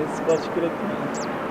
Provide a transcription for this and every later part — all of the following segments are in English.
Esse pode crer que não.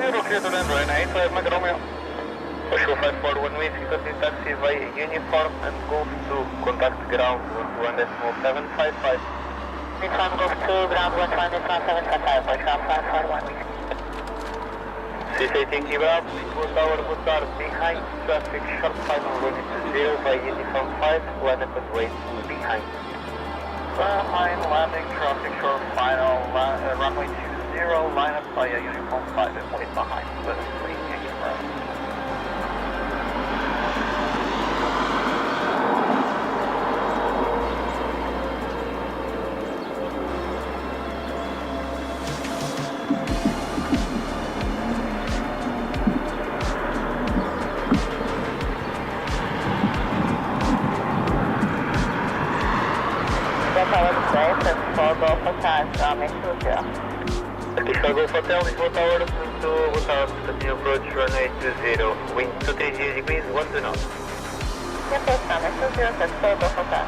Pushing 541 with frequency taxi by uniform and Golf 2, contact ground 1.755. Uniform Golf 2, ground 1.755, pushing 541 with. CCT Bravo, Lisbon Tower, good start, behind, traffic short final running to 0 by uniform 5, land and wait, behind. Behind landing, traffic short final, runway 20, line up by uniform 5 and wait behind, let's wait, thank you very much. Aqui está o Golf Hotel, Lisbon Tower, muito boa tarde, continue approach runway 20, wind 230 degrees, 1 knots. Approach runway 20, that's for Golf Hotel.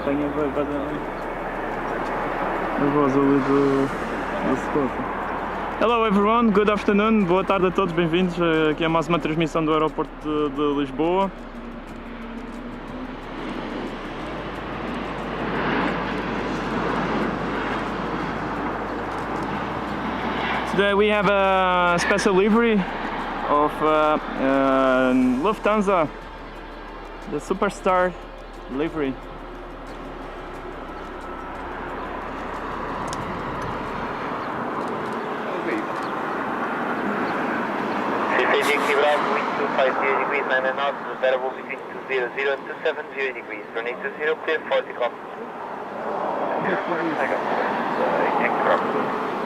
Apanha a voz ali do Scott. Hello everyone, good afternoon, boa tarde a todos, bem-vindos aqui a mais uma transmissão do Aeroporto de Lisboa. Today we have a special livery of Lufthansa, the Superstar livery. Bravo, wind 250 degrees, 9 knots, variable between 200 and 270 degrees, running 20, clear 40 cop.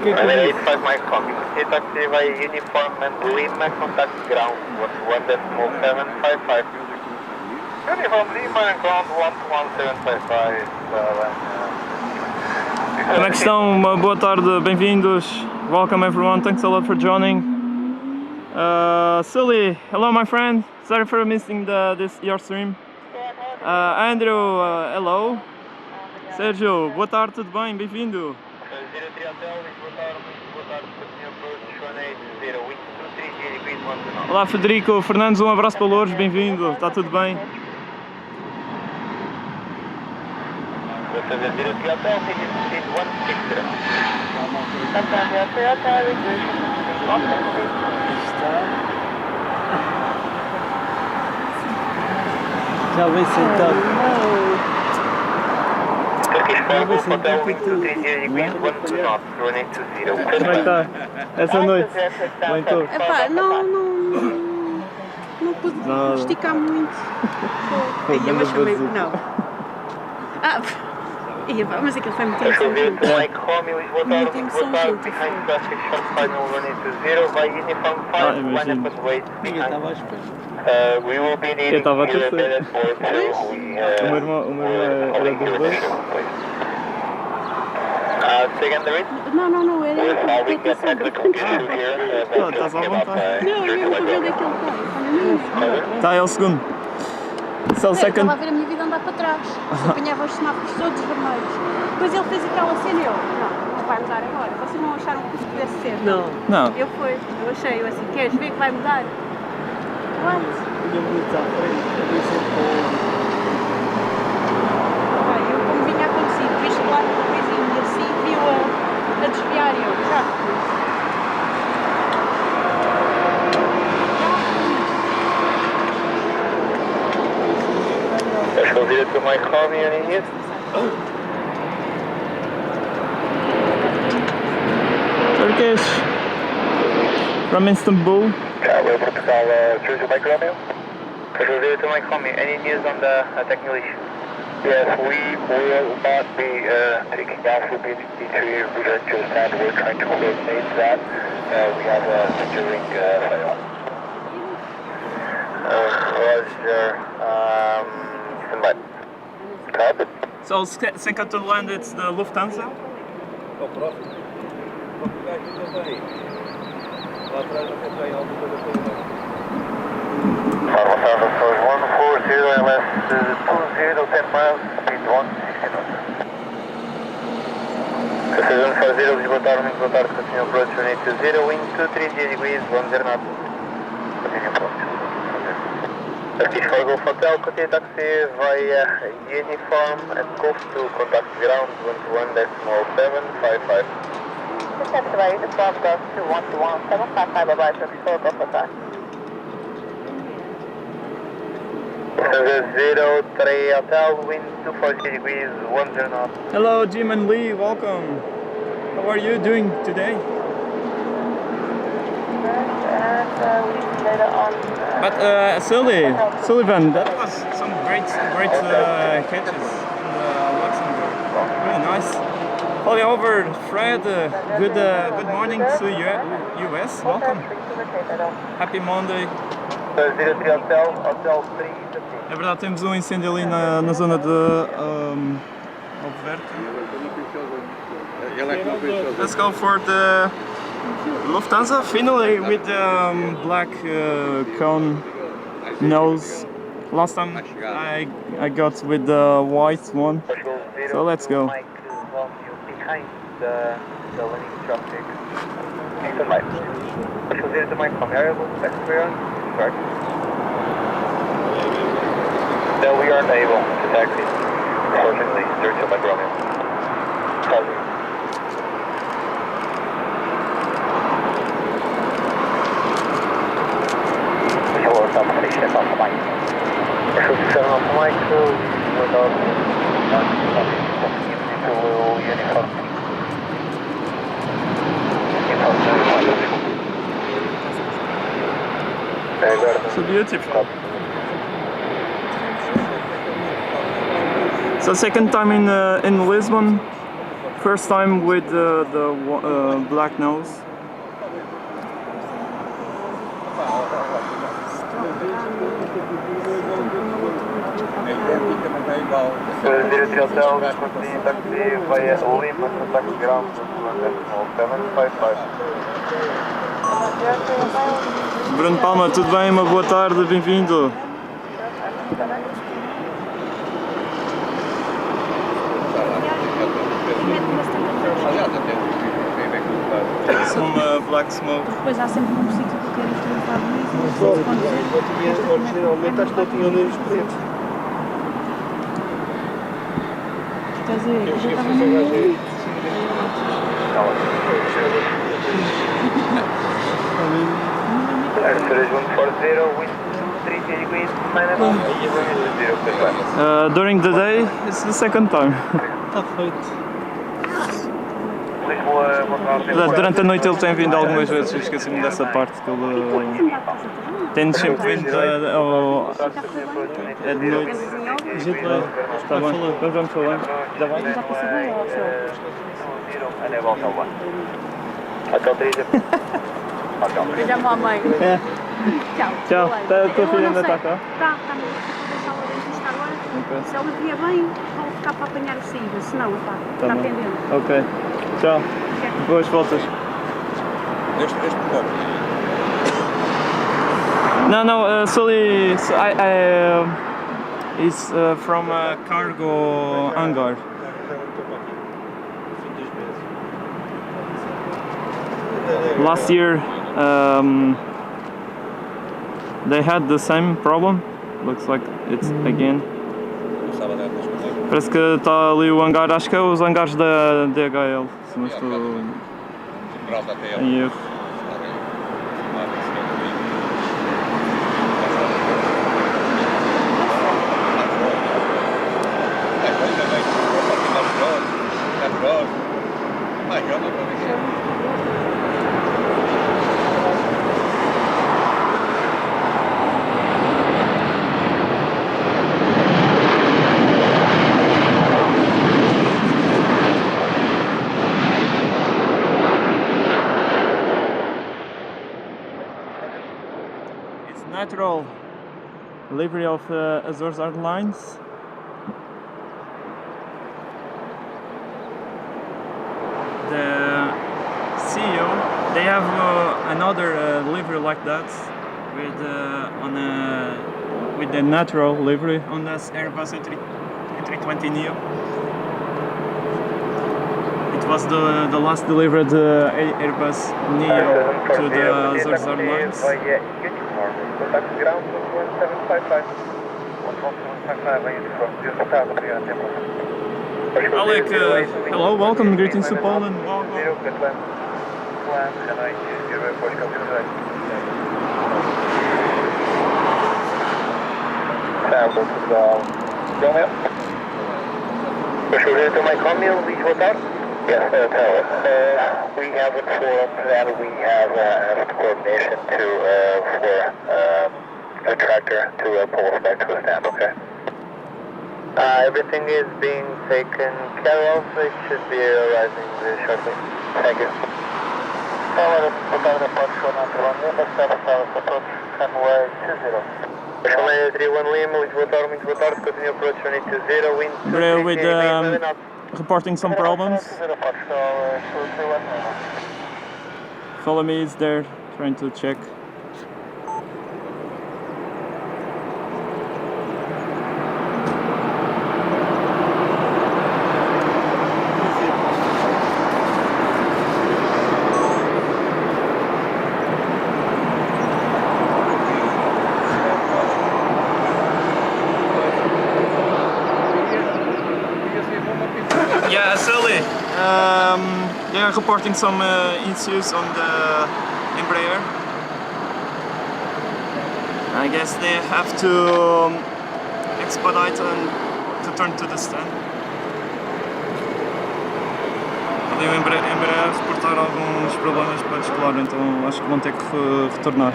Runway 85 Mike Combi, continue taxi by uniform and Lima, contact ground, 1.755. Uniform Lima and ground, 1.1755. Como é que estão? Uma boa tarde, bem-vindos. Welcome everyone, thanks a lot for joining. Sully, hello my friend, sorry for missing your stream. Andrew, hello. Sérgio, boa tarde, tudo bem? Bem-vindo. Olá Federico, Fernandes, um abraço para Louros, bem-vindo, está tudo bem? Já vem sentado. Como é que está? Essa noite? Bem estou. Epá, não pude esticar muito. Ia, mas chamei. Não. Ah, ia, mas aquilo foi muito emoções. Muito emoções. Imagino. Ninguém estava à espera. Eu estava a torcer. O meu irmão era dos dois. Não, era ele. Não, estás à vontade. Não, eu vou ver onde é que ele está. Está, é o segundo. Eu estava a ver a minha vida andar para trás. Apanhava os semáforos todos vermelhos. Depois ele fez aquela cena e eu, não vai mudar agora. Vocês não acharam que isso pudesse ser? Não. Eu achei, eu assim, queres ver que vai mudar? What? Eu como vinha acontecido, viste lá uma coisinha e assim, viu a desviar e eu, já. Convida to my home unit. Turkish from Istanbul. Portugal, Sergio Mike Romeo. Convida to my home. Any news on the technical issue? Yes, we will not be taking off with BT3. We don't just that. We're trying to coordinate that. We have a during fail. Roger. Stand by. Copy. So second to land, it's the Lufthansa. Ao próximo. O gajo ainda vai. Lá atrás não tem alguma coisa para ir. Alpha 140 LS 20, 10 miles, speed 160 knots. Precision 40, Lisboa Tarde, continue approach 180, wind 230 degrees, 10 knots. Continue approach. Turkish Cargo Hotel, continue taxi via uniform and coast to contact ground 121.755. Taxi via uniform, coast to 121.755, bye bye, Turkish Cargo Hotel. 03 Hotel, wind 240 degrees, 10 knots. Hello, Jim and Lee, welcome. How are you doing today? And later on. But Sullivan, that was some great catches in Luxembourg. Really nice. All over, Fred. Good morning to US. Welcome. Happy Monday. 03 Hotel, Hotel 3. É verdade, temos um incêndio ali na zona de Humberto. Let's go for the Lufthansa, finally with the black cone nose. Last time I got with the white one, so let's go. Behind the landing traffic. Stand by. Special 0 to Mike from Aeroporto de Lisboa. Start. No, we aren't able to taxi. Unfortunately, 0 to Mike Romeo. Sorry. Hello, South Station, Alpha Mike. Special 7 Alpha Mike, without uniform. So beautiful. So second time in Lisbon, first time with the black nose. Hotel, continue taxi via Lima, contact ground 755. Bruno Palma, tudo bem? Uma boa tarde, bem-vindo. Some black smoke. Depois há sempre um sítio que eu quero fotografar bonito. Originalmente acho que não tinham nem os pretos. Quer dizer, eu já estava no During the day, it's the second time. Está feito. Durante a noite ele tem vindo algumas vezes, eu esqueci-me dessa parte que ele tem-nos sempre vindo é de noite. A gente vai Está bem, vamos falando. Já vai? Já passou bem ao céu. Hotel 3. Beijamos à mãe. É. Tchau. Tchau. A tua filha ainda está cá? Está, mas vou deixá-la dentista agora. Se ela vier bem, vou ficar para apanhar a saída, senão está pendente. Ok. Tchau. Boas voltas. Este copo. No, Sully, is from a cargo hangar. Last year they had the same problem. Looks like it's again. Parece que está ali o hangar, acho que é os hangares da DHL, se não estou em erro. natural livery of Azores Airlines. The CEO, they have another livery like that with the natural livery on this Airbus A320neo. It was the last delivered Airbus Neo to the Azores Airlines. Alec, hello, welcome, greetings to Poland. To my commune, Lisbon Humberto. Yes, tower. We have informed that we have coordination for a tractor to pull us back to the stand, okay? Everything is being taken care of. It should be arriving shortly. Thank you. Bro, with reporting some problems. Follow me, is there, trying to check. Yeah, Sully. They are reporting some issues on the Embraer. I guess they have to expedite and to turn to the stand. Ali o Embraer reportar alguns problemas para descolar, então acho que vão ter que retornar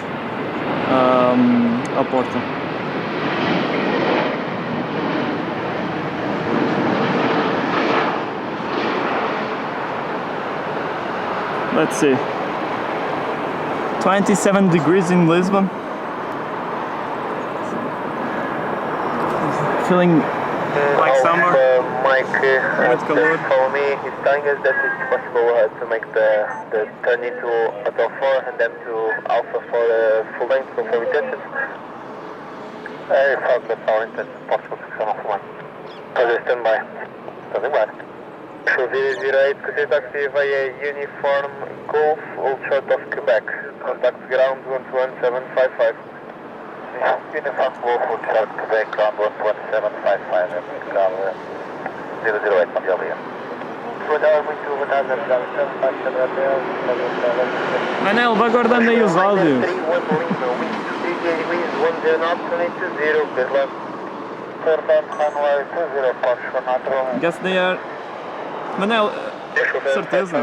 à porta. Let's see. 27 degrees in Lisbon. Feeling like summer. Mike, follow me. He's telling us that it's possible to make the turn into Hotel 4 and then to Alpha for full length confirm intentions. I thought that's our intention, possible to come off one. Further standby. Standing by. 008, consider taxi via Uniform Golf, Old Short of Quebec. Contact ground 11755. Uniform Golf, Old Short Quebec, ground 11755. Ground 008, Magelia. Manel, vai guardando aí os áudios. Guess they are... Manel, certeza.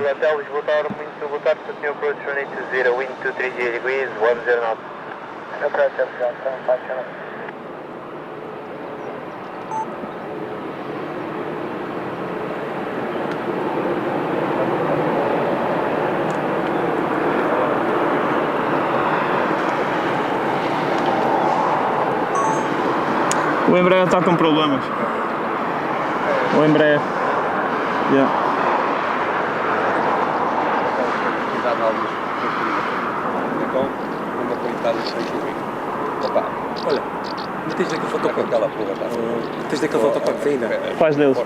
O Embraer está com problemas. O Embraer. Yeah. Então, uma qualidade de sangue. Opa, olha, tens daquele fotopack? Tens daquele fotopack ainda? Quais deles?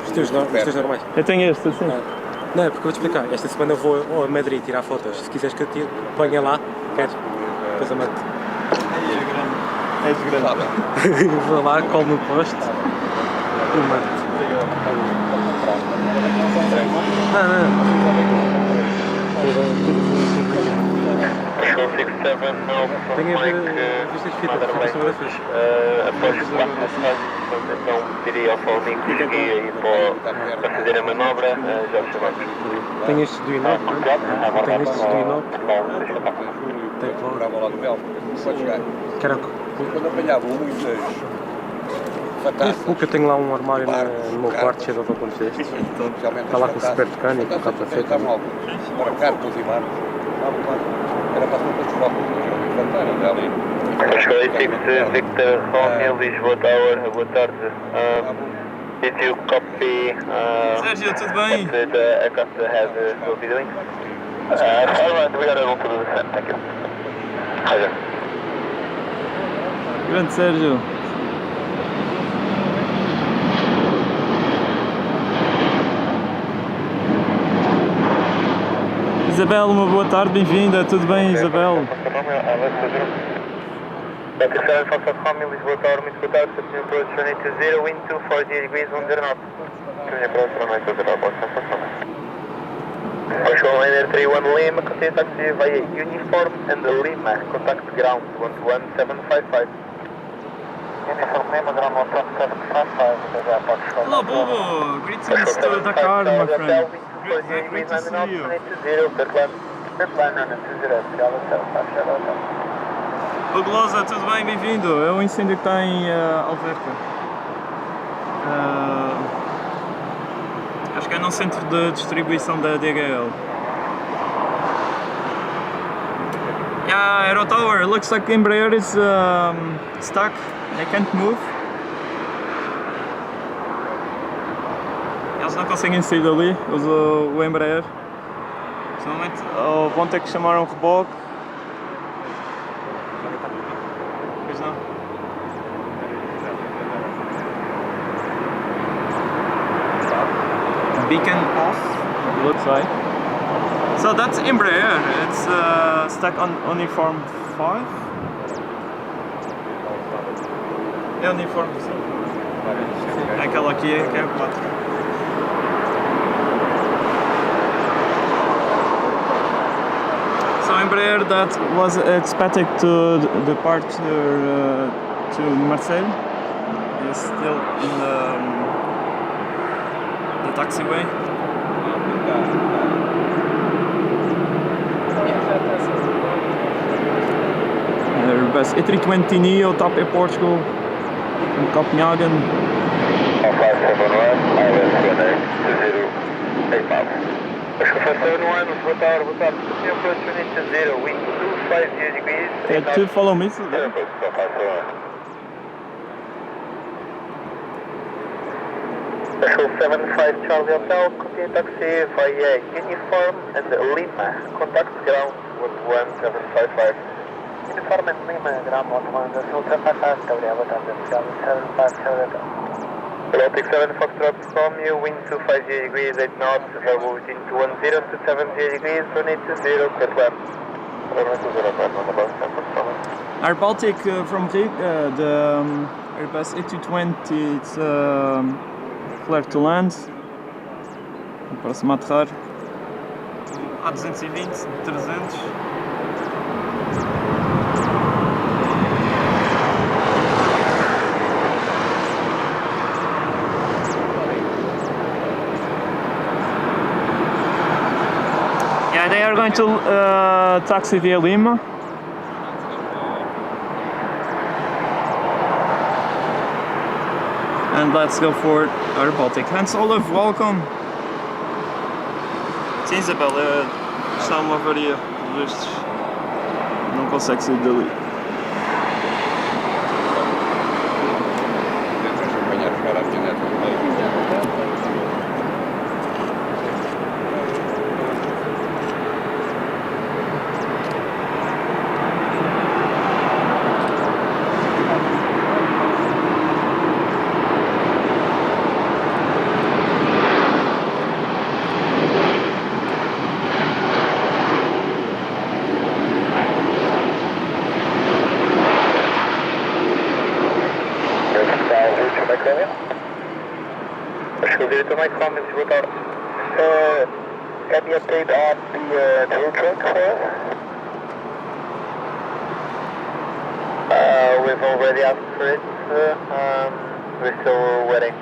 Os teus normais. Eu tenho este, assim. Não, é porque eu vou-te explicar. Esta semana eu vou a Madrid tirar fotos. Se quiseres que eu tire, ponha lá. Queres? Depois eu mando. És grande. Vou lá, colo no poste. E mando. Tenho vistas fitas, fotografias. Após então diria ao Paulinho que cheguei aí para fazer a manobra, já o chamamos. Tenho estes do Inop, tenho estes do Inop. Morava lá no Bel, pode chegar. Caraca. Quando apanhavam muitas fantásticas. Eu tenho lá um armário no meu quarto cheio de autocontos destes. Está lá com o super mecânico, o capacete. Para cartas e manos. claro. Era para todos os focos, mas não levantaram, já ali. Charlie 6 Victor Romeo, Lisboa Tower, boa tarde. Did you copy Sérgio, tudo bem? what the aircraft will be doing? Alright, we are able to do the same, thank you. Roger. Grande Sérgio. Isabel, uma boa tarde, bem-vinda. Tudo bem, Isabel? Dr. 7 Foxtrot Romeo, Lisboa Tower, muito boa tarde, Continue approach runway 20, wind 240 degrees, 10 knots. Continue approach runway 20, Boston, Control Liner 31 Lima, continue taxi via Uniform and Lima, contact ground 11755. Uniform Lima, ground 11755, Hello, Bobo. Greetings to Dakar, my friend. Great to see you. Buglosa, tudo bem? Bem-vindo. É um incêndio que está em Alverca. Acho que é no centro de distribuição da DHL. Yeah, Aerotower, looks like the Embraer is stuck. They can't move. Eles não conseguem sair dali, o Embraer. Finalmente vão ter que chamar um reboque. Pois não. Beacon off, looks like. So that's Embraer, it's stuck on uniform 5. É uniforme 5. Aquela aqui é que é o 4. So Embraer that was expected to depart to Marseille is still in the taxiway. Airbus A320neo, top Air Portugal from Copenhagen. 571, ILS 2085. Aircraft 71, boa tarde, continue approach unit 0, wind 250 degrees. To follow me, so Airport 75 Charlie Hotel, continue taxi via Uniform and Lima, contact ground 11755. Uniform and Lima, ground 11755, Gabriel, boa tarde, 75 Baltic 7 Foxtrot Romeo, wind 250 degrees, 8 knots, available between 210 to 70 degrees, 180, clear to land. Air Baltic from Riga, the Airbus A220, it's clear to land. Para-se aterrar. A220, 300. Yeah, they are going to taxi via Lima. And let's go for Air Baltic. Hans Olaf, welcome. Sim, Isabel, está uma avaria de vistos. Não consegue sair dali. Tentas acompanhar os caras aqui neto. Acho que o diretor Mike Commons, boa tarde. Can you update on the route track for us? We've already asked for it. We're still waiting.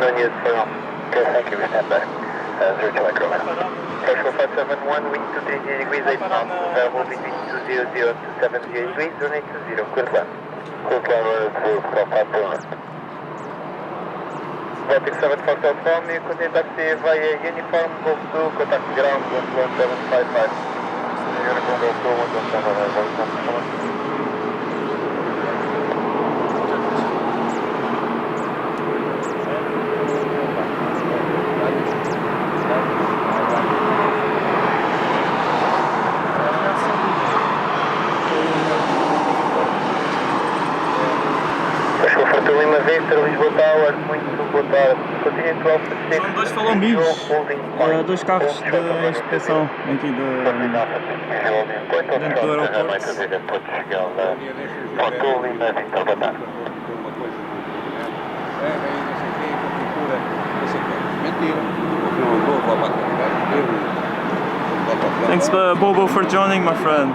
No news for now. Okay, thank you. We stand by. 02 Mike Commons. Actual 571, wind 230 degrees, 8 knots, available between 200 to 70 degrees, 0820, clear to land. Clear to land, 571. Baltic 7 Hotel Tommy, continue taxi via Uniform Golf 2, contact ground 11755. Uniform Golf 2, 11755. Aeroporto Lima Victor, Lisboa Tower, muito boa tarde. Continue 12 São dois falombios, dois carros de inspeção aqui dentro do aeroporto. Porto Lima Victor, boa tarde. Thanks Bobo for joining, my friend.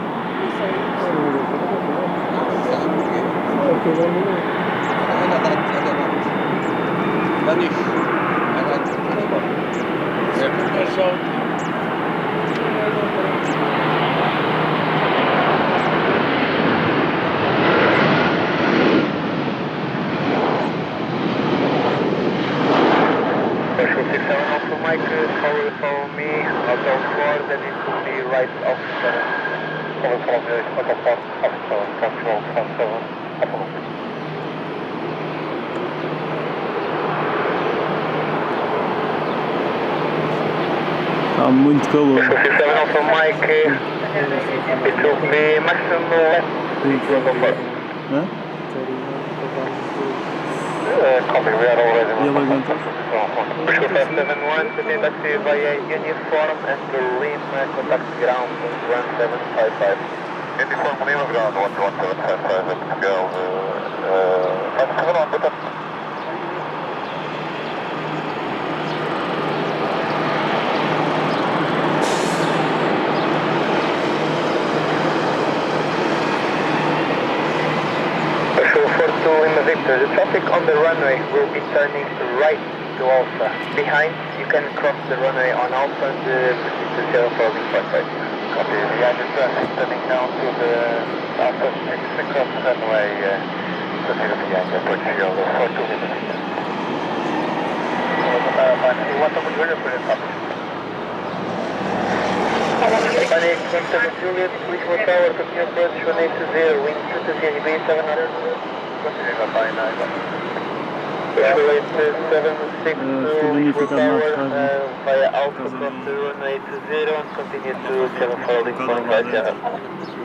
Mike, follow me, Hotel 4, then it will be right off 7. Follow me, Hotel 4, off 7, control 7, follow me. Está muito calor. 57 Alpha Mike, it will be maximum left, Hotel 4. Hã? Copy, we are already E ele aguenta? 571, continue taxi via Uniform and Lima, contact ground 1755. Uniform Lima ground 11755, let's go. 571, good. Lima Victor, the traffic on the runway will be turning right to Alpha. Behind, you can cross the runway on Alpha and proceed to 0455. Copy, behind the traffic turning now to the Alpha, you cross the runway, proceed behind the Portugal 42 Lima Victor. You want to put your for the topic? Panic, Quinton Juliet, Lisbon Tower, continue approach 180, wind 220 degrees, 700. Via Alpha cross the runway 20 and continue to 74 Lisbon by 7.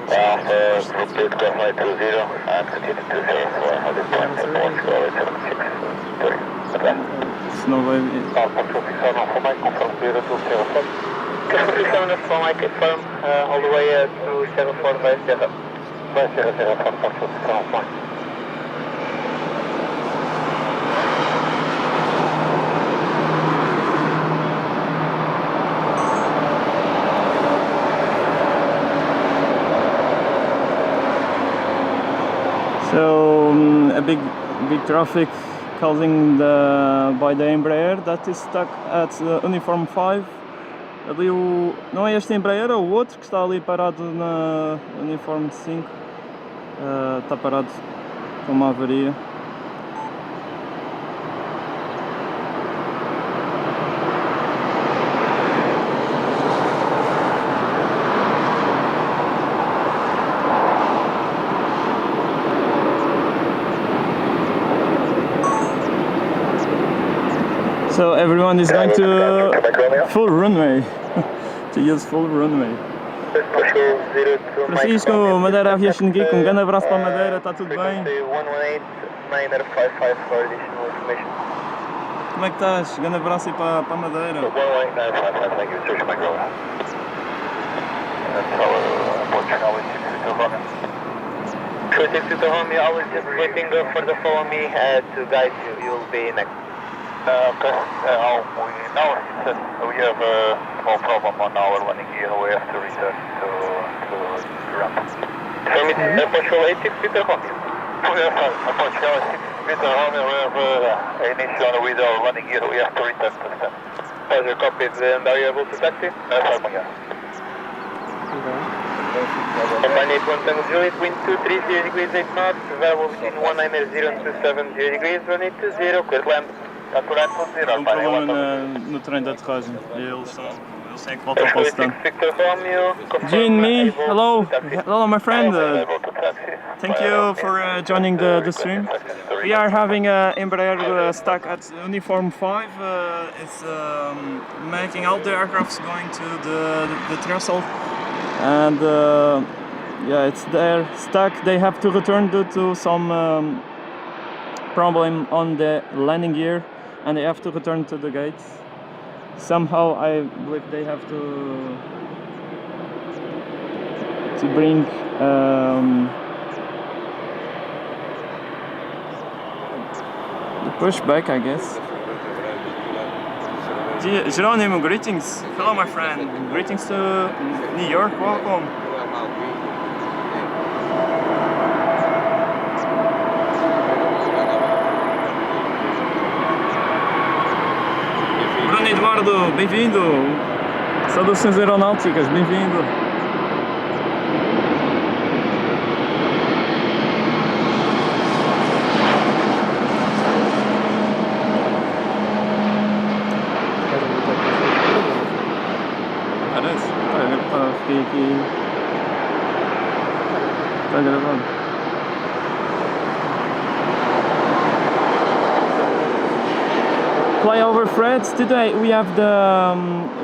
Alpha proceed cross runway 20 and continue to 04 at this point for Portugal 76. Senão vai... Alpha 27 Alpha Mike, confirm 0 to 04. 27 Alpha Mike, confirm all the way to 74 by 0. By 004 for 27 Alpha Mike. So a big traffic causing by the Embraer that is stuck at Uniform 5. Ali não é este Embraer, é o outro que está ali parado na Uniform 5. Está parado com uma avaria. So everyone is going to full runway, to use full runway. Francisco, Madeira Aviation Geek, um grande abraço para a Madeira, está tudo bem? Como é que estás? Grande abraço aí para a Madeira. I was just waiting for the follow me to guide you, you'll be next. Okay, we know we have a small problem on our landing gear, we have to return to ramp. Permit Portugal 86 Peter Romeo. Portugal 86 Peter Romeo, we have an issue with our landing gear, we have to return to the stand. Roger, copied, and are you able to taxi? Yeah. Company 81 Tango Juliet, wind 230 degrees 8 knots, variable between 190 and 270 degrees, 1820, clear land. um problema no trem de aterragem. Eles têm que voltar para o stand. Gene, me, hello, hello my friend. Thank you for joining the stream. We are having Embraer stuck at uniform 5. It's making all the aircrafts going to the threshold, and yeah, it's there stuck. They have to return due to some problem on the landing gear, and they have to return to the gates. Somehow I believe they have to bring the pushback, I guess. Geronimo, greetings. Hello my friend. Greetings to New York, welcome. Bruno Eduardo, bem-vindo! Saudações aeronáuticas, bem-vindo! Parece? Fiquei aqui. Está gravando. Flyover threads. Today we have the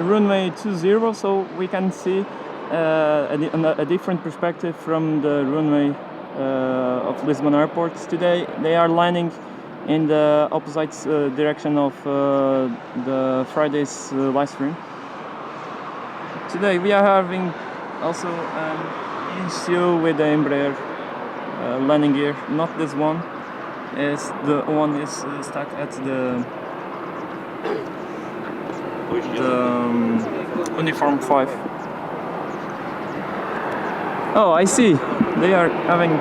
runway 20, so we can see a different perspective from the runway of Lisbon Airport. Today they are landing in the opposite direction of the Friday's live stream. Today we are having also an issue with the Embraer landing gear. Not this one, as the one is stuck at the uniform 5. Oh, I see. They are having.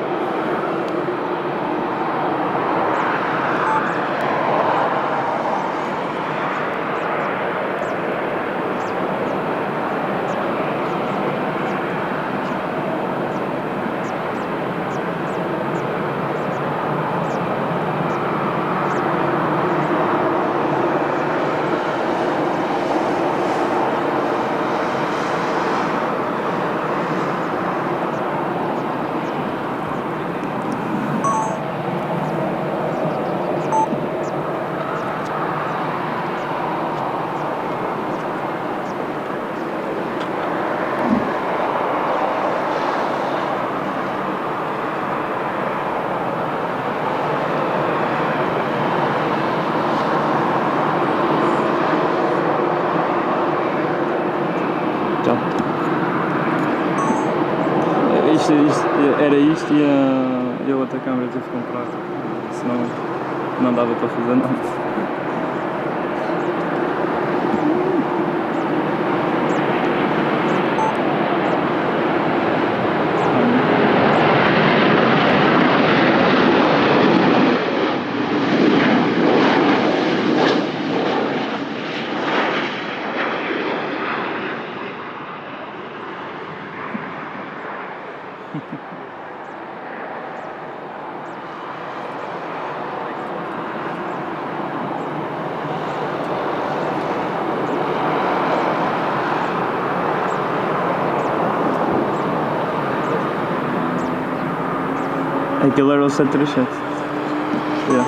Era isto e a outra câmera tive que comprar, senão não dava para fazer nada. Aquilo era o 737. Yeah.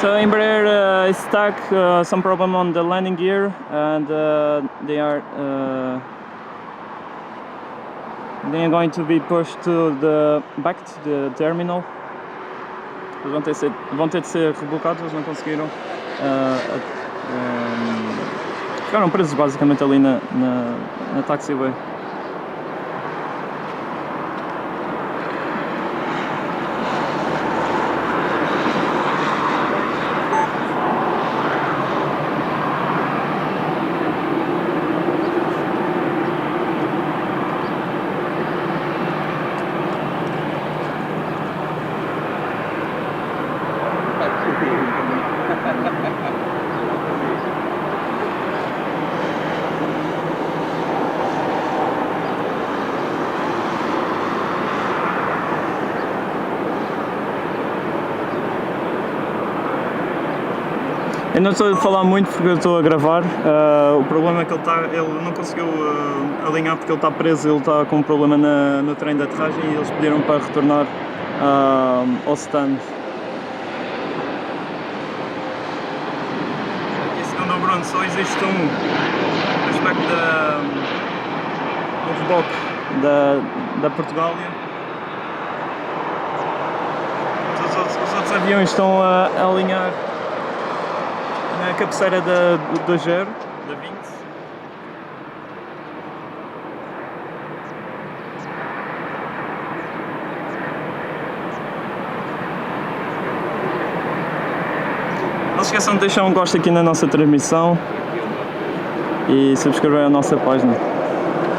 So Embraer is stuck, some problem on the landing gear, and they are They are going to be pushed to the back to the terminal. Eles vão ter de ser rebocados, eles não conseguiram. Ficaram presos basicamente ali na taxiway. Eu não estou a falar muito porque eu estou a gravar. O problema é que ele não conseguiu alinhar porque ele está preso, ele está com um problema no trem de aterragem e eles pediram para retornar ao stand. Aqui, segundo o Bruno, só existe um aspecto do reboque da Portugália. Os outros aviões estão a alinhar na cabeceira do Gero, da 20. Não se esqueçam de deixar um gosto aqui na nossa transmissão e subscrever a nossa página.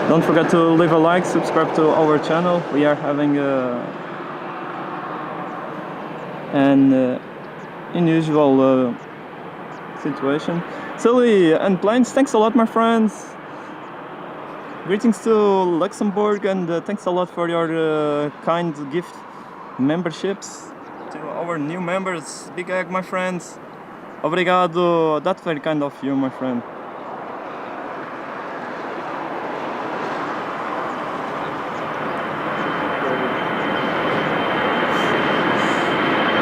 Don't forget to leave a like, subscribe to our channel. We are having an unusual situation. Silly and Planes, thanks a lot, my friends. Greetings to Luxembourg, and thanks a lot for your kind gift memberships to our new members. Big egg, my friends. Obrigado. That's very kind of you, my friend.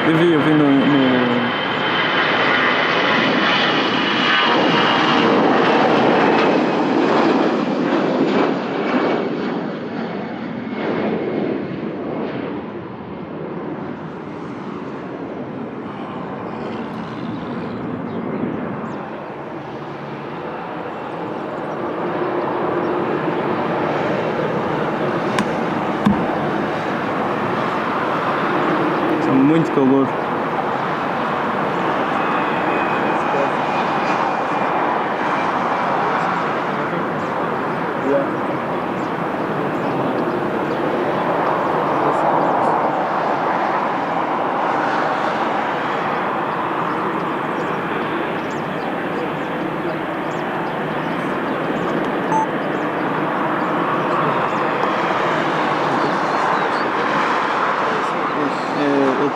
Eu vi no muito calor.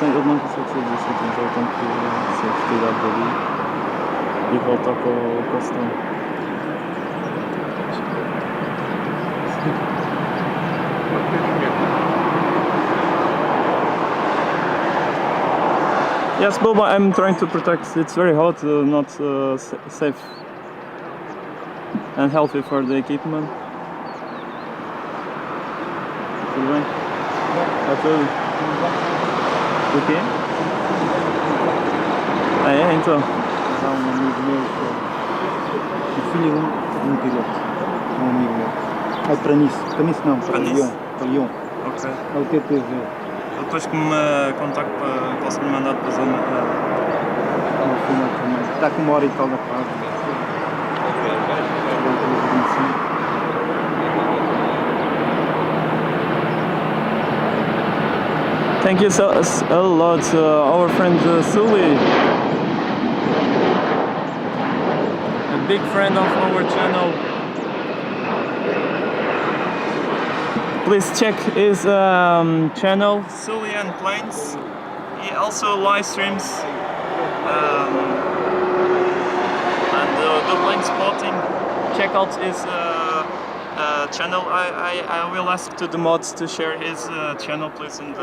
Ele não consegue sair disso, então ele tem que ser retirado dali e voltar para o stand. Yes, Boba, I'm trying to protect. It's very hot, not safe and healthy for the equipment. Tudo bem? Está tudo? O quê? Ah, é? Então? Há um amigo meu, o filho de um piloto, um amigo meu. É para nisso não, para Lyon. Ok. É o LPPT. Depois que me contacte, posso me mandar depois uma. No final também. Está com 1 hora e tal da casa. Thank you so a lot, our friend Sully, a big friend of our channel. Please check his channel, Sully and Planes. He also live streams and the plane spotting. Check out his channel. I will ask to the mods to share his channel, please, in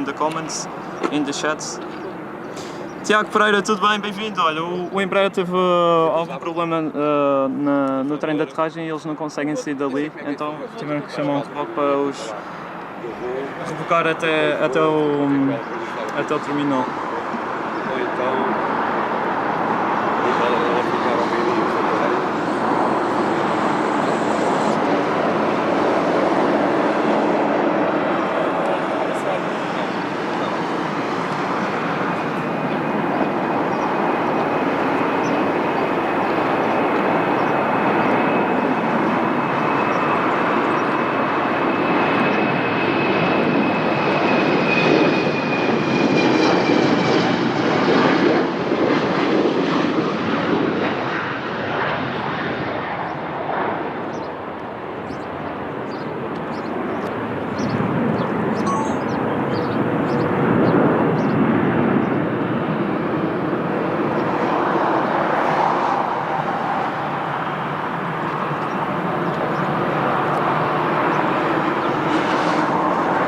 the comments, in the chats. Tiago Pereira, tudo bem? Bem-vindo. Olha, o Embraer teve algum problema no trem de aterragem e eles não conseguem sair dali, então tiveram que chamar um reboque para os rebocar até o terminal. Ou então, ela ficar ao meio-dia,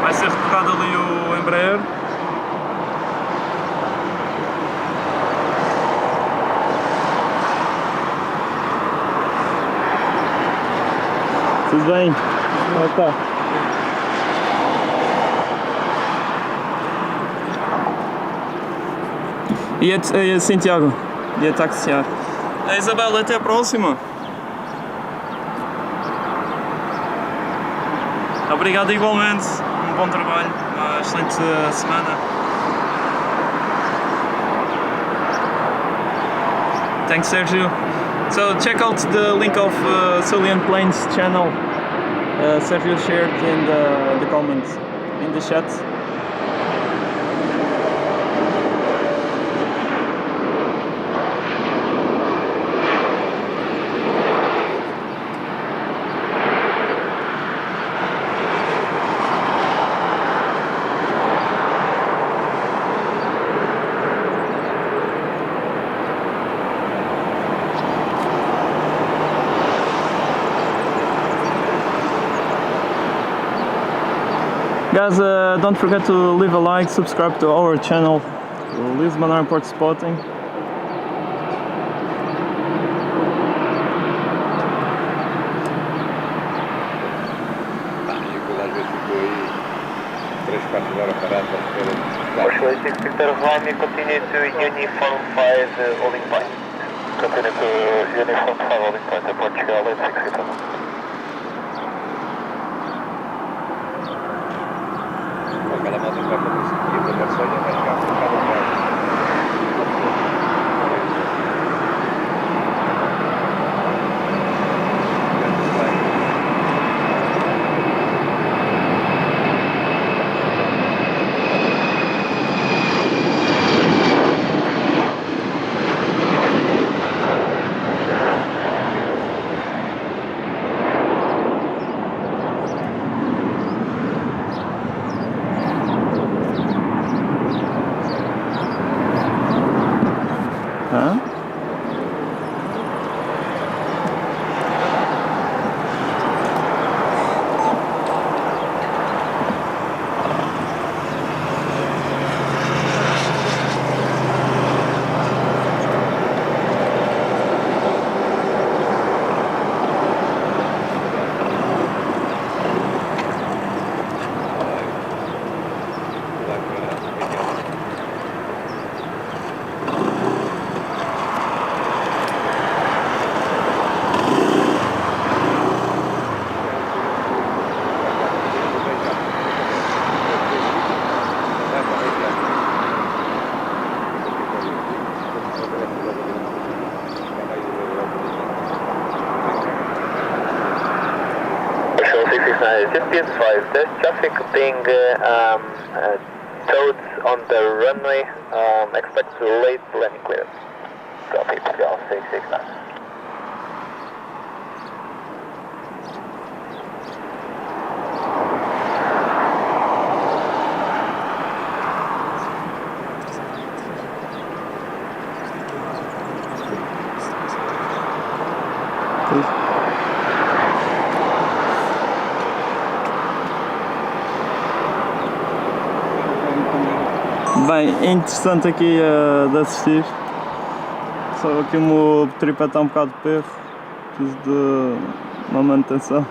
Vai ser rebocado ali o Embraer. Tudo bem? Como está? E assim, Tiago, ia taxiar. A Isabela, até a próxima. Obrigado igualmente, um bom trabalho, uma excelente semana. Thanks, Sergio. So check out the link of Cillian Planes channel. Sergio shared in the comments, in the chat. Guys, don't forget to leave a like, subscribe to our channel, Lisbon Airport Spotting. e aquilo às vezes ficou aí 3-4 horas parado à espera. Oscillate Victor Romeo, continue to Uniform 5 holding point. Continue to Uniform 5 holding point, approach Charlotte 67. Aquela moto que vai para o seguir para a Marselha vai chegar a ficar no carro. Huh? Just be advised, there's traffic being towed on the runway. Expect late landing clearance. Copy, Golf 669. Bem, é interessante aqui de assistir. Só que o meu tripé está um bocado de perro, preciso de uma manutenção.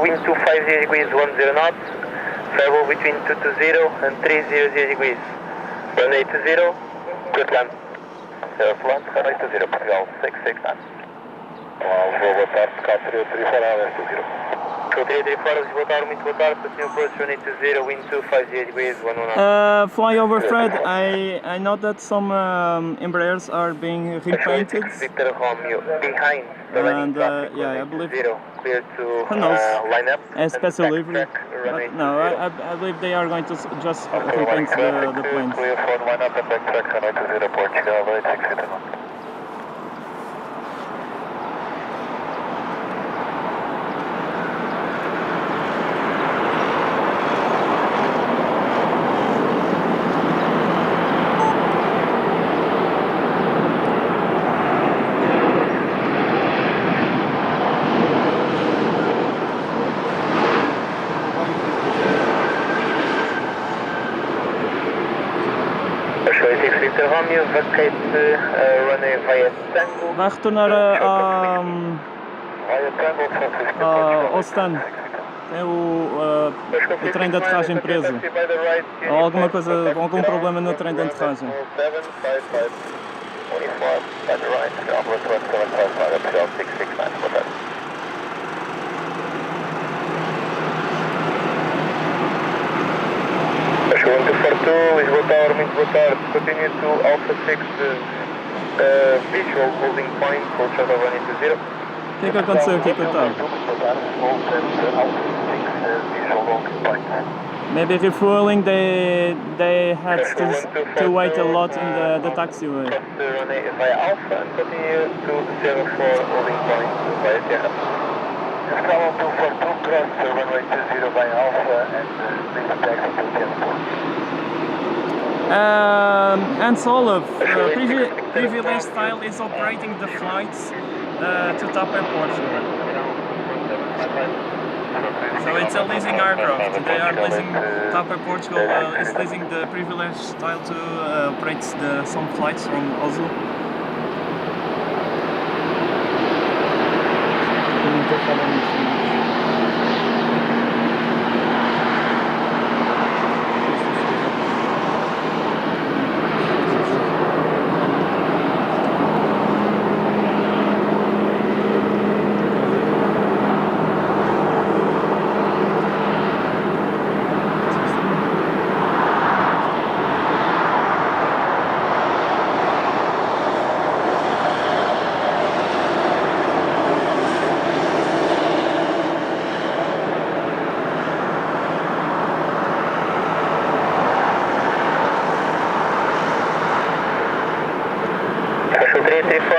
Wind 250 degrees 10 knots, variable between 220 and 300 degrees. Runway 20, good land. Land, runway 20, Portugal 669. Lisboa, boa tarde, Capri 34, 20. Capri 34, boa tarde, muito boa tarde, continue approach runway 20, wind 250 degrees 10 knots. Fly over Fred, I know that some Embraers are being repainted. Victor Romeo, behind the running traffic, yeah, I believe. Clear to Who knows? line up. As special livery. But no, I believe they are going to just repaint the planes. Clear for line up and backtrack runway 20 Portugal 860. Vacate runway via Tango. Vai retornar ao stand. Tem o trem de aterragem preso. Há alguma coisa, algum problema no trem de aterragem. Lisboa Tower, muito boa tarde. Continue to Alpha 6 visual holding point for shuttle runway 20. O que é que aconteceu aqui com o Tower? Maybe refueling, they had to wait a lot in the taxiway. Runway via Alpha and continue to 04 holding point via Terra. Scala 242 cross runway 20 via Alpha and please taxi to Terra. And Solov, Privilege Style is operating the flights to Top Airport. So it's a leasing aircraft. They are leasing, Top Air Portugal is leasing the Privilege Style to operate some flights from Oslo.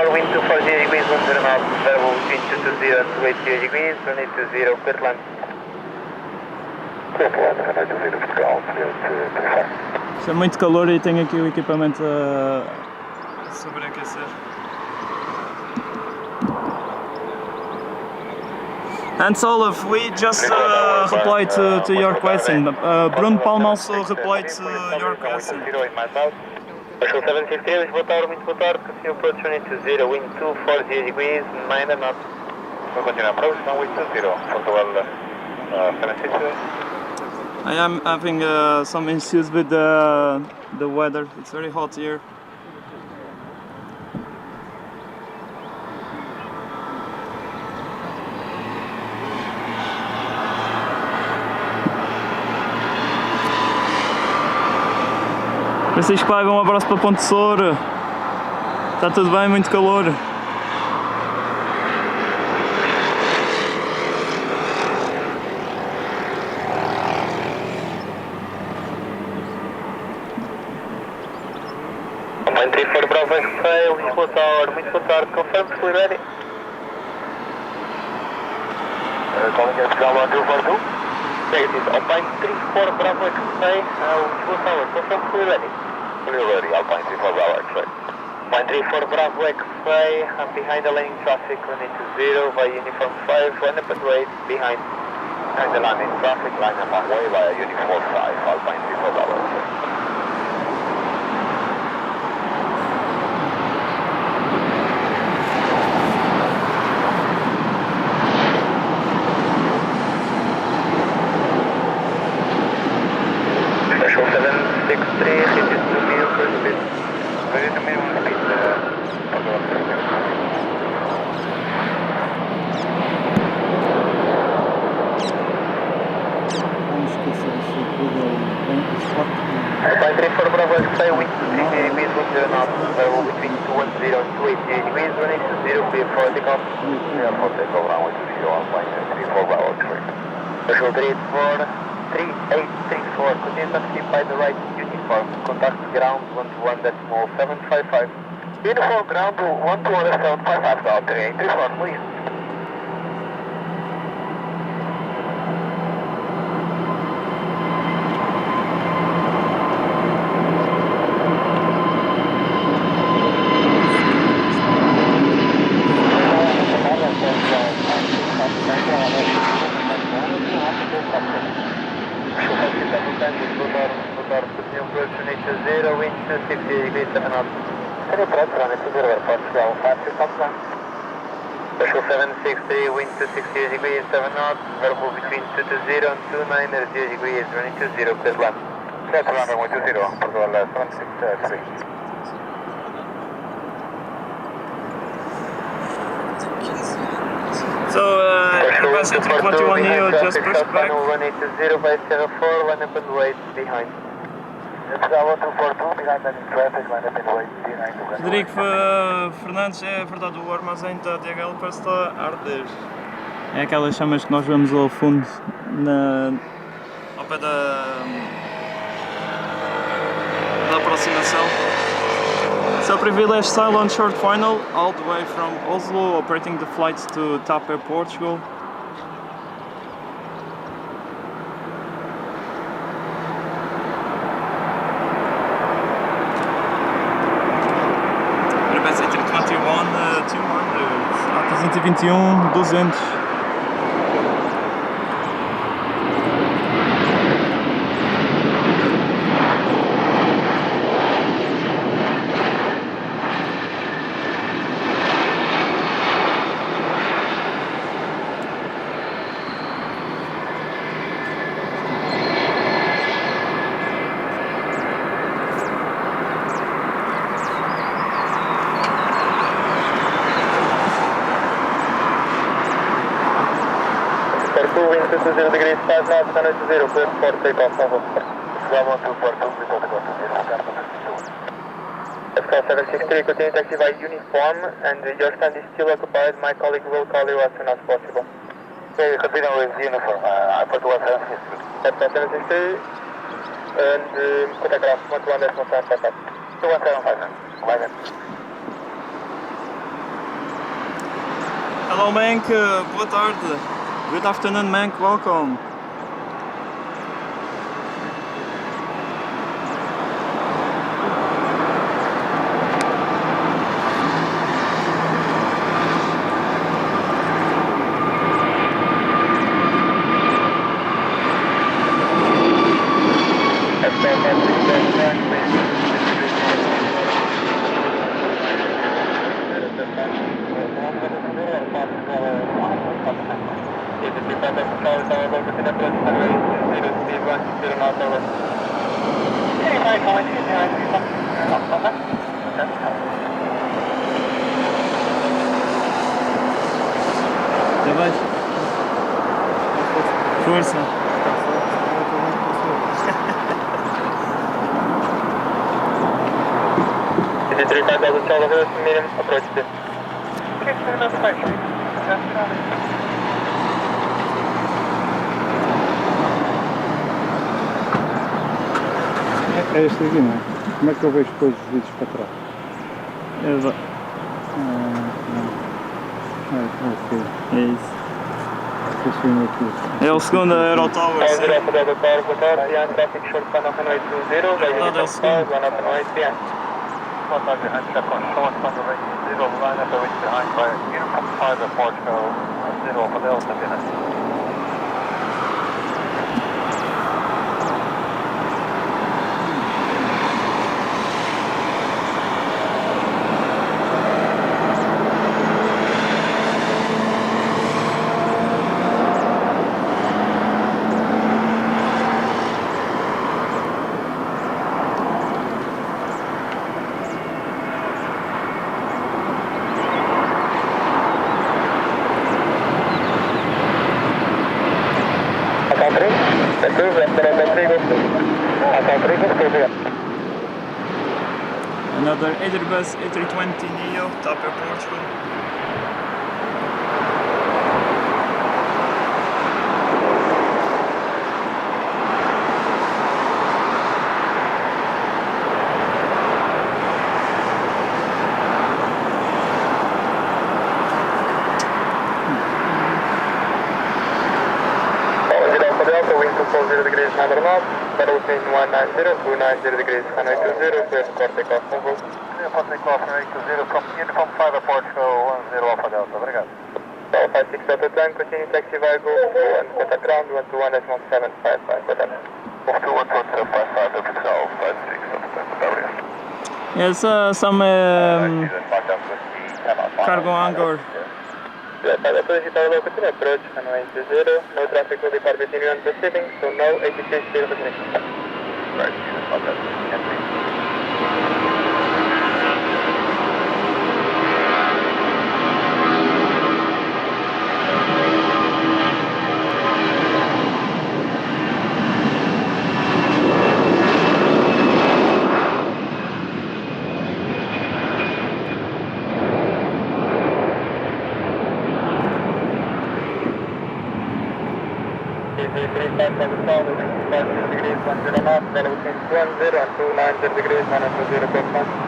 Wind 240 degrees, 10 knots, variable between 220 and 280 degrees, runway 20, clear land. Clear land, runway 20, Portugal, clear to fly. Está muito calor e tenho aqui o equipamento a sobreaquecer. And Solov, we just replied to your question. Bruno Palma also replied to your question. Special 750, boa tarde, muito boa tarde. Continue approach runway 20, wind 240 degrees, 9 knots. We'll continue approach, now wind 20, Portugal 750. I am having some issues with the weather. It's very hot here. Francisco Paiva, um abraço para Ponte Soura. Está tudo bem, muito calor. Entry for Bravo X-Ray, Lisboa Tower, muito boa tarde, confirm fully ready. Calling at Bravo 242. Negative, Alpine 34 Bravo X-Ray, Lisboa Tower, confirm fully ready. Fully ready, Alpine 34 Bravo X-Ray. Alpine 34 Bravo X-Ray, I'm behind the landing traffic, running to 0 by uniform 5, line up and wait, behind the landing traffic, line up and way by uniform 5, Alpine 34 Bravo X-Ray. Special 763, hit it to minimum first speed. Ready to minimum speed, Vamos esquecer isso tudo bem esporte. Alpine 34 Bravo X-Ray, wind 30 degrees, 10 knots, level between 210 and 280 degrees, running to 0, clear for takeoff. Clear for takeoff, runway 20, Alpine 34 Bravo X-Ray. Special 3834, continue taxi by the right uniform, contact ground 121.755. Uniform ground 121.755, South 3834, please. Special 763, wind 260 degrees, 7 knots, variable between 220 and 29 degrees, running to 0, clear land. Clear land, runway 20, Portugal 763. So, capacity 21 Neo just pushed back. Final 180 by 04, line up and wait behind. Bravo 242, behind any traffic, line up and wait behind. Frederico Fernandes, é verdade, o armazém da DHL parece estar a arder. É aquelas chamas que nós vemos ao fundo, ao pé da aproximação. So privilege silent short final, all the way from Oslo, operating the flights to Taper, Portugal. Capacity 21, 200, 321, 200. Wind 220 degrees, 5 knots, 180, clear for takeoff, Bravo 242, report to go to 0, FK 763, continue taxi by uniform, and your stand is still occupied, my colleague will call you as soon as possible. Okay, continue with uniform, Portugal 763. FK 763, and contact ground 121.755. 2175, Hello Mank, boa tarde. Good afternoon Mank, welcome. Até baixo. Força. 35 Delta Charlie, here's medium approach to. É este aqui, não é? Como é que eu vejo depois os vídeos para trás? Exato. Ok. É isso. Esse filme aqui. É o segundo Aerotower, sim. Alpha Delta Tower, good tower, behind traffic short final runway 20, by uniform 5, line up runway behind. Contact behind check on short runway 0, line up runway behind by uniform 5 at Portugal, 0 Alpha Delta behind. Another Airbus A320neo, top of Portugal. Delta, wind 240 degrees, number north, battle between 190, 290 degrees, runway 20, clear for takeoff, convoke. Clear for takeoff, runway 20 from uniform 5 at Portugal, 10 Alpha Delta, obrigado. Alpha 56 Delta time, continue taxi via Go 2 and contact ground 121.755, contact. 121.755, official 56 Delta time, obrigado. Yes, some cargo hangar. Digital local approach, runway 20, no traffic will depart between you and proceeding, so no ATC still between. Right, degrees, 10 knots, battle between 20 and 290 degrees, 920 percent.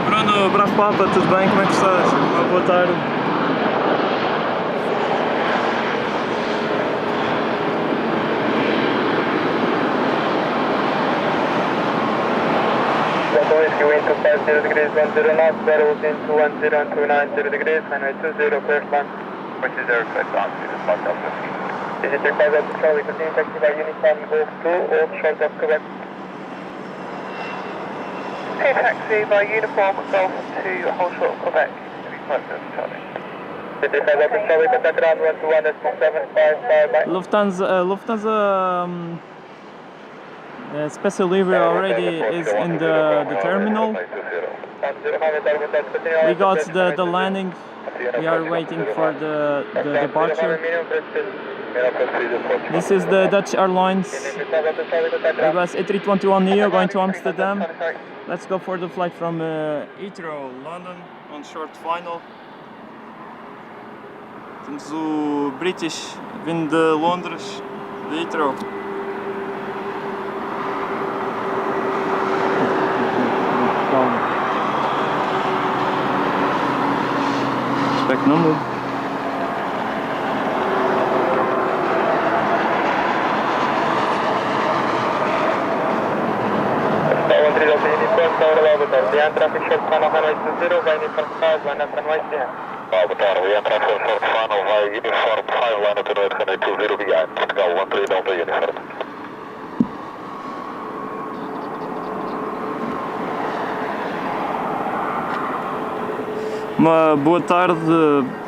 Bruno, bravo Papa, tudo bem? Como é que estás? Uma boa tarde. Whiskey wind 250 degrees, 10 knots, battle within 210 and 290 degrees, runway 20, clear land. Which is air effect on to the South Delta 15. Is it your 5 Delta Charlie, continue taxi by uniform Golf 2, or short of Quebec? Clear taxi by uniform Golf 2, hold short of Quebec, to be 5 Delta Charlie. Is it 5 Delta Charlie, contact ground 121.755 by... Lufthansa special livery already is in the terminal. We got the landing. We are waiting for the departure. This is the Dutch Airlines Airbus A321neo going to Amsterdam. Let's go for the flight from Heathrow, London on short final. Temos o British vindo de Londres, de Heathrow. Calma. Espero que não mude. Behind traffic short final runway 20, vai uniform 5, line up runway 10. Boa tarde, behind traffic short final, vai uniform 5, line up runway 20, behind. Portugal 13 Delta uniform. Uma boa tarde,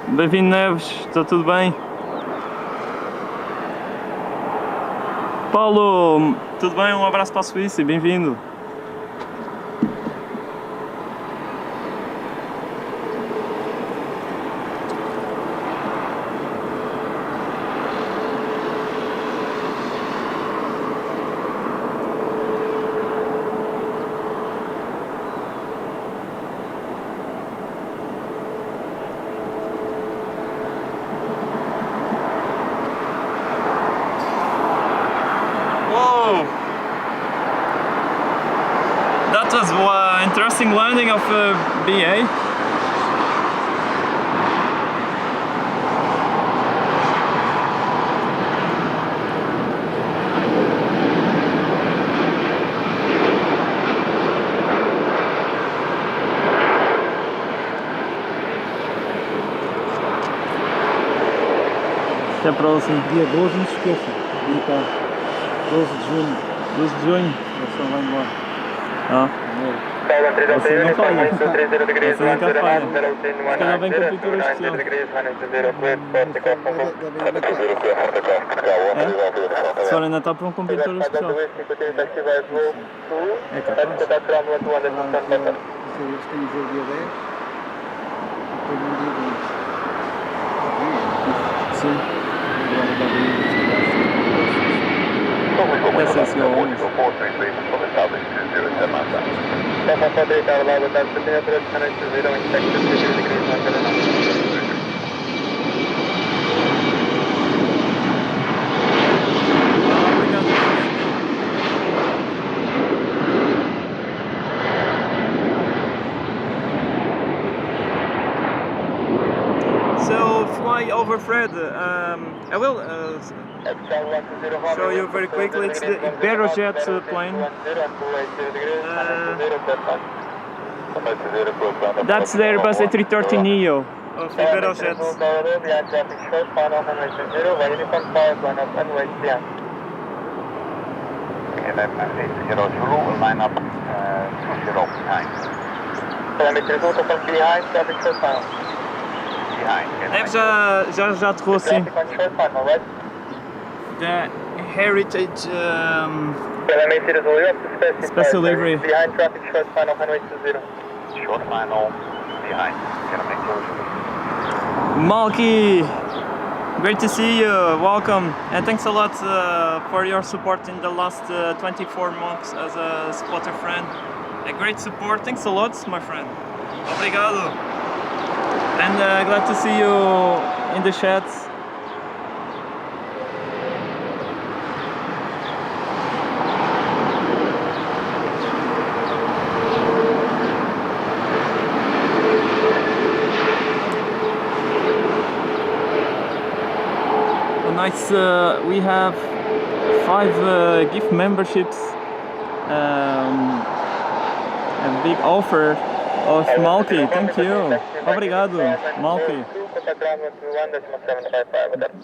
bem-vindo Neves, está tudo bem? Paulo, tudo bem? Um abraço para a Suíça, bem-vindo. That was an interesting landing of BA. Até a próxima. Dia 12, não se esqueça. Dia cá. 12 de junho. 12 de junho. Eles só vai embora. Ah. Você não falha. Você nunca falha. Se calhar vem com pintura especial. Se for ainda está para com pintura especial. É capaz. Eles têm o jogo dia 10 e depois no dia 20. Sim. Agora dá bem. Deve ser esse ao 11. So fly over Fred. I will show you very quickly. It's the Iberojet plane. That's the Airbus A330neo of Iberojet. Line up 20 behind. Behind, traffic short final. Neves já aterrou assim. The Heritage Special Livery. Behind traffic short final, runway 20. Short final, behind. Malky, great to see you, welcome, and thanks a lot for your support in the last 24 months as a spotter friend. A great support, thanks a lot my friend. Obrigado. And glad to see you in the chat. Nice, we have 5 gift memberships, a big offer of Malky, thank you, obrigado, Malky.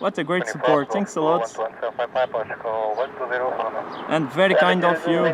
What a great support, thanks a lot, and very kind of you.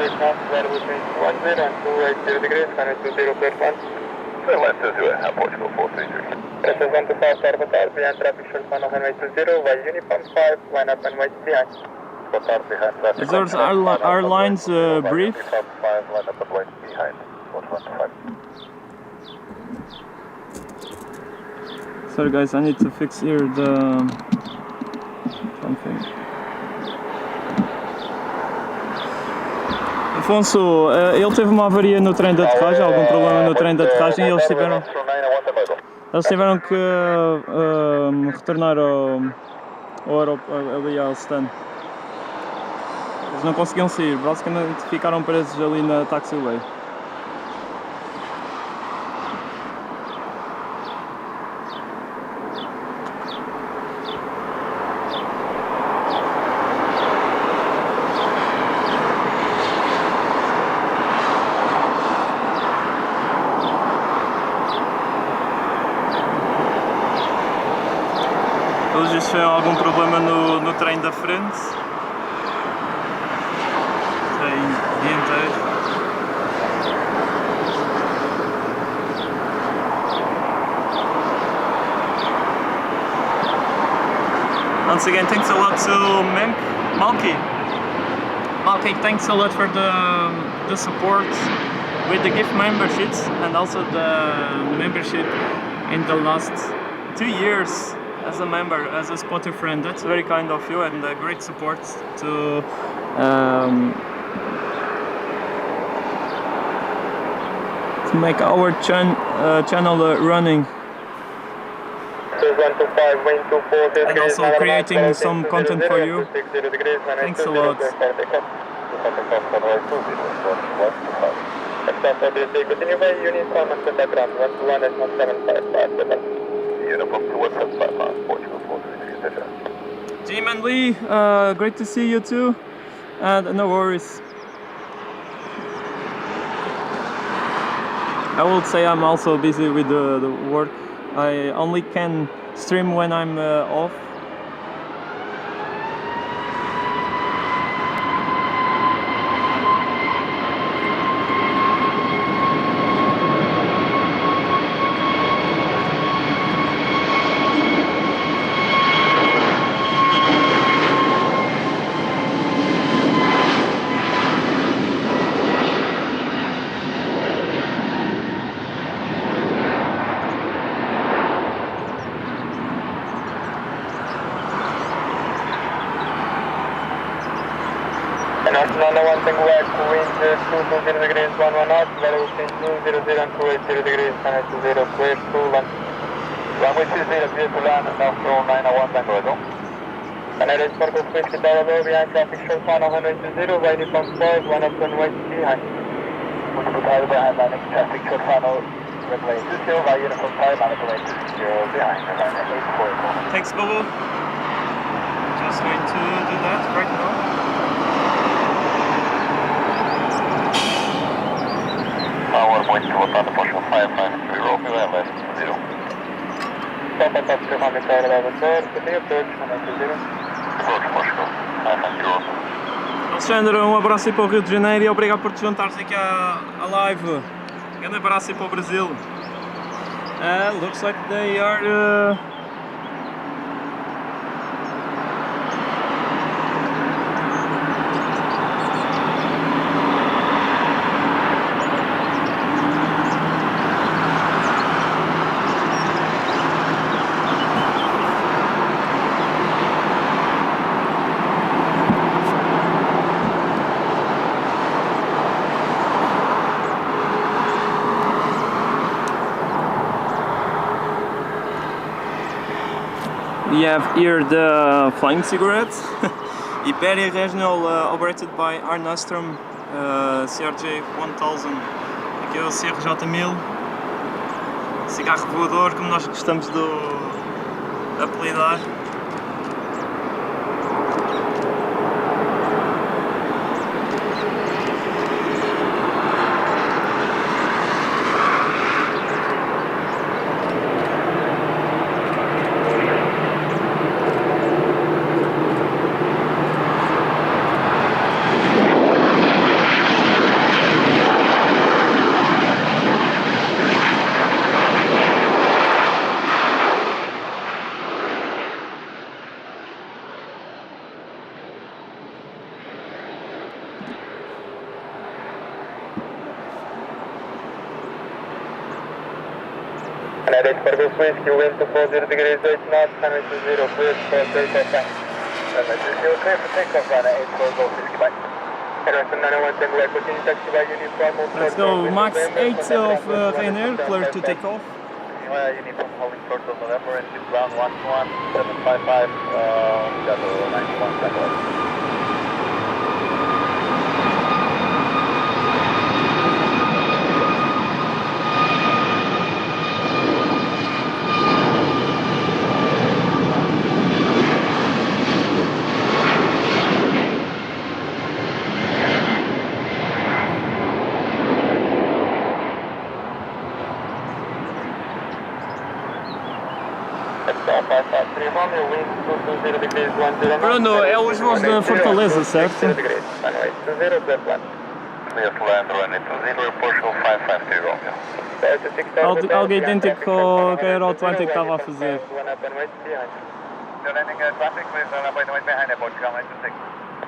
traffic comes where between 10 and 280 degrees, runway 20 clear for 1. Left 20, Portugal 433. This is 125 Aeroporto, behind traffic short final runway 20, by uniform 5, line up and wait behind. Qatar behind traffic. Is there's airlines brief? Uniform 5, line up and wait behind. 125. Sorry guys, I need to fix here the something. Afonso, ele teve uma avaria no trem de aterragem, algum problema no trem de aterragem e eles tiveram que retornar ao ali ao stand. Eles não conseguiam sair, basicamente ficaram presos ali na taxiway. Eles tiveram algum problema no trem da frente. Trem dianteiro. Once again, thanks a lot to Malky, thanks a lot for the support with the gift memberships and also the membership in the last 2 years. As a member, as a Spotify friend, that's very kind of you and great support to make our channel running and also creating some content for you. Thanks a lot. Continue by uniform and contact ground 121.175. Uniform 275, Portugal 433. Jim and Lee, great to see you too, and no worries. I will say I'm also busy with the work. I only can stream when I'm off. One west, wind 220 degrees, 11 knots, value between 200 and 280 degrees, and 20 clear, 21. Runway 20, clear to land, now throw 901, Tango Echo. And Aeroporto de Lisboa, behind traffic short final 120, by uniform 5, 1 up and wait behind. Multiple tire behind landing, traffic short final, runway 20, by uniform 5, runway 20, behind, runway 84. Thanks, Bobo. Just going to do that right now. Power point to Atlanta, Portugal 593, Romeo and left 0. Stop at top 200 tower level 4, continue approach 120. Approach Portugal 590, Romeo. Alexandre, um abraço aí para o Rio de Janeiro e obrigado por te juntares aqui à live. Um abraço aí para o Brasil. Looks like they are we have here the flying cigarettes. Iberia Regional operated by Air Nostrum CRJ 1000. Aqui é o CRJ 1000. Cigarro voador, como nós gostamos de apelidar. United for the Whiskey, wind to 40 degrees 8 knots, runway 20, clear for takeoff, bye. Runway 20, clear for takeoff, runway 8 for Whiskey, bye. Let's go, max 8 of Ryanair, clear to take off. Uniform holding short of November and ship ground 11755, Delta 91, Delta. Bruno, é os voos da Fortaleza, certo? Algo idêntico ao que a Aeroatlântico estava a fazer.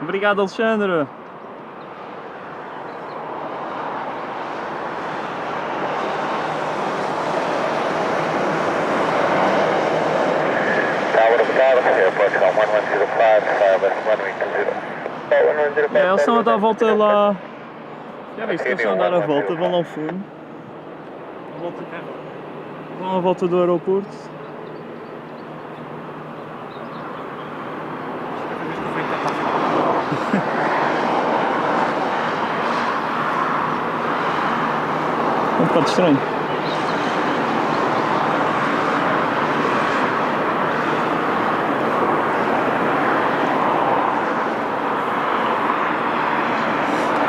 Obrigado, Alexandre. Eles estão a dar a volta lá. Já viste que eles estão a dar a volta, vão lá ao fundo. Vão à volta do aeroporto. É um bocado estranho.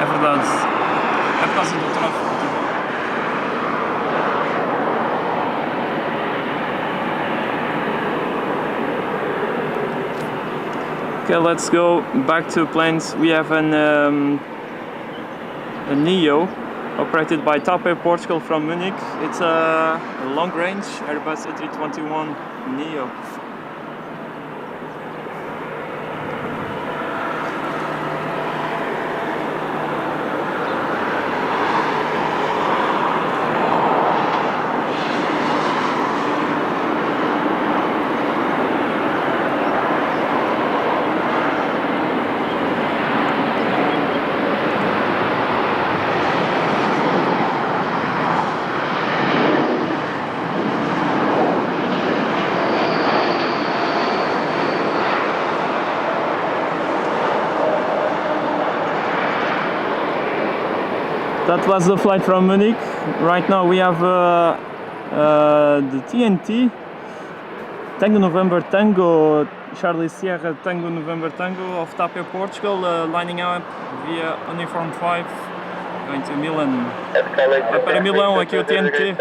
É verdade. É por causa do tráfego. Okay, let's go back to planes. We have a Neo operated by TAP Air Portugal from Munich. It's a long-range Airbus A321 Neo. That was the flight from Munich. Right now we have the TNT Tango November Tango Charlie Sierra Tango November Tango of TAP Air Portugal lining up via Uniform 5 going to Milan. Para Milão, aqui o TNT.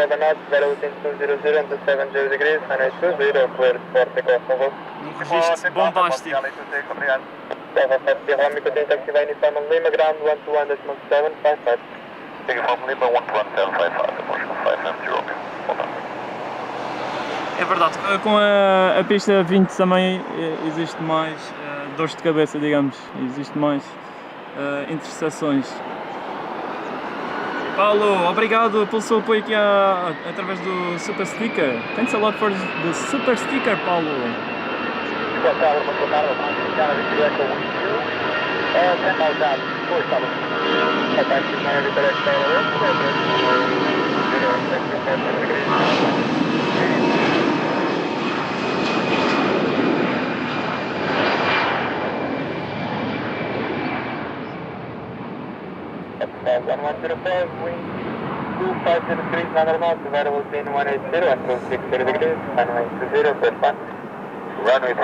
Um registro bombástico. É verdade, com a pista 20 também existe mais dores de cabeça, digamos, existe mais interseções. Paulo, obrigado pelo seu apoio aqui através do Super Sticker. Thanks a lot for the Super Sticker, Paulo.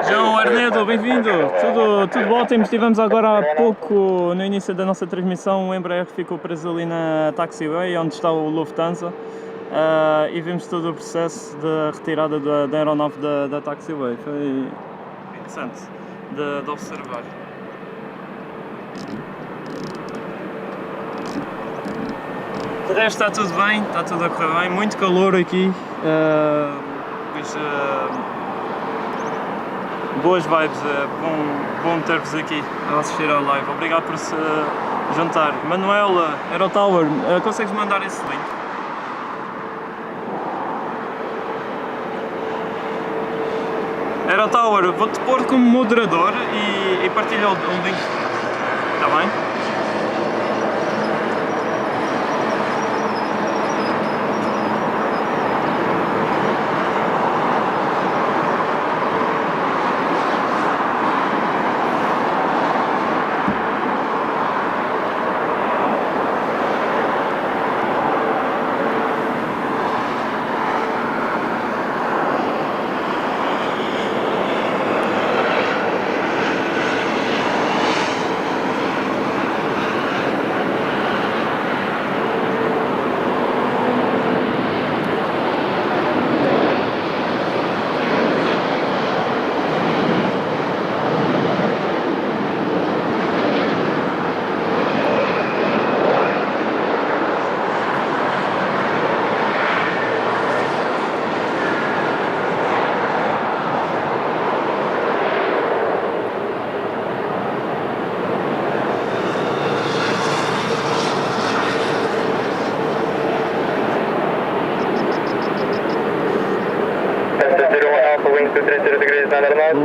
João Arnedo, bem-vindo! Tudo ótimo, estivemos agora há pouco no início da nossa transmissão, o Embraer ficou preso ali na taxiway onde está o Lufthansa e vimos todo o processo de retirada da aeronave da taxiway, foi interessante de observar. De resto está tudo bem, está tudo a correr bem, muito calor aqui, boas vibes, bom ter-vos aqui a assistir ao live, obrigado por se juntar. Manuela, Aerotower, consegues mandar esse link? Aerotower, vou-te pôr como moderador e partilha o link, está bem?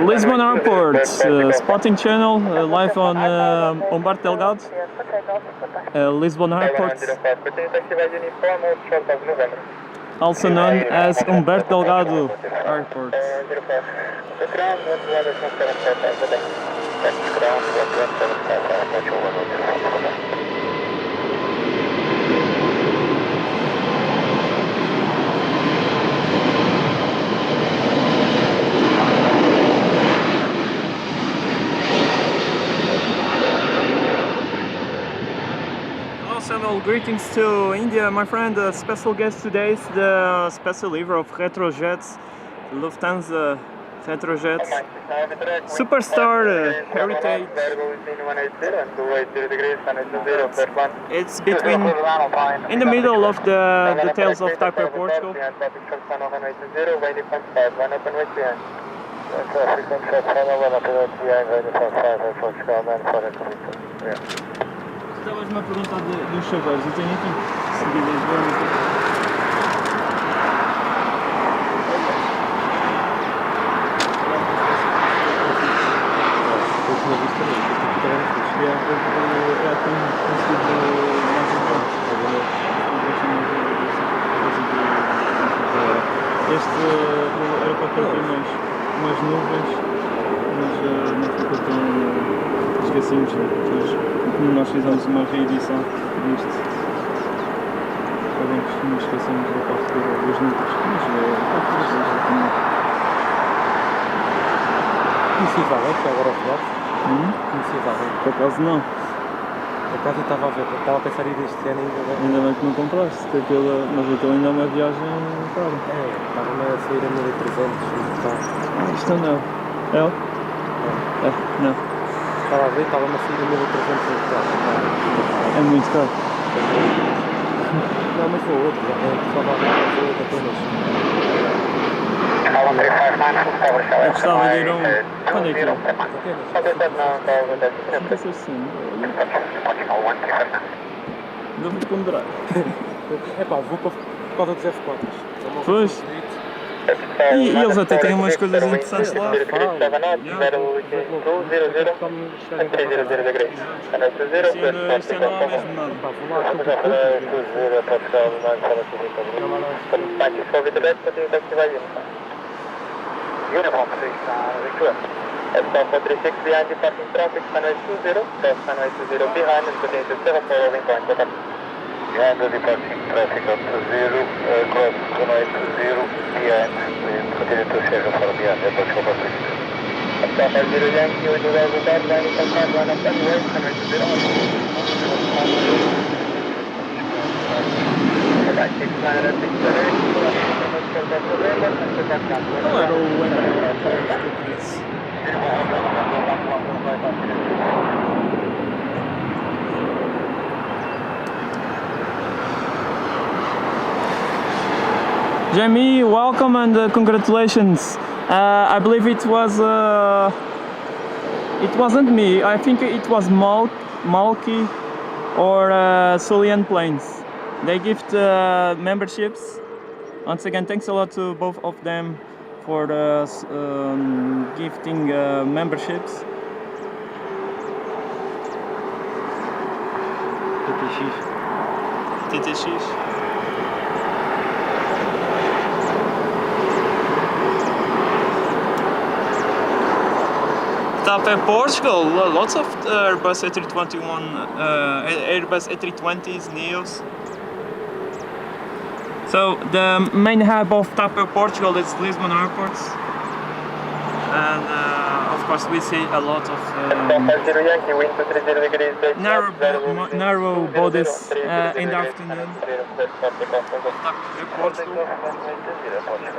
Lisbon Airport, spotting channel, live on Humberto Delgado, Lisbon Airport, also known as Humberto Delgado Airport. Several greetings to India, my friend. The special guest today is the special leader of Retrojets, Lufthansa Retrojets, Superstar Heritage. It's between, in the middle of the tails of Type Aeroporto. Estavas-me a perguntar dos chaveiros, eu tenho aqui, se quiseres ver aqui. Eu tinha visto também, eu cheguei a ver que é tão conseguido mais este era para ter umas nuvens, mas não ficou tão... esquecemos, nós fizemos uma reedição disto. Não esquecemos da parte das nuvens, mas conhecia Valente agora ao final? Conhecia Valente? Por acaso não. Por acaso eu estava a ver, estava a pensar em ir este ano ainda bem que não compraste, mas aquilo ainda é uma viagem cara. É, estava-me a sair a 1300 isto não é? É? Não. Estava a ver, estava-me a sair a 1300 é muito caro. Não, mas foi outro, estava a ver outra apenas. Eu gostava de ir a um... Quando é que é? Não sei assim. Não vou ponderar. É pá, vou por causa dos F4. Pois. E eles até têm umas coisas interessantes lá. Este ano não há mesmo nada. Uniform 36 behind departing traffic, runway 20, cross runway 20 behind and continue to 7 following point. Behind the departing traffic of 20, cross runway 20 behind and continue to 7 for behind airport over 36. Stop at 0 Yankee, we do well with that, line from 5, run up and away, runway 20. Right, 69 at 6 Qual era o Embraer que eu disse? Jamie, welcome and congratulations. I believe it wasn't me. I think it was Malky or Solian Planes. They gift memberships. Once again, thanks a lot to both of them for gifting memberships. TTX. Top in Portugal, lots of Airbus Airbus A320s, Neos. So the main hub of TAP Portugal is Lisbon Airport, and of course we see a lot of narrow bodies in the afternoon. Portugal.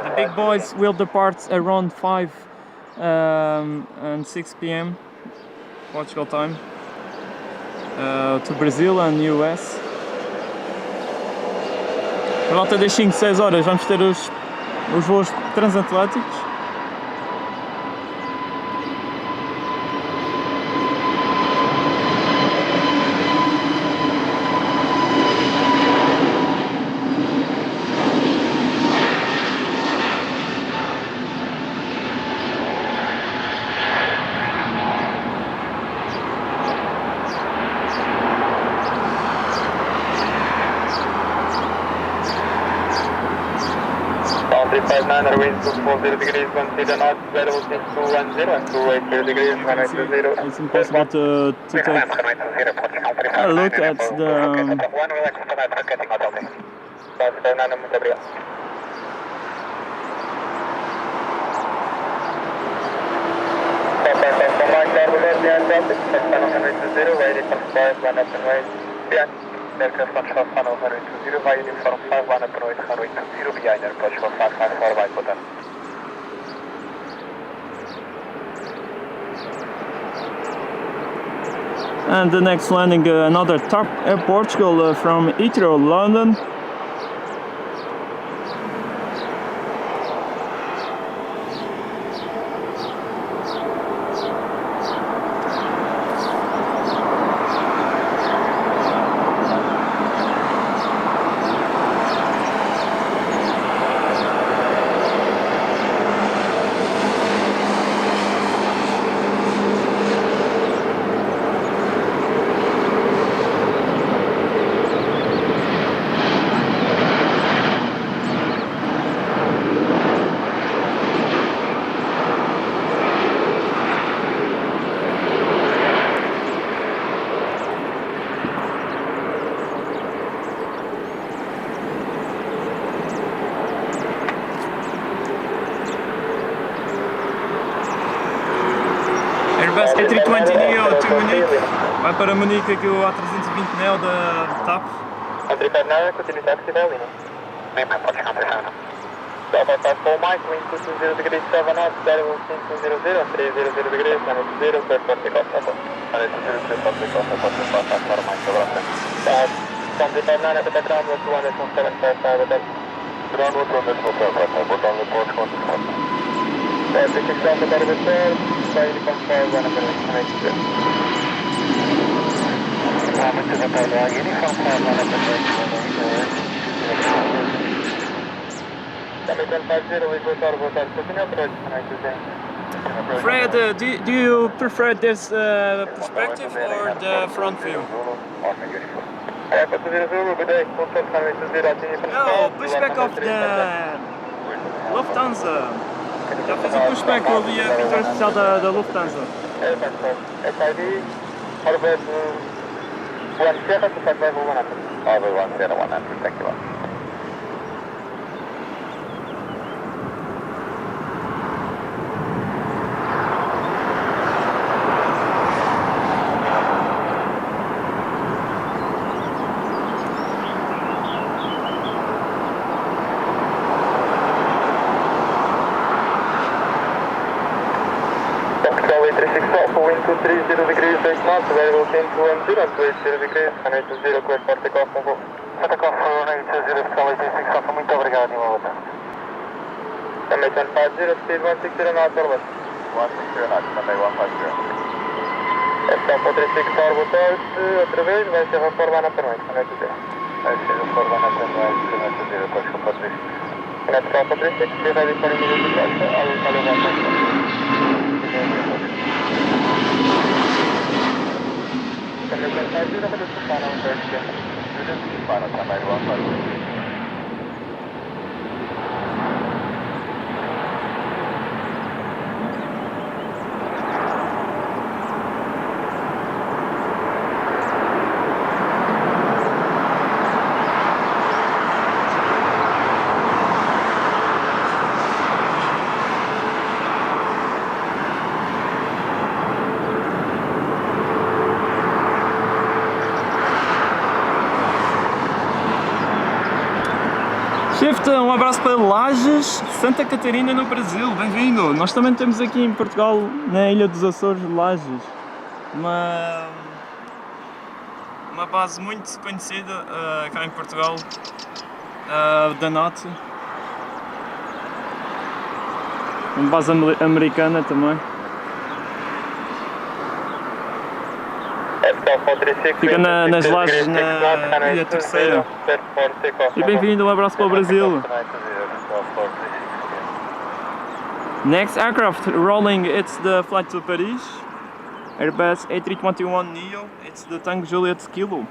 The big boys will depart around 5 and 6 p.m. Portugal time to Brazil and US. Por volta das 5, 6 horas vamos ter os voos transatlânticos. It's impossible to take a look at the Aircraft Control Funnel 120 via Uniform 5 1 up and 120 behind Airport 554 right button. and the next landing another TAP Air Portugal from Heathrow, London. Airbus A320 Neo to Munique, vai para Munique aqui o A320 Neo da TAP. A350 continue taxi valley, no? Mainline, pode chegar no Delta 54 Mike, wind 220 degrees 7 knots, variable 200, 300 degrees, 980, clear for takeoff, Delta. 980, clear for takeoff, Delta 54 Mike, over after. 759 at the ground, 217.5 at ground, 217.5, bottom report, contact. 36 Delta, better repair, by Uniform 5, 1 up and 980. Muito bem, Uniform 5, 1 up and 980. Fred, do you prefer this perspective or the front view? No, pushback of the Lufthansa. Já fiz o pushback com o pintor especial da Lufthansa. Thank you. Wind 230 degrees 8 knots, variable 10 to 10, 280 degrees, 180, clear for takeoff, takeoff for 180, Sky 86 Alpha, muito obrigado, Imavata. Também 150, speed 160 knots, over. 160 knots, também 150. Então, para 36 orbital, outra vez, vai ser reforma na permanente, 180. Vai ser reforma na permanente, 180, pode ficar para 3. That's Alpha 36, be ready for immediate departure. I will follow back on Final time, 81. Shift, um abraço para Lages, Santa Catarina no Brasil, bem-vindo! Nós também temos aqui em Portugal, na Ilha dos Açores, Lages, uma base muito conhecida cá em Portugal, da NATO, uma base americana também. Fica nas Lajes, na Ilha Terceira. E bem-vindo, um abraço para o Brasil. Next aircraft rolling, it's the flight to Paris. Airbus A321neo, it's the Tango Juliet Kilo.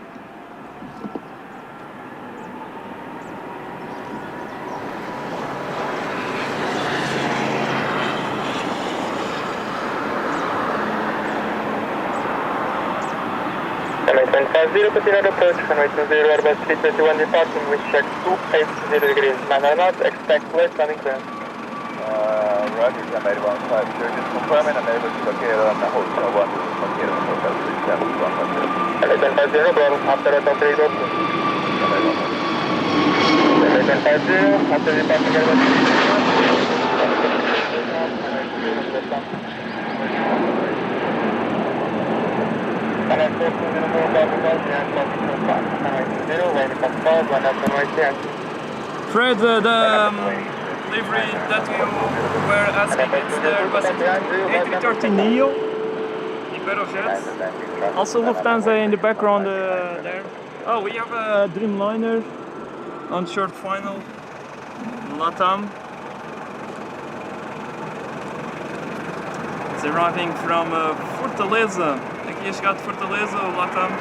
Continued approach, runway 20, Airbus 321 departing, with check 280 degrees, 9 knots, expect left landing clearance. Roger, I'm 815, sure, just confirming I'm able to locate on the hotel 1, locate on the hotel 37, 1150, Bravo, after that, I'll take it up. 1150, after departing Airbus 321. Fred, the livery that you were asking, it's the Airbus A330neo, Iberojet. Also Lufthansa in the background there. Oh, we have a Dreamliner on short final, LATAM. It's arriving from Fortaleza. Aqui a chegar de Fortaleza, o LATAM.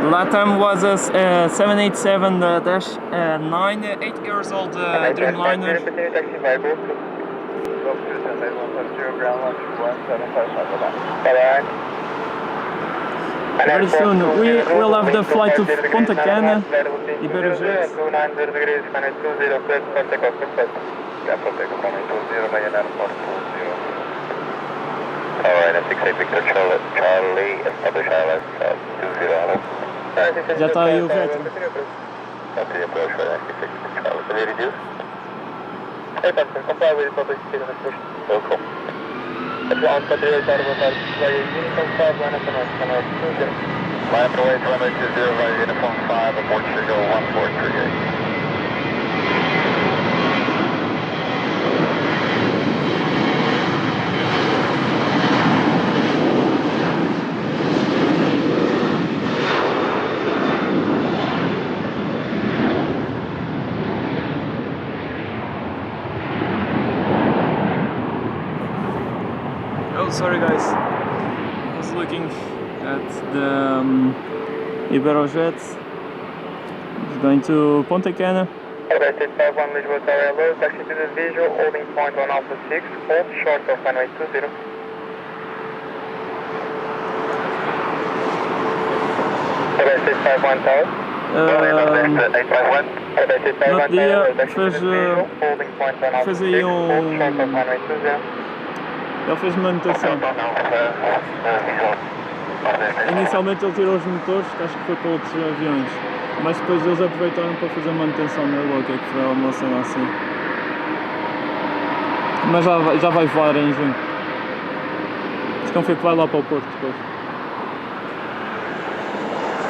LATAM was a 787-9, 8 years old Dreamliner. Very soon we will have the flight to Punta Cana, Iberojet. Alright, 68 Victor Charlie, establish ILS 20. Já está aí o retro. Okay, approach for 96 Victor Charlie. Can you reduce? Hey, Pastor, comply with the public speed and push. So cool. If you want to do it, via Uniform 5, line up and runway 20. Line up and away to runway 20 via Uniform 5, abort Trigo 1438. Oh, sorry guys, I was looking at the Iberojet. It's going to Punta Cana. Airbus 851 Lisbon Tower low, taxi to the visual, holding point on Alpha 6, hold short of runway 20. Airbus 851 Tower. No dia fez aí ele fez manutenção. Inicialmente ele tirou os motores, que acho que foi para outros aviões. Mas depois eles aproveitaram para fazer manutenção nele, ou o que é que foi uma cena assim. Mas já vai voar em junho. Acho que não foi para lá para o Porto depois.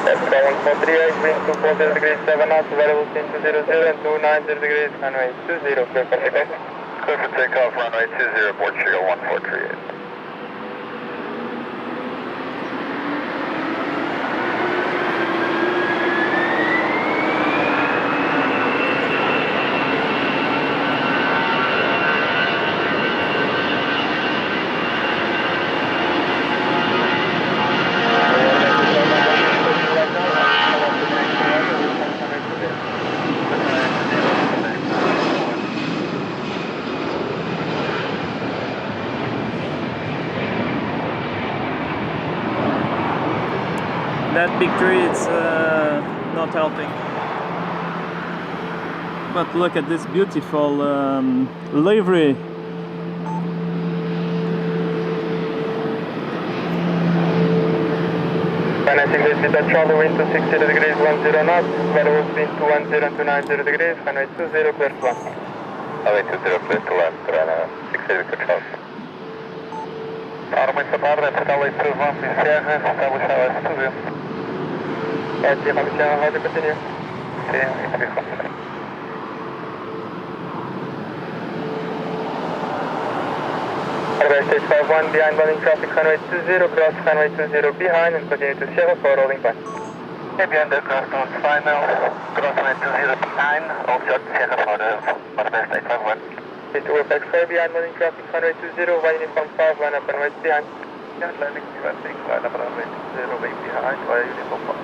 F143, wind 240 degrees 7 knots, variable 200 and 290 degrees, runway 20, clear for takeoff. Clear for takeoff, runway 20, board Chico 1438. That big tree, it's not helping. But look at this beautiful livery. Charlie, wind 260 degrees 10 knots, variable speed 210 to 90 degrees, runway 20, clear to land. Runway 20, clear to land, runway 60 degrees Charlie. Arma encerrada, escala e avanço e serra, escala e subir. Pode ir, vamos tirar a roda e continua. Sim, isso. Stage 51 behind running traffic, runway 20, cross runway 20 behind and continue to Sierra for rolling back. Behind the cross on final, cross runway 20 behind, all shot Sierra for the stage 51. Into Apex 4 behind running traffic, runway 20, one uniform 5, line up and right behind. Behind landing traffic, line up and runway 20, right behind, via uniform 5.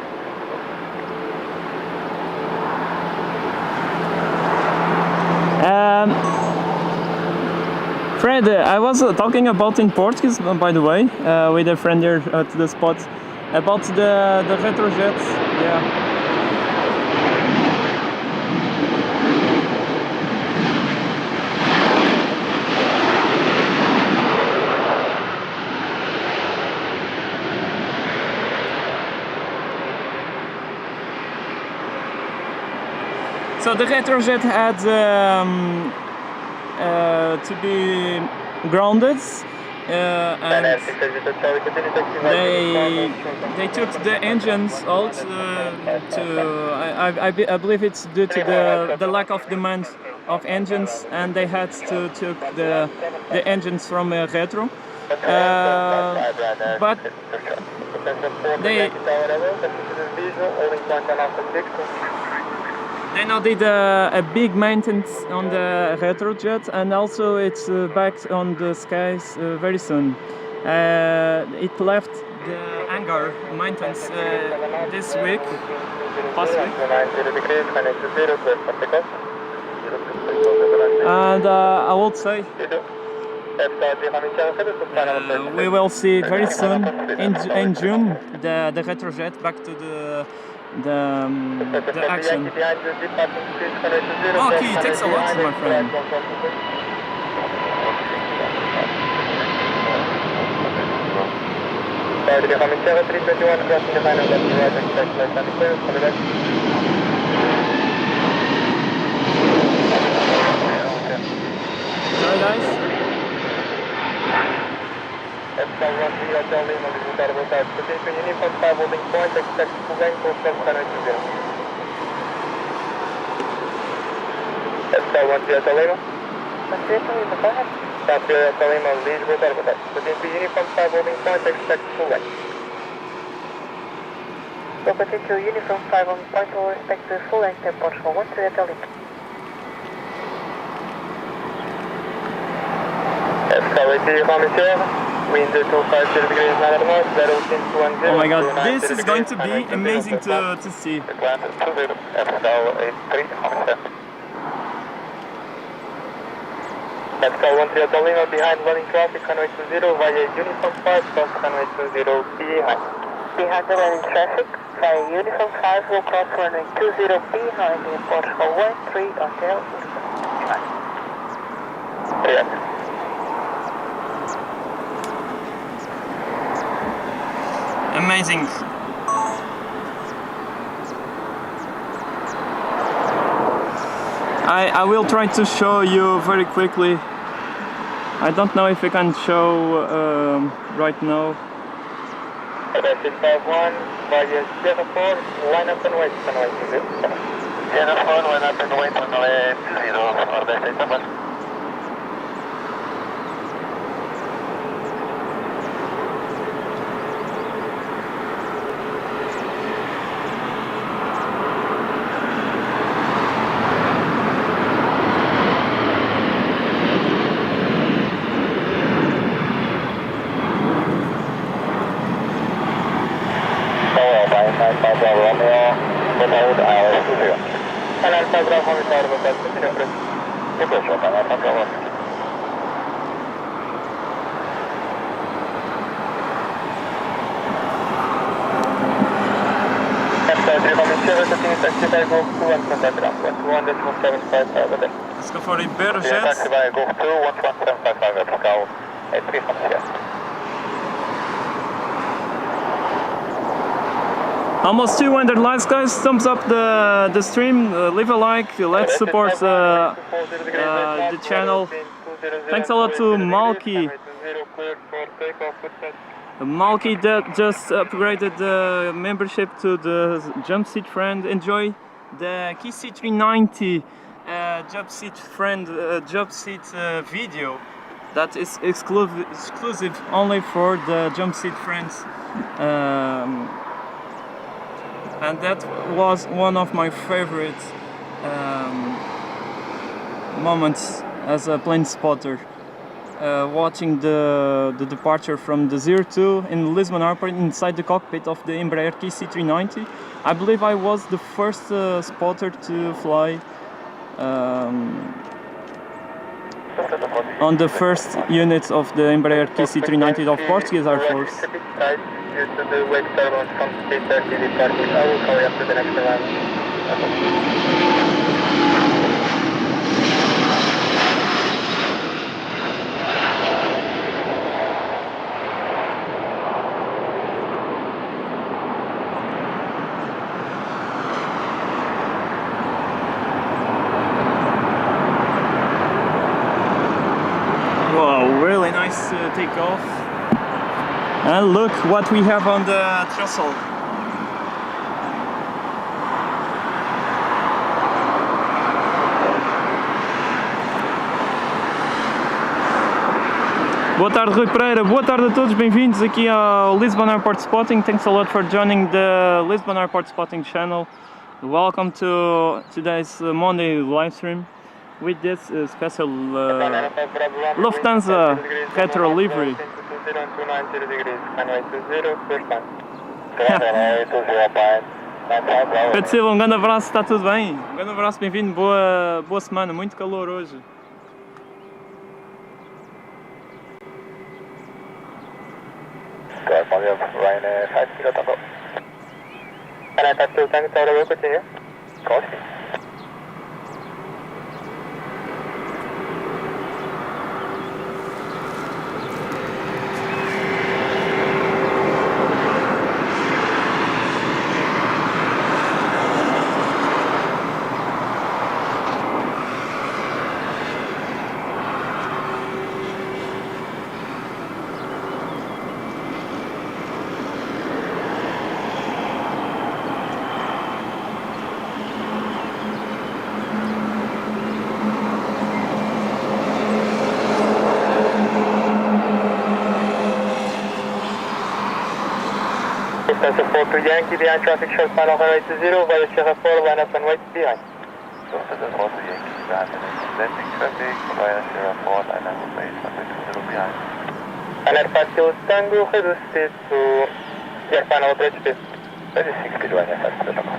Fred, I was talking about in Portuguese, by the way, with a friend here at the spot, about the retrojets. Yeah. So the retrojet had to be grounded, and they took the engines out. I believe it's due to the lack of demand of engines, and they had to took the engines from a retro. But they now did a big maintenance on the retrojet, and also it's back on the skies very soon. It left the hangar maintenance this week, last week. And I would say we will see very soon in June the retrojet back to the action. Okay, thanks a lot, my friend. Sorry guys. Hotel Lima, Lisbon Humberto Delgado Airport. Proceed to uniform 5 holding point, expect full length for 720. Hotel 1 Hotel Lima. Go ahead. South Hotel Lima, Lisbon Humberto Delgado. Proceed to uniform 5 holding point, expect full length. So proceed to uniform 5 holding point, will respect the full length at Portugal 1 to Hotel Lima. Oh my god, this is going to be amazing to see. F1 Hotel Lima behind running traffic, runway 20 via uniform 5, cross runway 20 behind. Behind the running traffic, via uniform 5 will cross runway 20 behind in Portugal 13 Hotel Lima. Yeah. Amazing. I will try to show you very quickly. I don't know if I can show right now. Aeroporto 51 via Aeroporto, line up and wait, Aeroporto, line up and wait, Let's go for Ribeiro Jets. Almost 200 likes, guys. Thumbs up the stream, leave a like, let's support the channel. Thanks a lot to Malky. Malky that just upgraded the membership to the Jump Seat Friend. Enjoy the KC390 Jump Seat Friend Jump Seat video that is exclusive only for the Jump Seat Friends. And that was one of my favorite moments as a plane spotter. Watching the departure from the 02 in Lisbon Airport inside the cockpit of the Embraer KC390. I believe I was the first spotter to fly on the first units of the Embraer KC390 of Portuguese Air Force. Wow, really nice takeoff. And look what we have on the throttle. Boa tarde, Rui Pereira. Boa tarde a todos. Bem-vindos aqui ao Lisbon Airport Spotting. Thanks a lot for joining the Lisbon Airport Spotting channel. Welcome to today's Monday live stream with this special Lufthansa retro livery. Pedro Silva, um grande abraço, está tudo bem? Um grande abraço, bem-vindo, boa semana, muito calor hoje. Support to Yankee, behind traffic short final runway 20 via Sierra 4, line up and wait behind. Support to Yankee, behind landing traffic via Sierra 4, line up and wait runway 20 behind. And Aeroporto Tango, reduce speed to your final approach speed. 36 speed, line Aeroporto Tango.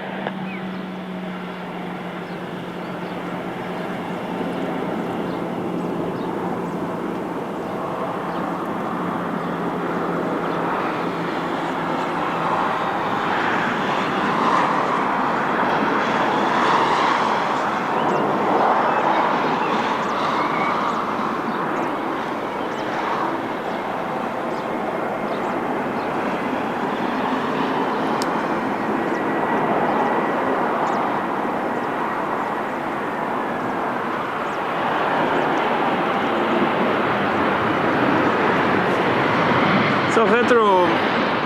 the retro.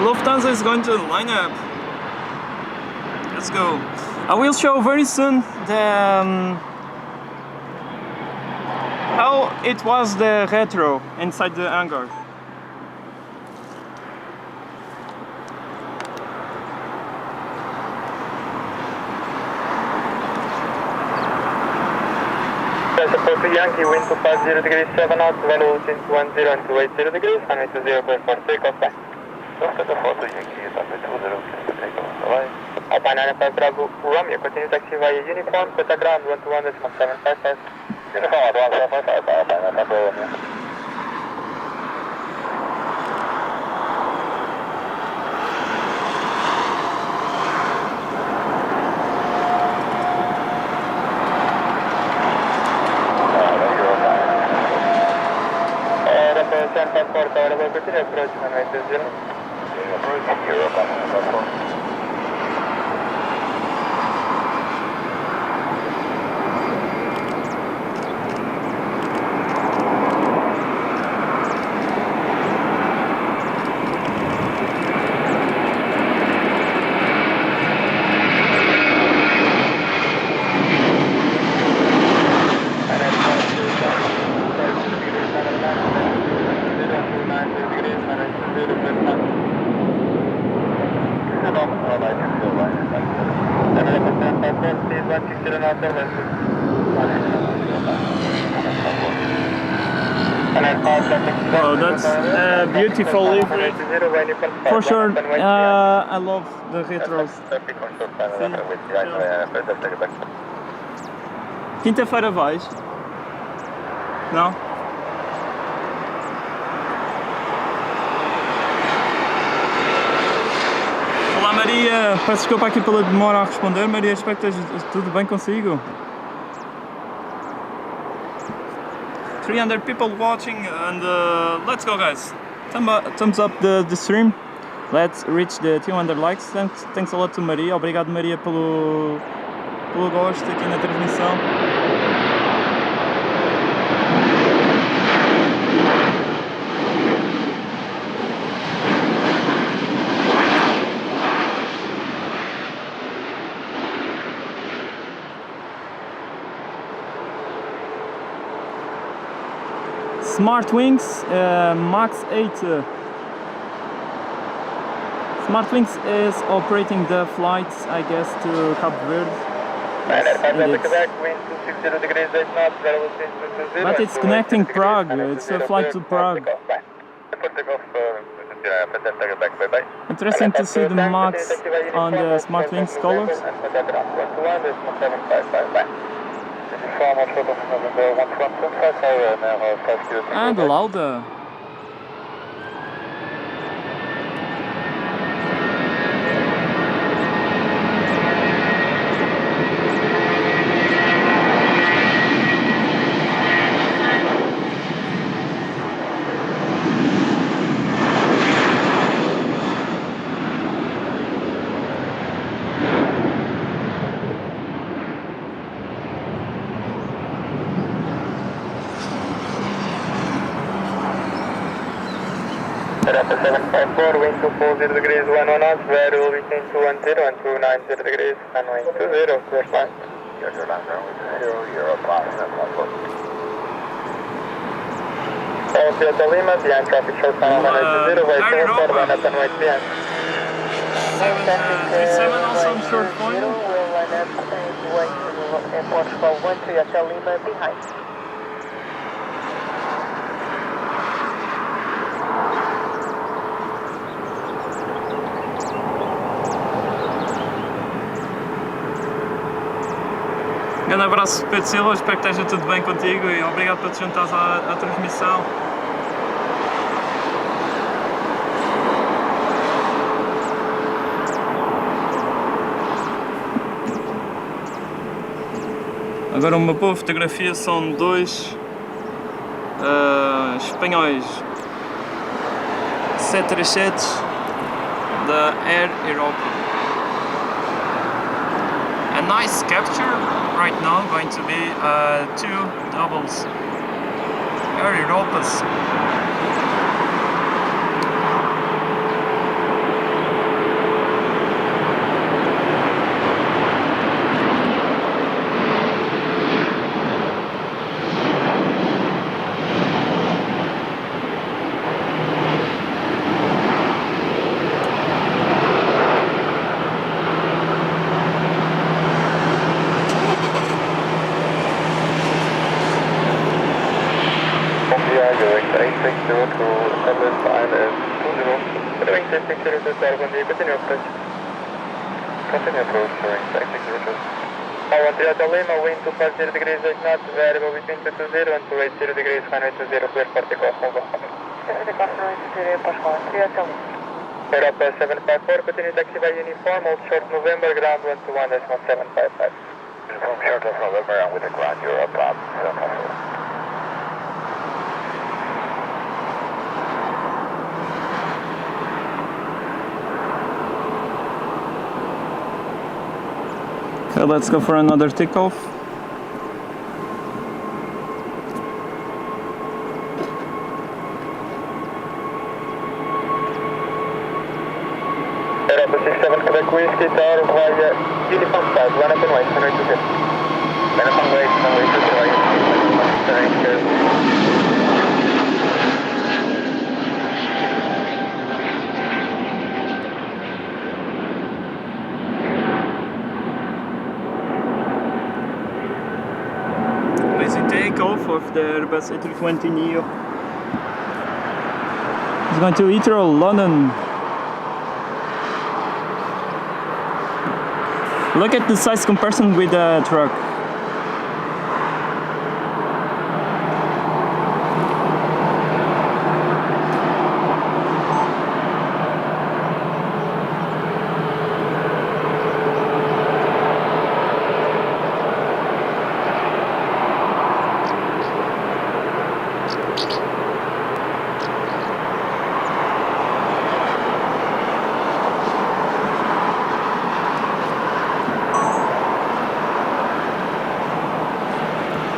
Lufthansa is going to line up. Let's go. I will show very soon the how it was the retro inside the hangar. Aeroporto Yankee, wind 250 degrees 7 knots, velocity 210 and 280 degrees, runway 20 clear for takeoff, bye. Aeroporto Yankee, runway 20 clear for takeoff, bye. Alpine 95 Bravo, Romeo, continue taxi via uniform, Kota ground 121.755. Uniform 121.755, Alpine 95 Romeo. Aeroporto de Lisboa, approach runway 20. Approach Europe, Wow, that's a beautiful livery. For sure, I love the retros. Quinta-feira vais? Não? Olá Maria, peço desculpa aqui pela demora a responder. Maria, espero que esteja tudo bem consigo. 300 people watching and let's go guys. Thumbs up the stream. Let's reach the 200 likes. Thanks a lot to Maria. Obrigado Maria pelo gosto aqui na transmissão. Smart Wings Max 8. Smart Wings is operating the flights, I guess, to Cape Verde. But it's connecting Prague. It's a flight to Prague. Interesting to see the Max on the Smart Wings colors. And louder. Delta 754, wind 240 degrees, 11 knots, variable between 210 and 290 degrees, runway 20, clear flight. Your line runway 20, Europe, Delta Lima, behind traffic short final runway 20, wait for run up runway 10. 737 also on short point. We'll line up and wait for Portugal 1 to Delta Lima behind. Grande abraço Pedro Silva, espero que esteja tudo bem contigo e obrigado por te juntares à transmissão. Agora uma boa fotografia são dois espanhóis 737 da Aeroporto. A nice capture right now, going to be two doubles. Aeroportos. Continue approach during 660. Aeroporto de Lima, wind 250 degrees 8 knots, variable between 220 and 280 degrees, runway 20, clear for takeoff, over. Aeroporto 754, continue taxi by uniform, hold short November, ground 121.755. Uniform short of November, and with the ground Europe, 754. So let's go for another takeoff. Aeroporto 67 Quebec Whiskey Tower via uniform 5, line up and wait, runway 20. Line up and wait, runway 20, Takeoff of the Airbus A320neo. It's going to Heathrow, London. Look at the size comparison with the truck.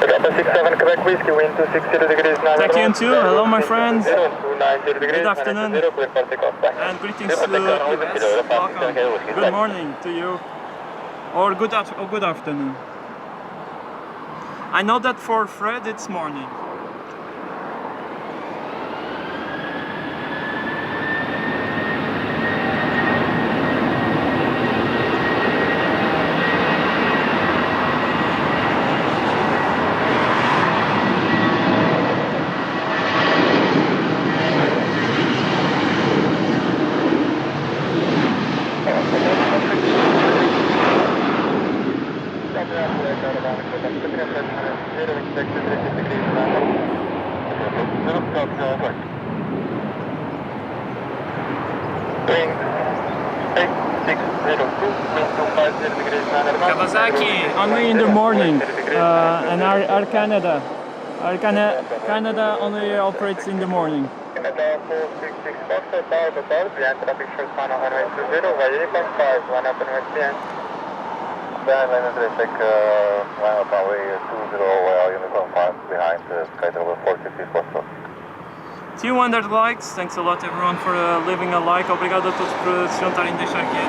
Delta 67 Quebec Whiskey, wind 260 degrees 9. Thank you too. Hello my friends. 290 degrees. Good afternoon. And greetings to US. Welcome. Good morning to you. Or good afternoon. I know that for Fred it's morning. Kawasaki, only in the morning, and Air Canada. Canada only operates in the morning. Behind 200 likes, thanks a lot everyone for leaving a like. Obrigado a todos por se juntarem e deixar aqui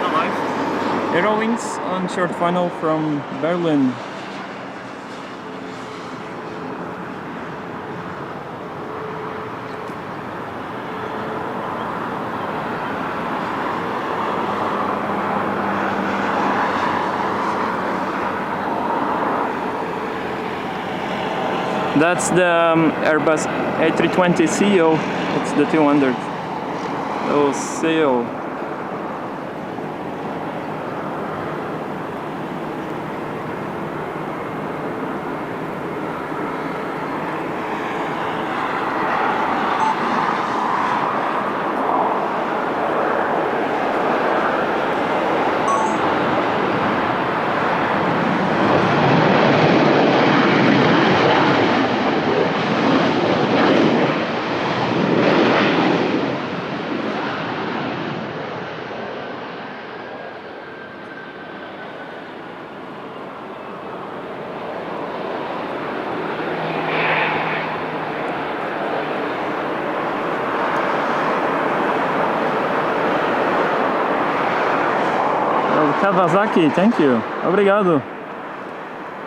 na live. Aerowings on short final from Berlin. That's the Airbus A320ceo. It's the 200. Oh, ceo. Kawasaki, thank you. Obrigado.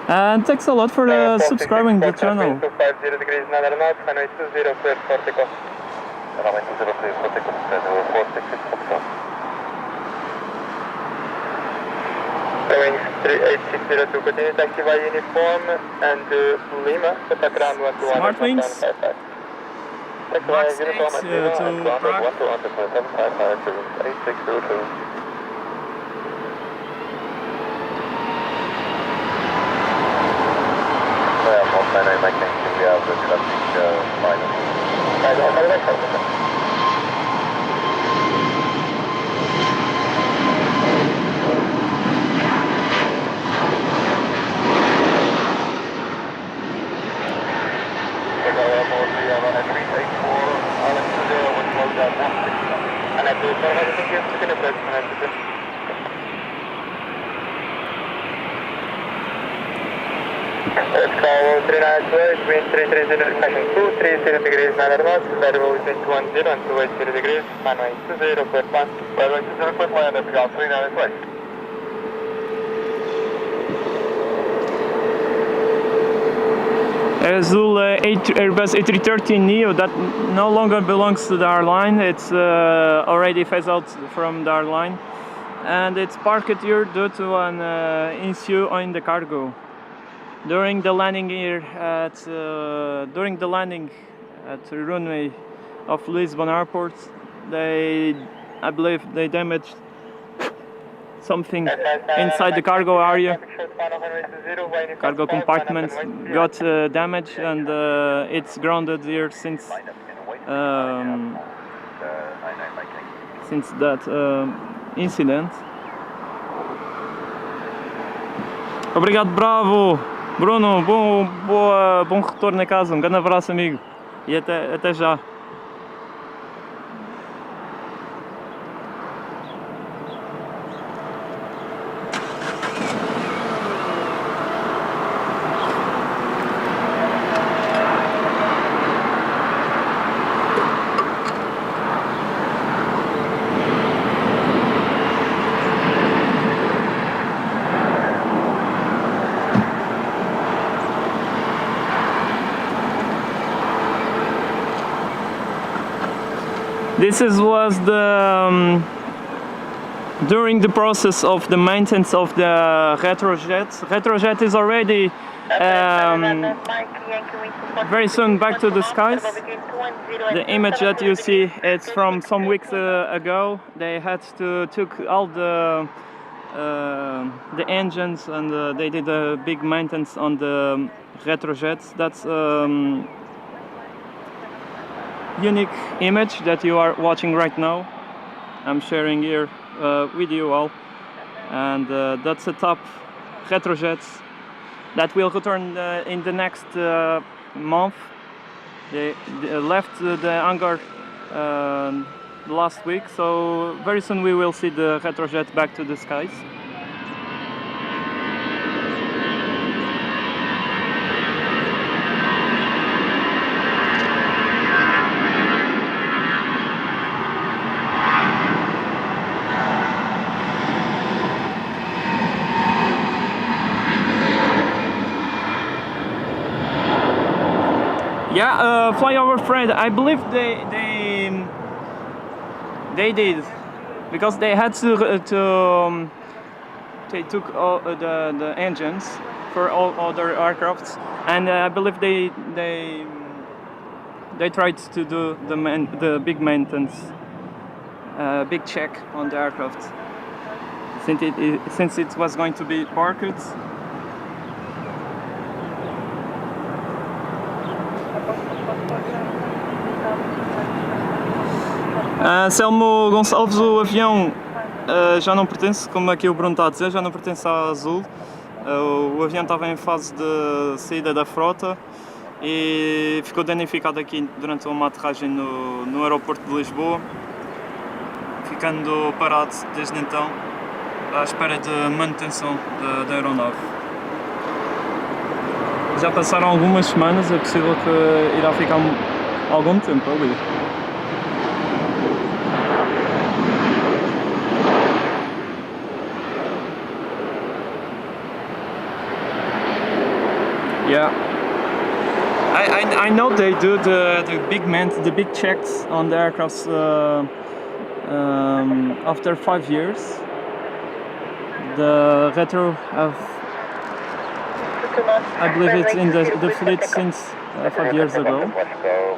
And thanks a lot for subscribing the channel. 250 degrees 9 knots, runway 20, clear for takeoff. Runway 20, clear for takeoff, 466 Foxtrot. Boeing 3860 continue taxi by uniform and Lima, contact ground 121.755. Max 8 to Prague. Follow 392, wind 330, passing 230 degrees 9 knots, variable wind 210 and 280 degrees, runway 20, clear plan. Runway 20, clear plan, up to 392. Azul Airbus A330 Neo that no longer belongs to the airline. It's already phased out from the airline, and it's parked here due to an issue on the cargo. During the landing here at the runway of Lisbon Airport, I believe they damaged something inside the cargo area. Cargo compartment got damaged, and it's grounded here since that incident. Obrigado, Bravo! Bruno, bom retorno a casa, grande abraço, amigo, e até já. This was during the process of the maintenance of the retrojet. Retrojet is already very soon back to the skies. The image that you see, it's from some weeks ago. They had to took all the engines, and they did a big maintenance on the retrojets. That's unique image that you are watching right now. I'm sharing here with you all, and that's the top retrojets that will return in the next month. They left the hangar last week, so very soon we will see the retrojet back to the skies. Yeah, flyover Fred. I believe they did, because they had to they took all the engines for all other aircrafts, and I believe they tried to do the big maintenance, big check on the aircraft, since it was going to be parked. Selmo Gonçalves, o avião já não pertence, como aqui o Bruno está a dizer, já não pertence à Azul. O avião estava em fase de saída da frota e ficou danificado aqui durante uma aterragem no aeroporto de Lisboa, ficando parado desde então à espera de manutenção da aeronave. Já passaram algumas semanas, é possível que irá ficar algum tempo ali. Yeah, I know they do the big checks on the aircrafts after 5 years. The retro have I believe it's in the fleet since 5 years ago. Let's go,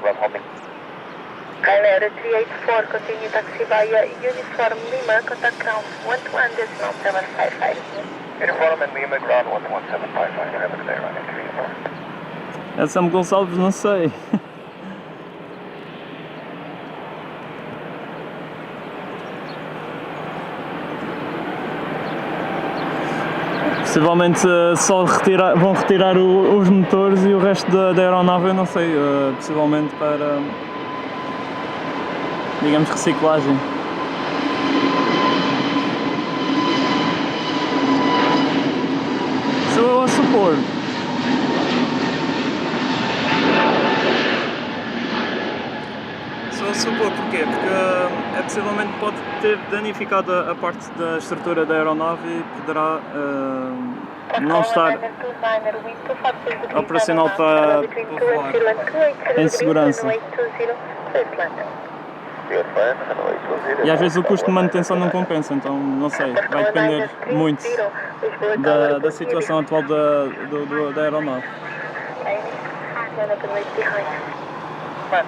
4 homing. Air 384, continue taxi via Uniform Lima, contact ground 121.755. Uniform and Lima, ground 11755, have a good day, running 384. É São Gonçalves, não sei. Possivelmente só vão retirar os motores e o resto da aeronave, eu não sei, possivelmente para, digamos, reciclagem. Sou eu a supor. Sou a supor, porquê? Porque possivelmente pode ter danificado a parte da estrutura da aeronave e poderá não estar operacional para voar em segurança. E às vezes o custo de manutenção não compensa, então não sei, vai depender muito da situação atual da aeronave.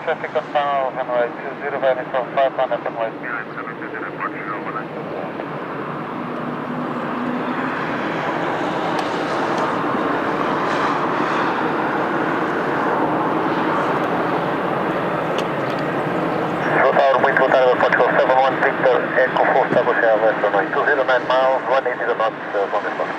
Traffic on final, runway 20, landing from 5, land up runway behind 720, departure 190. Tower, muito boa tarde, Portugal 71 Victor, Echo 4, establish our left runway 209 miles, 180 knots, on this one.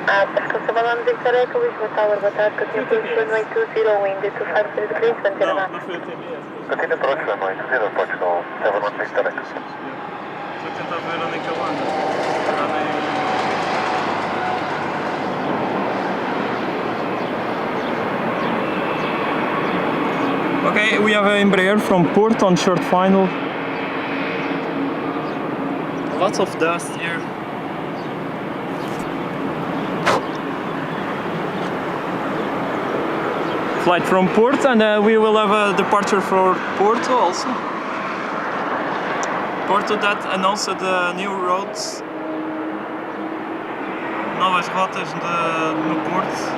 Portugal 71 Victor, Echo, Lisbon Tower, boa tarde, continue approach runway 20, wind 250 degrees, 20 knots. Continue approach runway 20, Portugal 71 Victor, Echo. Estou a tentar ver onde é que ele anda. Okay, we have an Embraer from port on short final. Lots of dust here. Flight from port, and we will have a departure for Porto also. Porto that announced the new roads, novas rotas no Porto.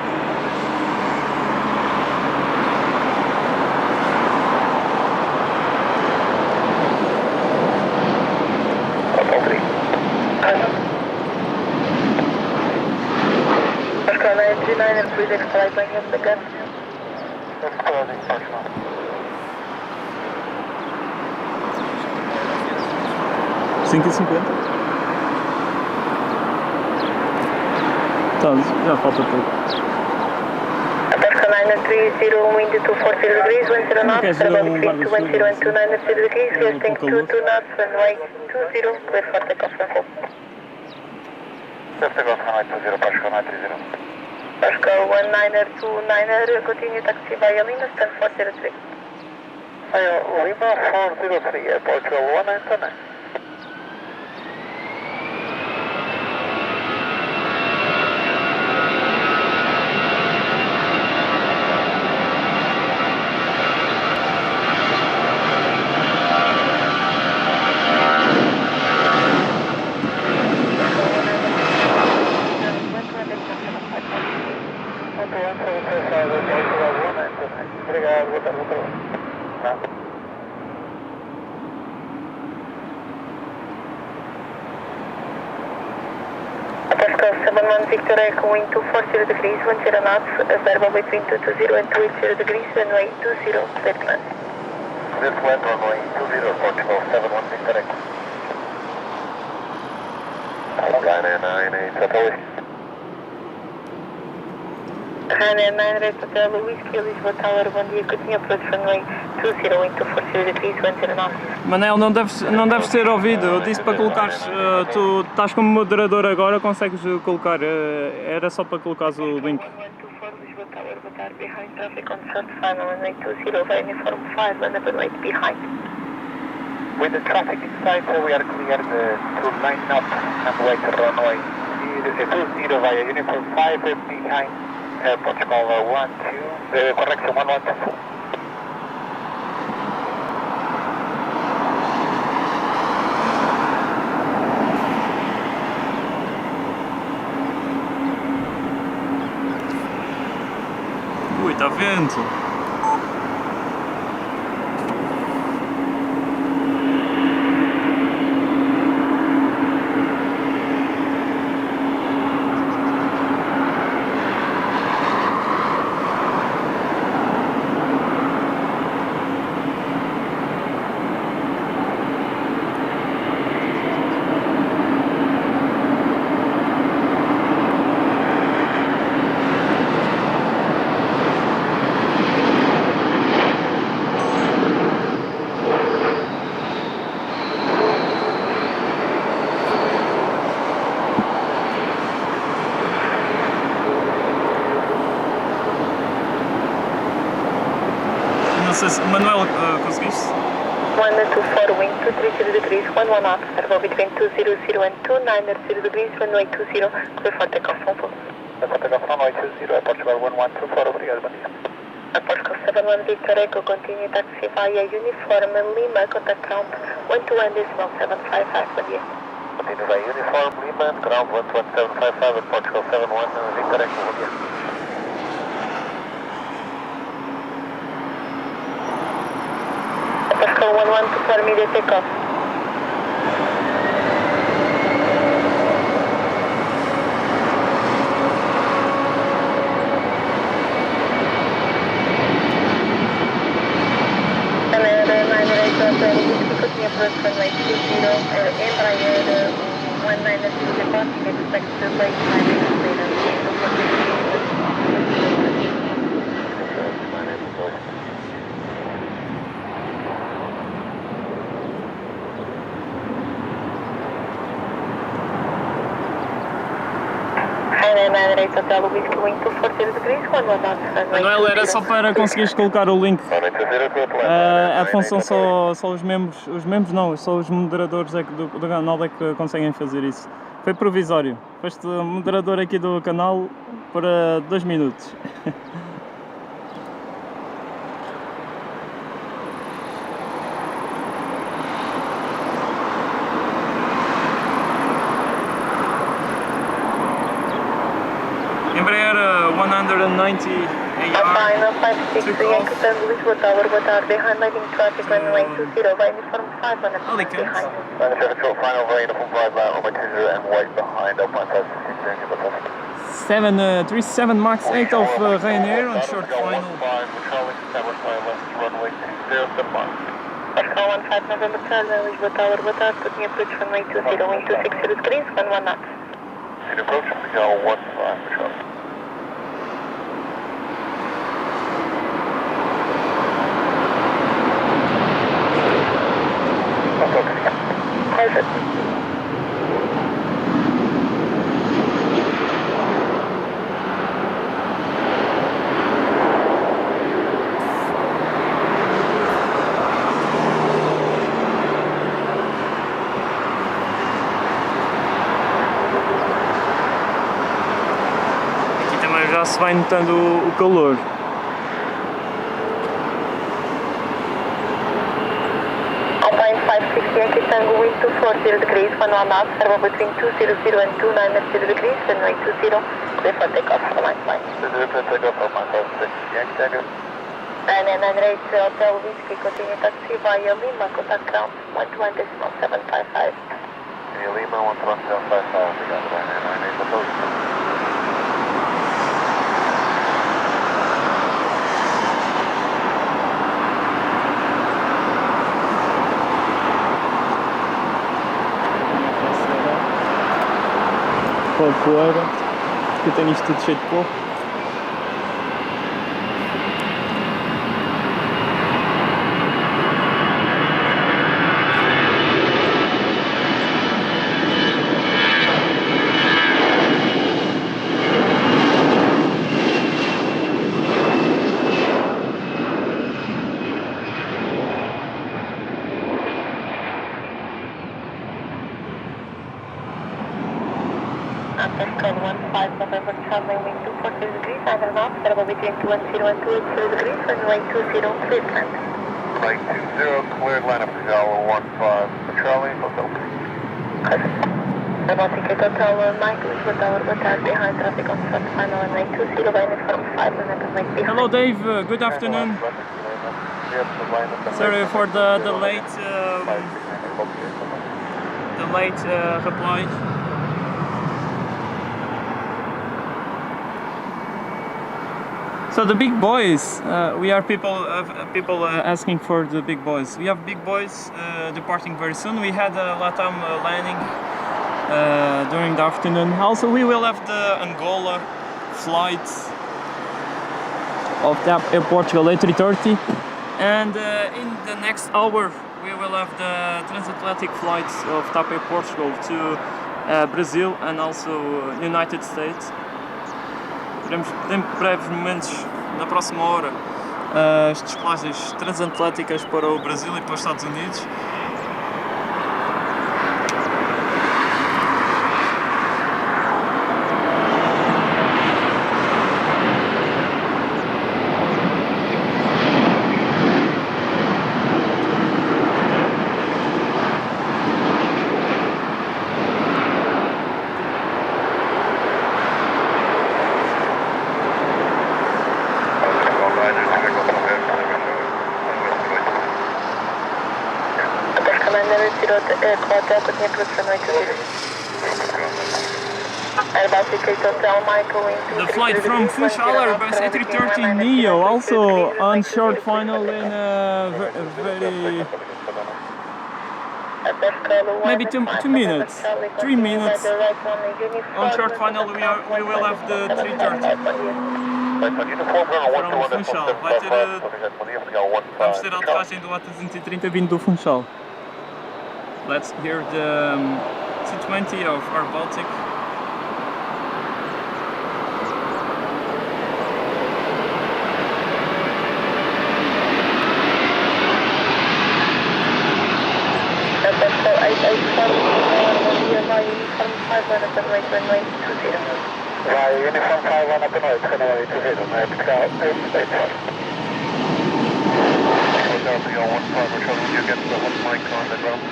Please explain by him the gun. Exploding, functional. Tá, já falta pouco. American 930, wind 240 degrees, 10 knots, about between 20 and 290 degrees, getting 22 knots, runway 20, clear for takeoff and hold. Clear takeoff, runway 20, Pascal 930. Pascal 1929er, continue taxi via Lima, stand 403. Lima 403, airport 199. Pascal 71 Victor Echo, wind 240 degrees, 10 knots, variable between 220 and 280 degrees, runway 20, clear to land. Clear to land, runway 20, Portugal 71 Victor Echo. Ryanair 98 Hotel. Ryanair 98 Hotel, Whisky, Lisbon Tower, bom dia, continue approach runway 20, wind 240 degrees, 10 knots. Manel, não deves ter ouvido, eu disse para colocares, tu estás como moderador agora, consegues colocar, era só para colocares o link. Behind traffic on short final, runway 20, uniform 5, land up and wait behind. With the traffic inside, we are clear to line up and wait runway 20 via uniform 5 behind airport call 12, correction 112. Muita vento. Não sei se, Manuel, conseguiste? 124 wind 230 degrees, 11 knots, arrival between 200 and 290 degrees, runway 20, clear for takeoff, full full. Clear for takeoff, runway 20, Aeroporto 1124, obrigado, bom dia. Aeroporto 71 Victor Echo, continue taxi via Uniform Lima, contact ground 121.755, bom dia. Continue via Uniform Lima, ground 12755, Aeroporto 71 Victor Echo, bom dia. Pascal 1124 immediate takeoff. Continue approach runway 20, Embraer 190 departing, expect to late 5 minutes later. Manuel, era só para conseguires colocar o link. A função só os membros não, só os moderadores é que do canal é que conseguem fazer isso. Foi provisório. Foste moderador aqui do canal para 2 minutos. Embraer 190 Final 56, Yankee Tango Lisboa Tower, boa tarde, highlighting traffic runway 20, by uniform 5 on the behind. Final via Uniform 5, runway 20 and white behind, Alpine 566, 737 MAX 8 of Ryanair on short final. Pascal 15 November Charlie, Lisboa Tower, boa tarde, continue approach runway 20, wind 260 degrees, 11 knots. Approach Pascal 15 Charlie. Perfect. Aqui também já se vai notando o calor. Alpine 560 Yankee Tango wind 240 degrees, 11 knots, arrival between 200 and 290 degrees, runway 20, clear for takeoff, Alpine flight. Takeoff, Alpine 56, Yankee Tango. 998 Hotel Whiskey, continue taxi via Lima, contact ground 120.755. Lima 12755, obrigado, 998 Hotel Whiskey. Para fora, porque eu tenho isto tudo cheio de pó. Pascal 15 November Charlie, wind 240 degrees, 9 knots, arrival between 20 and 280 degrees, runway 20, clear land. Runway 20, cleared line up Pascal 15 Charlie, hotel. Perfect. Aeroporto Hotel Michael, Lisbon Tower, boa tarde, behind traffic on front final runway 20, by uniform 5, and right behind. Hello Dave, good afternoon. Sorry for the late reply. So the big boys, we are people asking for the big boys. We have big boys departing very soon. We had a LATAM landing during the afternoon. Also, we will have the Angola flight of TAP Air Portugal A330, and in the next hour we will have the transatlantic flights of TAP Air Portugal to Brazil and also United States. Podemos brevemente, na próxima hora, as descolagens transatlânticas para o Brasil e para os Estados Unidos. The flight from Funchal Airbus A330 Neo, also on short final in very maybe 2 minutes, 3 minutes. On short final we will have the 330 from Funchal. Vamos ter a aterragem do A330 vindo do Funchal. Let's hear the C20 of our Baltic. Vai, uniform 5 1 up and right, runway 20, Portugal 884. Delta 15, which one will you get the hot mic on the ground?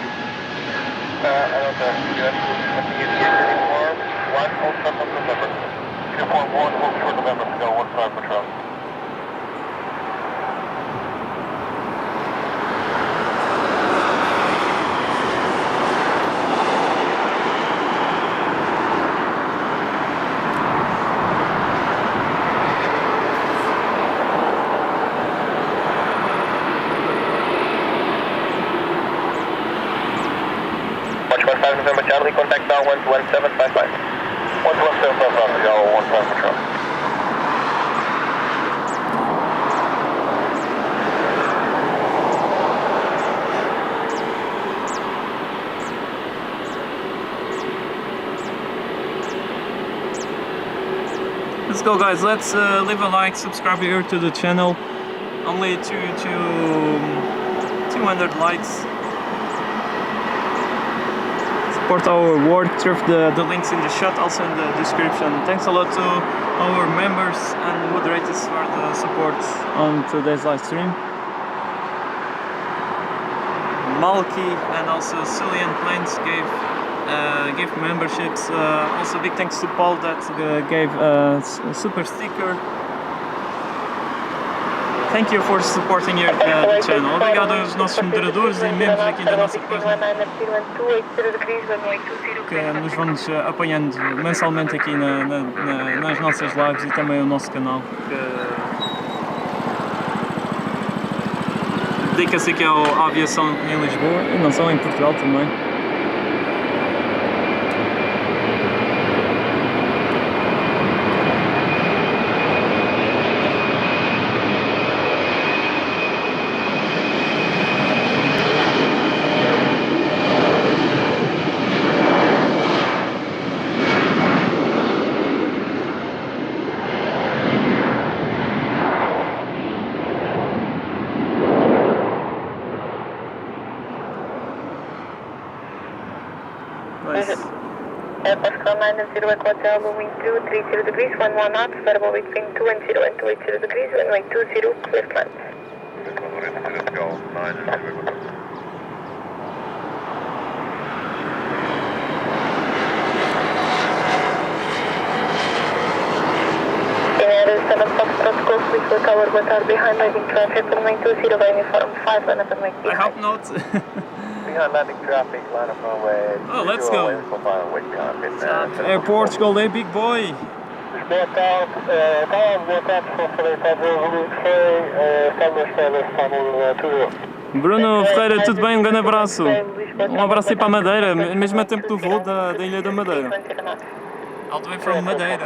I don't know, you have to use uniform 1 hold short of November. Uniform 1 hold short November, Portugal 15 patrol. November Charlie, contact now 11755. 11755, y'all 15 patrol. Let's go guys, let's leave a like, subscribe here to the channel. Only 200 likes. Support our work, the links in the chat, also in the description. Thanks a lot to our members and moderators for the support on today's live stream. Malky and also Cillian Plains gave memberships. Also big thanks to Paul that gave a super sticker. Thank you for supporting the channel. Obrigado aos nossos moderadores e membros aqui da nossa página que nos vão apanhando mensalmente aqui nas nossas lives e também o nosso canal que dedica-se aqui à aviação em Lisboa e não só em Portugal também. Pascal 90 Hotel, wind 230 degrees, 11 knots, variable between 2 and 0 and 280 degrees, runway 20, clear climb. Let's go, 9 Protocol Lisbon Tower, boa tarde, behind landing traffic, runway 20, by uniform 5, line up runway I behind. hope not. Behind landing traffic, line up runway. Oh, let's go. Portugal, Airport, big boy. Boa tarde, sou Felipe Abreu, estamos tudo. Bruno Ferreira, tudo bem? Um grande abraço. Um abraço aí para a Madeira, mesmo a tempo do voo da Ilha da Madeira. All the way from Madeira.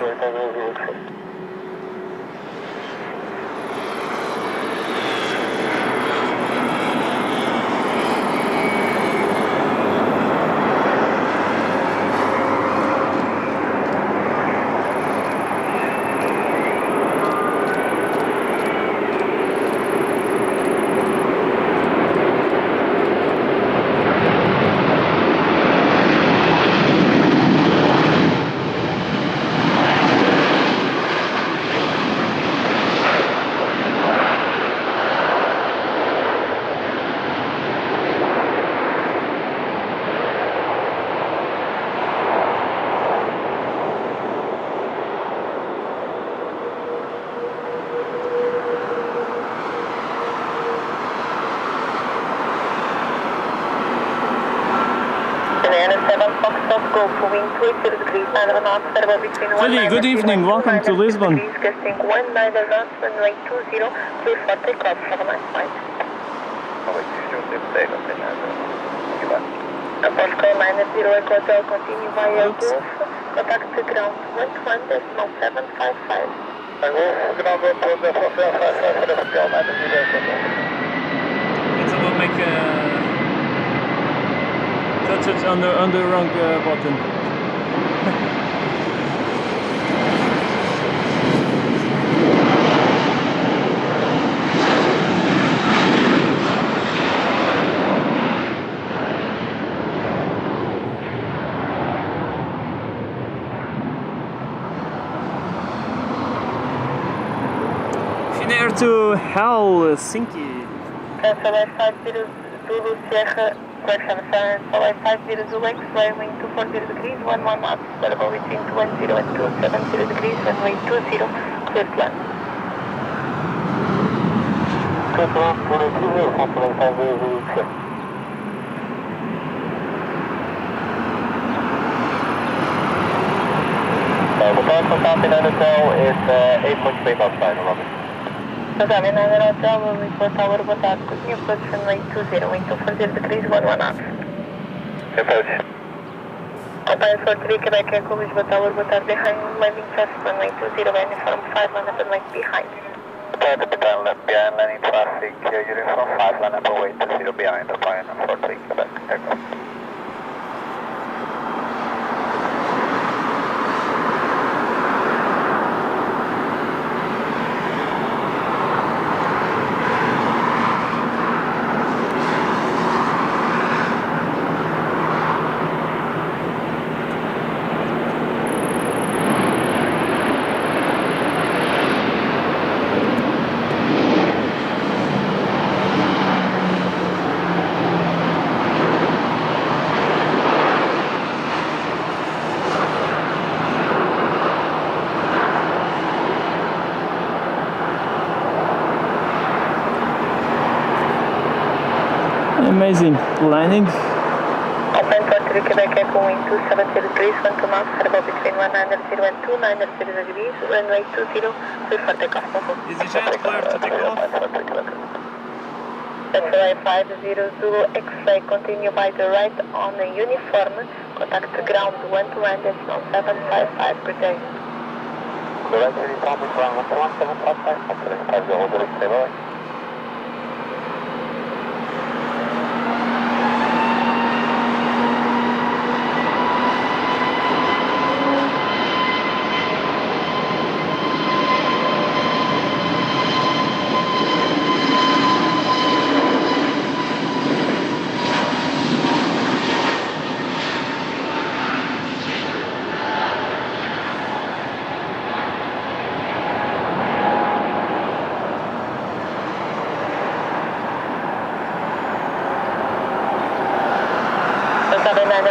Feli, good evening, welcome to Lisbon. Gusting 19 advance, runway 20, clear for takeoff, have a nice flight. Portugal 90 Echo Hotel, continue via Golf, contact the ground 11.755. It's about make touch it on the wrong button. Finnair to Helsinki. Cancel 50 Zulu Sierra, correction 50 Zulu X-ray, wind 240 degrees, 11 knots, variable between 20 and 270 degrees, runway 20, clear plan. The time for Continental Hotel is 8.3 knots final, Robin. Continental Hotel, Lisbon Tower, boa tarde, continue approach runway 20, wind 240 degrees, 11 knots. Approach. Alpine 43, Quebec Echo, Lisbon Tower, boa tarde, behind landing traffic, runway 20, uniform 5, line up runway behind. Alpine left behind landing traffic, uniform 5, line up runway 20 behind, Alpine 43, Quebec Echo. Amazing landing. Alpine 43, Quebec Echo, wind 270 degrees, 1 to knots, variable between 190 and 290 degrees, runway 20, clear for takeoff. EasyJet clear to take off. X-ray 50 Zulu X-ray, continue by the right on the uniform, contact the ground 1 to land, decimal 755 per day. Correct, uniform, 755,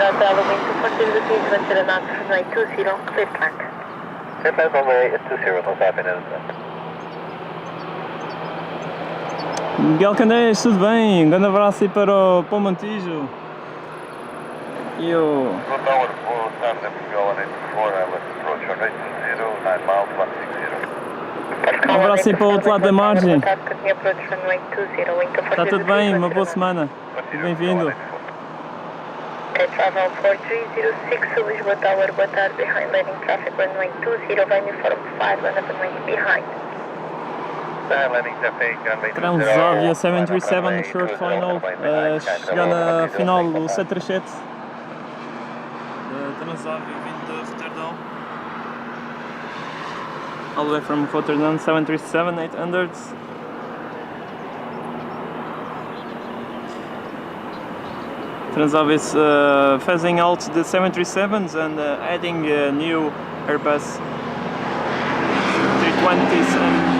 Hotel, wind 240 degrees, 20 knots, runway 20, clear track. Clear runway 20, no stopping in. Miguel Candeias, tudo bem? Um grande abraço aí para o Montijo. E o... Lisbon Tower, full time, Portugal 184, ILS approach on 820, 9 miles, 160. Um abraço aí para o outro lado da margem. Está Está tudo bem, uma boa semana. Bem-vindo. Travel 4306, Lisbon Tower, boa tarde, behind landing traffic, runway 20, uniform 5, land up runway behind. Transavia 737, short final, chegar na final do 737. Transavia vindo de Rotterdam. All the way from Rotterdam, 737, 800. Transavia is phasing out the 737s and adding new Airbus 320s and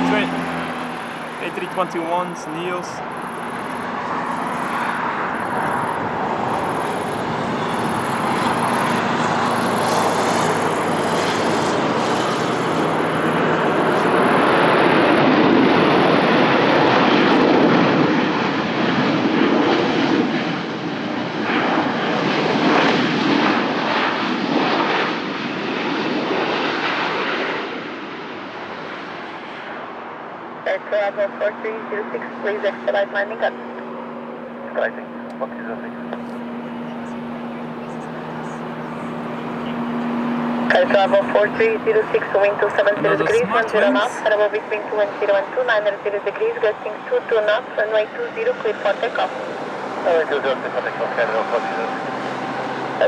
A321s, Neos. Travel 4306, please expedite landing up. Expediting, 106. Travel 4306, wind 270 degrees, smart 10 winds. knots, runway between 20 and 290 degrees, gusting 22 knots, runway 20, clear for takeoff.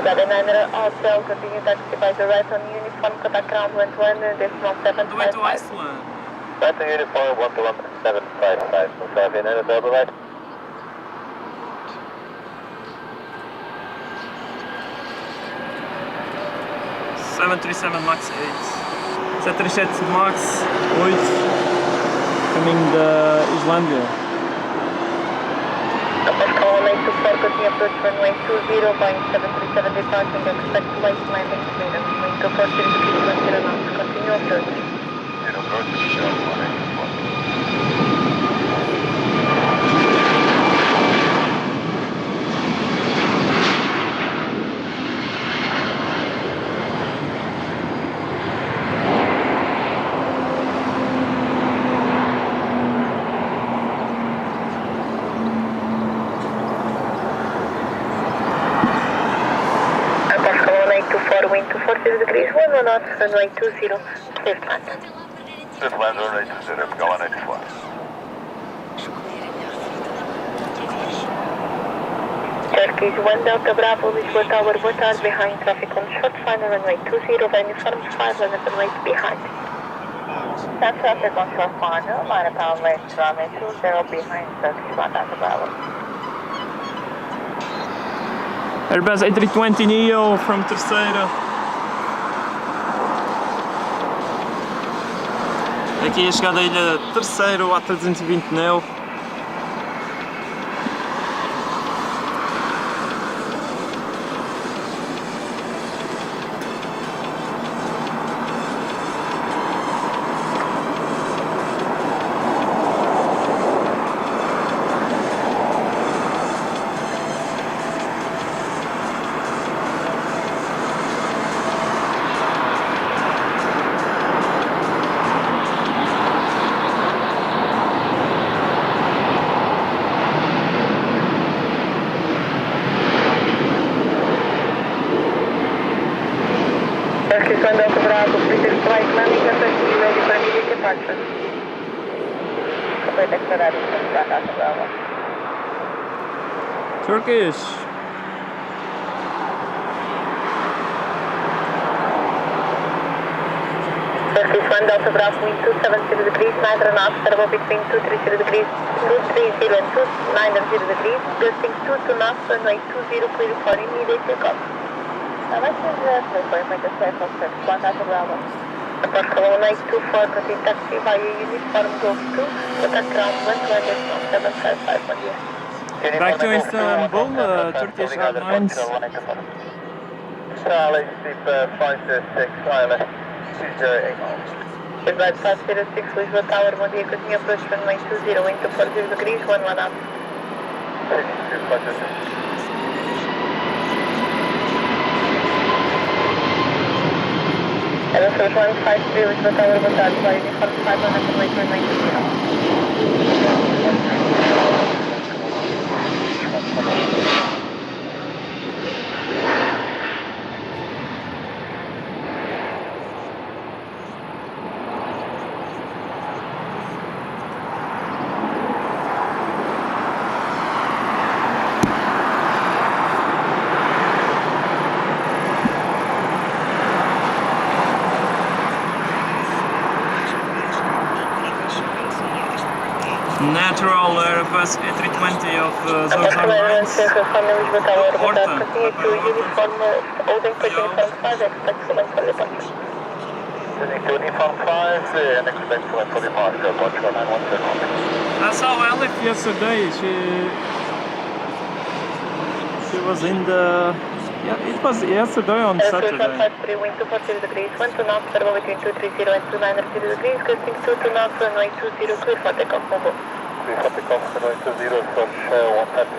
Galininer Hotel, continue taxi by the right on uniform, contact ground 11.755. The way to Iceland. Right to uniform 121.755, so traffic in and double right. Max 8. 737 Max 8. Coming da Islândia. Pascal 184, continue approach runway 20, Boeing 737 departing, expect late landing Sweden, wind 240 degrees, 10 knots, continue approach. Pascal 184, wind 240 degrees, 1 knots, runway 20, clear to land. Good land runway 20, go on 84. Turkish 1 Delta Bravo, Lisbon Tower, boa tarde, behind traffic on short final runway 20, uniform 5, land up runway behind. That traffic on short final, line up on left runway 20, behind Turkish 1 Delta Bravo. Airbus A320 Neo from Terceira. Aqui a chegada à ilha Terceiro, A320 Neo. Turkish 1 Delta Bravo, please flight landing up and be ready for immediate departure. Complete expediting from 1 Delta Bravo. Turkish. Turkish 1 Delta Bravo, wind 270 degrees, 9 knots, turbo between 230 degrees, 230 and 290 degrees, gusting 22 knots, runway 20, clear for immediate takeoff. That is clear for the safe of Turkish 1 Delta Bravo. Pascal 184, continue taxi via uniform Golf 2, contact ground 120.755, bom dia. Back to Istanbul, Turkish Airlines. Charlie, steep 506, ILS 208 miles. Goodbye 506 Lisbon Tower, bom dia, continue approach runway 20 into 40 degrees, 11 up. Aeroporto 153 Lisbon Tower, boa tarde, vai uniform 5 on runway 20. Natural Airbus A320 of Zorza Airlines. Porta. Continue to uniform, holding for uniform 5, expect to land for departure. Heading to uniform 5 and expect to land for departure, Approach 917. I saw Elif yesterday. She was in the. Yeah, it was yesterday on Saturday. 153, wind 240 degrees, 12 knots, turbo between 230 and 290 degrees, gusting 22 knots, runway 20, clear for takeoff, Congo. Clear for takeoff, runway 20, approach 130.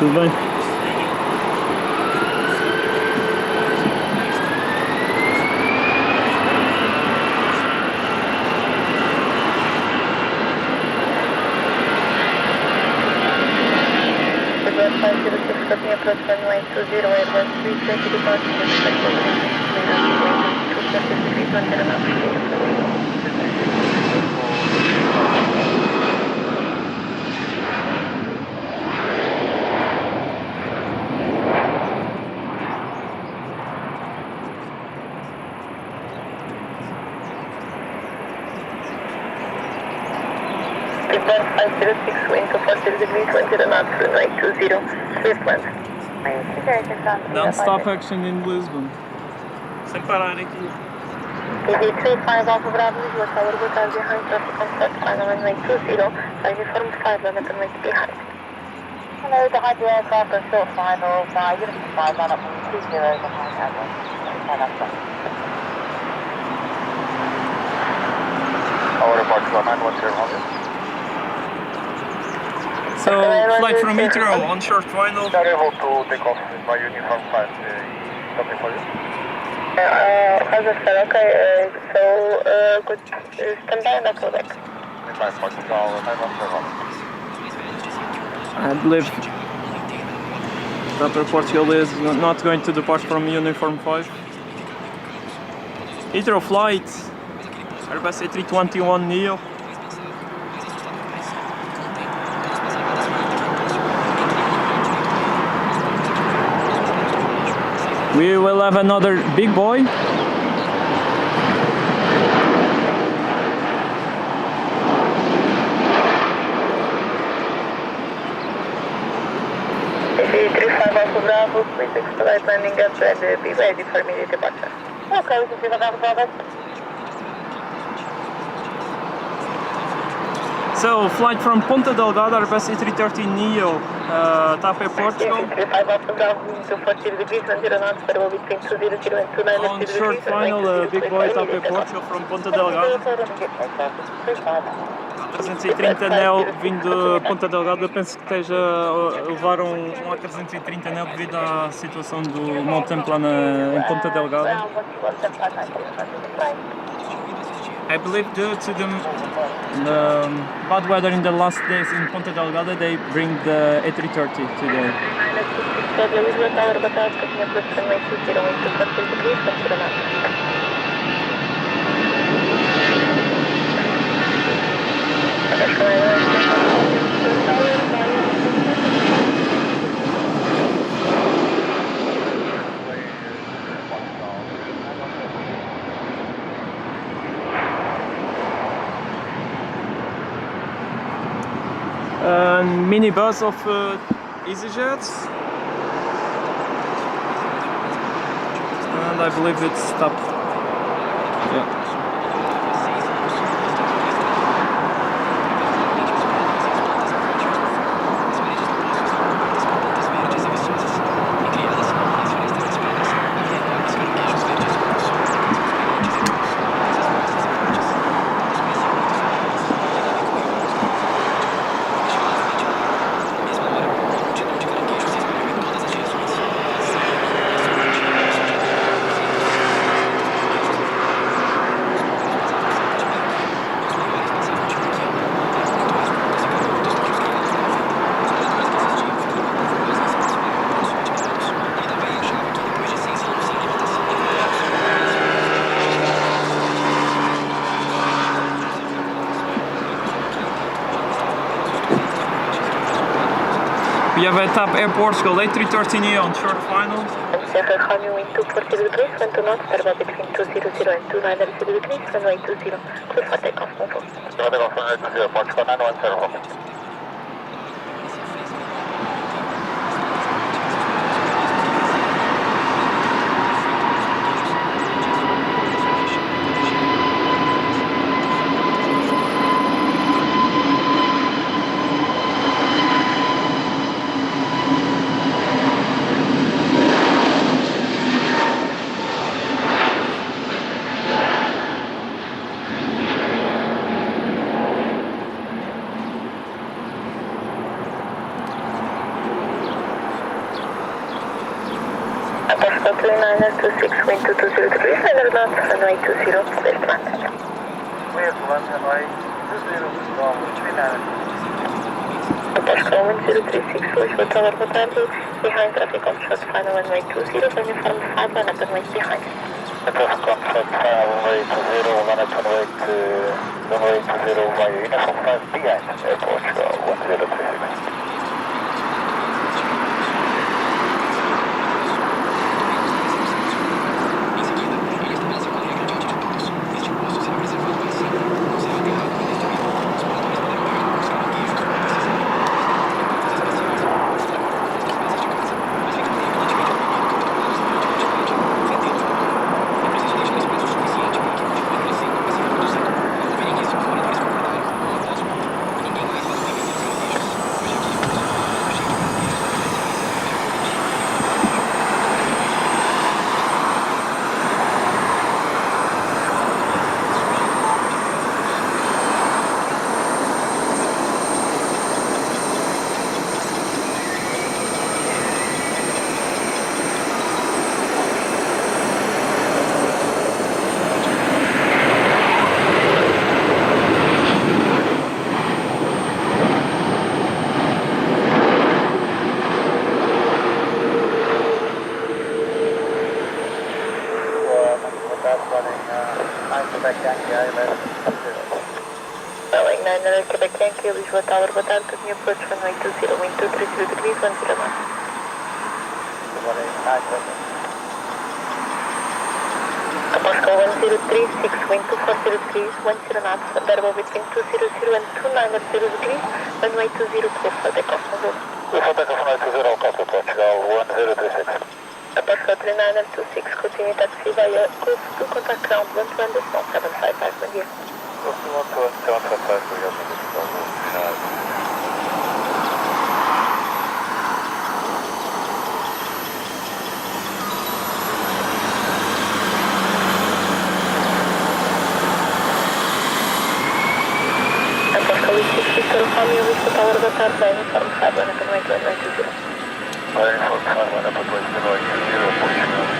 Tudo bem? Goodbye 506, cutting approach runway 20, Airbus 320 departure, expect to land 240 degrees, 1 knots. Goodbye 506, wind 240 degrees, 20 knots, runway 20, clear plan. Non-stop action in Lisbon. Sem parar aqui. EV35 Alfa Bravo, Lisboa Tower, boa tarde, behind traffic on start, final runway 20, uniform 5, limit runway behind. Hello, the high aircraft on short final, Unity 5, line up from 20 behind Admiral. Our Approach 917. So, flight from Heathrow on short final. Are able to take off by uniform 5, something for you? Kazakhstan, okay, so, good, stand by and I'll back. Portugal 917. I believe Dr. Portugal is not going to depart from uniform 5. Heathrow flight, Airbus A321neo. We will have another big boy. EV35 Alfa Bravo, please expedite landing up and be ready for immediate departure. Okay, we can see the Bravo. So, flight from Ponta Delgada, Airbus A330neo, Taipei, Portugal. EV35 Alfa Bravo, 240 degrees, 10 knots, turbo between 200 and 290 On degrees. short final, big boy Taipei, Portugal from Ponta Delgada. 330 neo vindo de Ponta Delgada. Eu penso que esteja a levar um A330 neo devido à situação do mau tempo lá em Ponta Delgada. I believe due to the bad weather in the last days in Ponta Delgada, they bring the A330 today. Minibus of EasyJets, and I believe it's stopped. Yeah. We have a TAP Air Portugal A313E on short final. Sierra Romeo wind 240 degrees, wind to north, turbo between 200 and 290 degrees, runway 20, clear for takeoff, control. Runway 20, Portugal 910 Romeo. Portugal 3926, wind 220 degrees, weather north, runway 20, clear to land. Clear to land, runway 20, from 39. Portugal 1036, Lisbon Tower, boa tarde. Behind traffic on short final, runway 20, uniform 5, line up runway behind. Traffic on short final, runway 20, line up runway 20, via uniform 5 behind, Portugal 1036. Boeing 900 Quebec Yankee, Lisbon Tower, boa tarde, new approach runway 20, wind 230 degrees, 10 knots. Portugal 1036, wind 240 degrees, 10 knots, bearable between 200 and 290 degrees, runway 20, clear for takeoff, control. Clear for takeoff, runway 20, Costa Portugal 1036. Portugal 3926, continue taxi via Gulf to contact ground 121 decimal 755, bom dia. Portugal 66, Romeo, Lisbon Tower, boa tarde, uniform 5, line up runway 20. Uniform 5, line up runway 20, Portugal.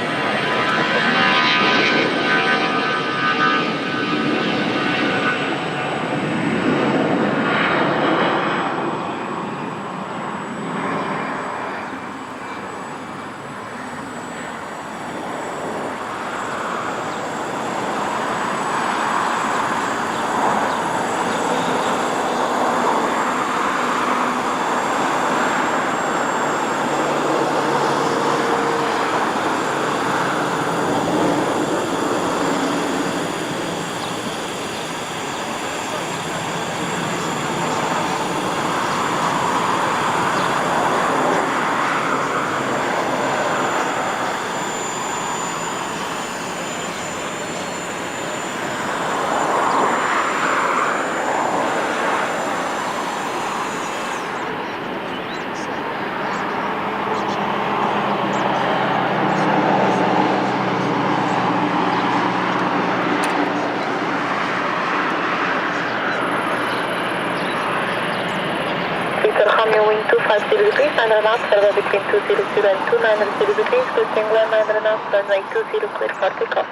Romeo wind 250 degrees, 900 knots, turbo between 200 and 290 degrees, cruising well 900 knots, runway 20, clear for takeoff.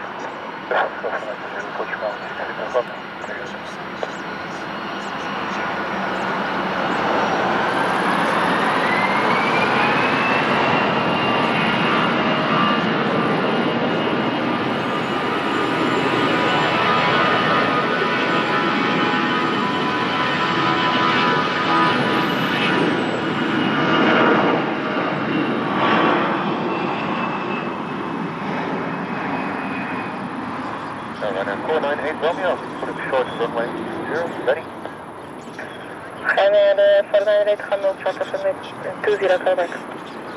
498 Romeo, put it short to runway 0, ready. And then 498 Romeo, short of runway 20, call back.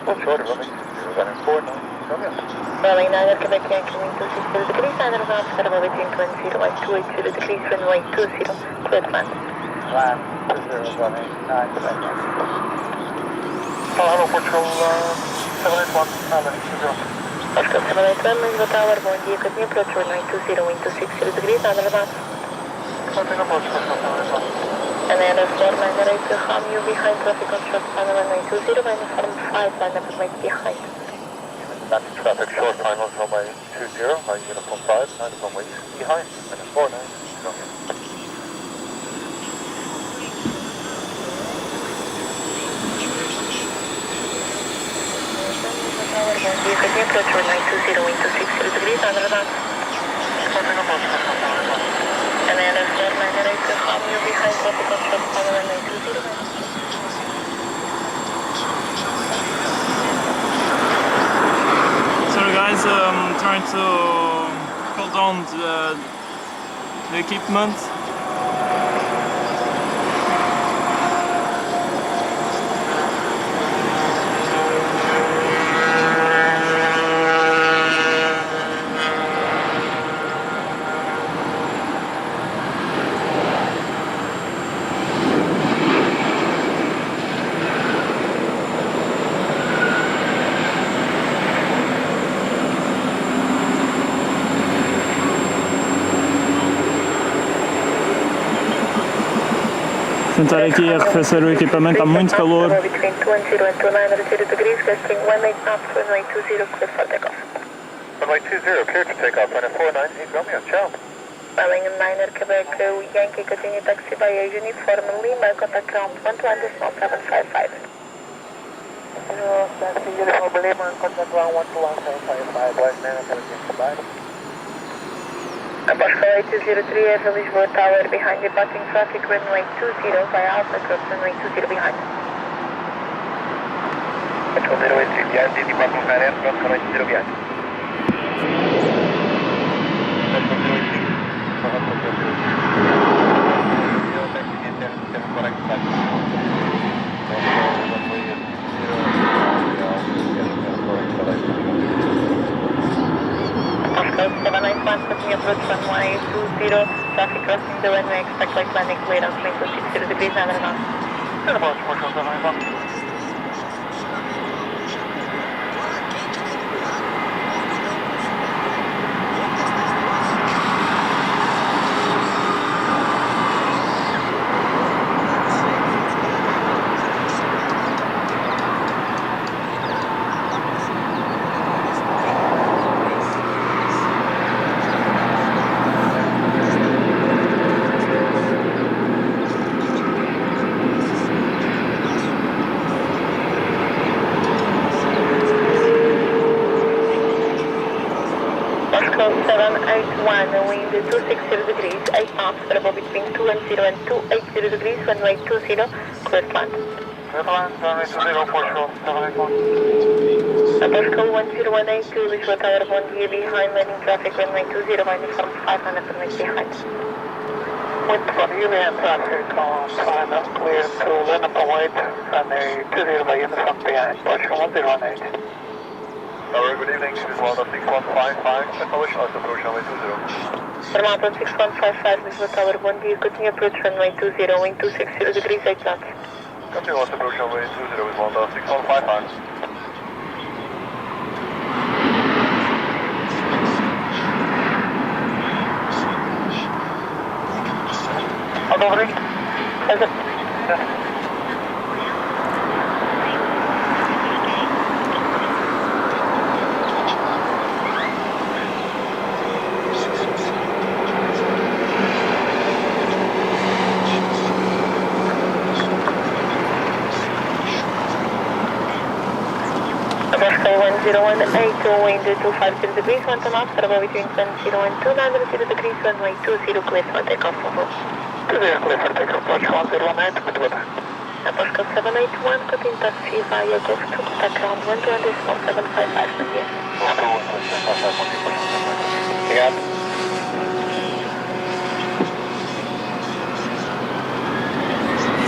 Full short of runway 0, running 49 Romeo. Runway 9 Quebec Yankee, wind 260 degrees, 9 knots, runway between 20 and 280 degrees, runway 20, clear to land. Land 20, running 9 Quebec Yankee. Hello, Portugal 781, landing 20. Portugal 781, Lisbon Tower, bom dia, continue approach runway 20, wind 260 degrees, 9 knots. Continue approach, Portugal 781. And then 498 Romeo behind traffic on short final runway 20, minus 5, line up runway behind. That's traffic short final runway 20, high uniform 5, 9 runway behind, minus 49 Romeo. You can approach runway 20, wind 260 degrees, 9 knots. Continue approach, Portugal 781. And then 498 Romeo behind traffic on short final runway 20. Sorry guys, I'm trying to hold on to the equipment. Tentar aqui arrefecer o equipamento, está muito calor. Between 210 and 290 degrees, gusting 18 knots, runway 20, clear for takeoff. Runway 20, clear to take off, running 498 Romeo, ciao. Boeing 9 Quebec Yankee, continue taxi by uniform Lima, contact ground 121.755. Taxi uniform Lima, contact ground 121.755, West 9 Quebec, goodbye. Pascal 803 Air Lisbon Tower behind departing traffic runway 20 by Alpha Cross runway 20 behind. Pascal 083 behind, departing Air Cross runway 20 behind. Pascal 083. Pascal 791, continue approach runway 20, traffic crossing the runway, expect light landing clear on 260 degrees, 9 knots. Approach, Portugal 791. Pascal 781, wind 260 degrees, 8 knots, variable between 210 and 280 degrees, runway 20, clear to land. Clear to land, runway 20, Portugal 781. Pascal 1018, Lisbon Tower, bom dia, behind landing traffic, runway 20, minus 500 meters behind. Wind 20, and traffic on final clear to Lima Point, runway 20 by uniform behind, Portugal 118. Tower, good evening, this is Waldo 6155, approach, approach runway 20. Vermont 6155, Lisbon Tower, bom dia, continue approach runway 20, wind 260 degrees, 8 knots. Continue approach runway 20 with Waldo 6155. Dobry. Pascal 1018, wind 250 degrees, 1 knots, variable between 20 and 290 degrees, runway 20, clear for takeoff over. Clear for takeoff, Portugal 118, good weather. Pascal 781, continue taxi via Golf 2, contact ground 120.755, bom dia. Obrigado.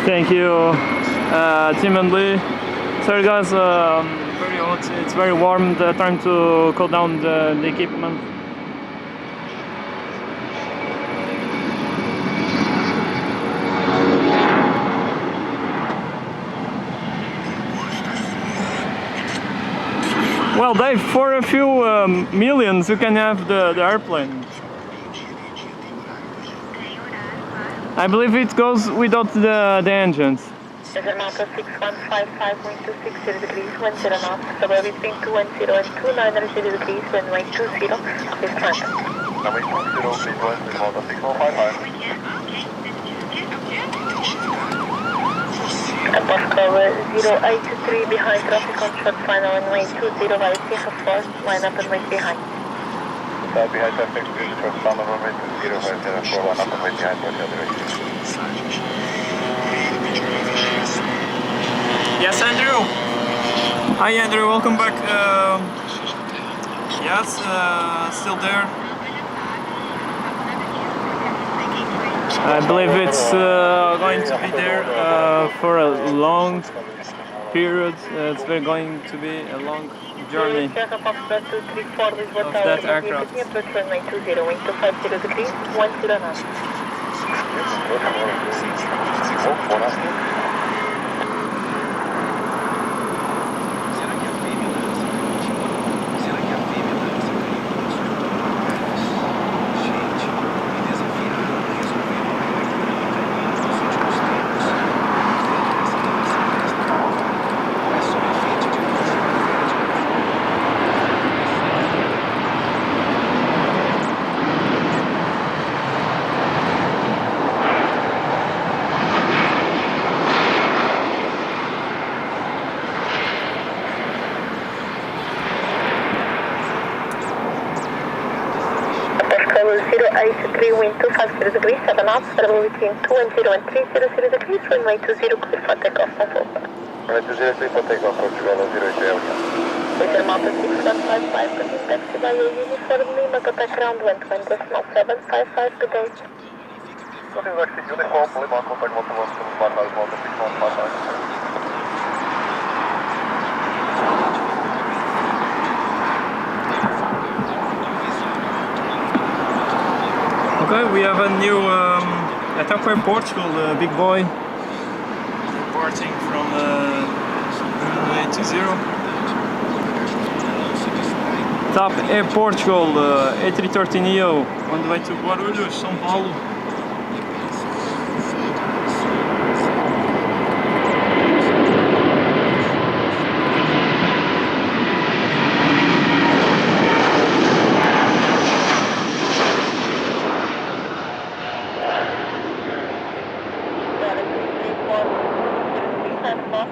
Thank you, Tim and Lee. Sorry guys, very hot, it's very warm, trying to cool down the equipment. Well Dave, for a few millions you can have the airplane. I believe it goes without the engines. Aeroporto 6155, wind 260 degrees, 10 knots, somewhere between 210 and 2900 degrees, runway 20, please climb. Runway 20, please land, Aeroporto 6155. Pascal 083 behind traffic on short final runway 20 via Sierra 4, line up and wait behind. Behind traffic, short final runway 20 via Sierra 4, line up and wait behind for the direction. Yes, Andrew. Hi, Andrew. Welcome back. Yes, still there. I believe it's going to be there for a long period. It's going to be a long journey of that aircraft. Pascal 083, wind 250 degrees, 7 knots, travel between 210 and 300 degrees, runway 20, clear for takeoff, control. Runway 20, clear for takeoff, Portugal 083. Aeroporto 6155, continue taxi via Uniform Lima, contact ground 1.755, good day. Continue taxi Uniform Lima, contact 1.755, Aeroporto 6155. Okay, we have a new attack by Portugal, big boy, departing from runway 20. TAP Air Portugal, A330neo, on the way to Guarulhos, São Paulo.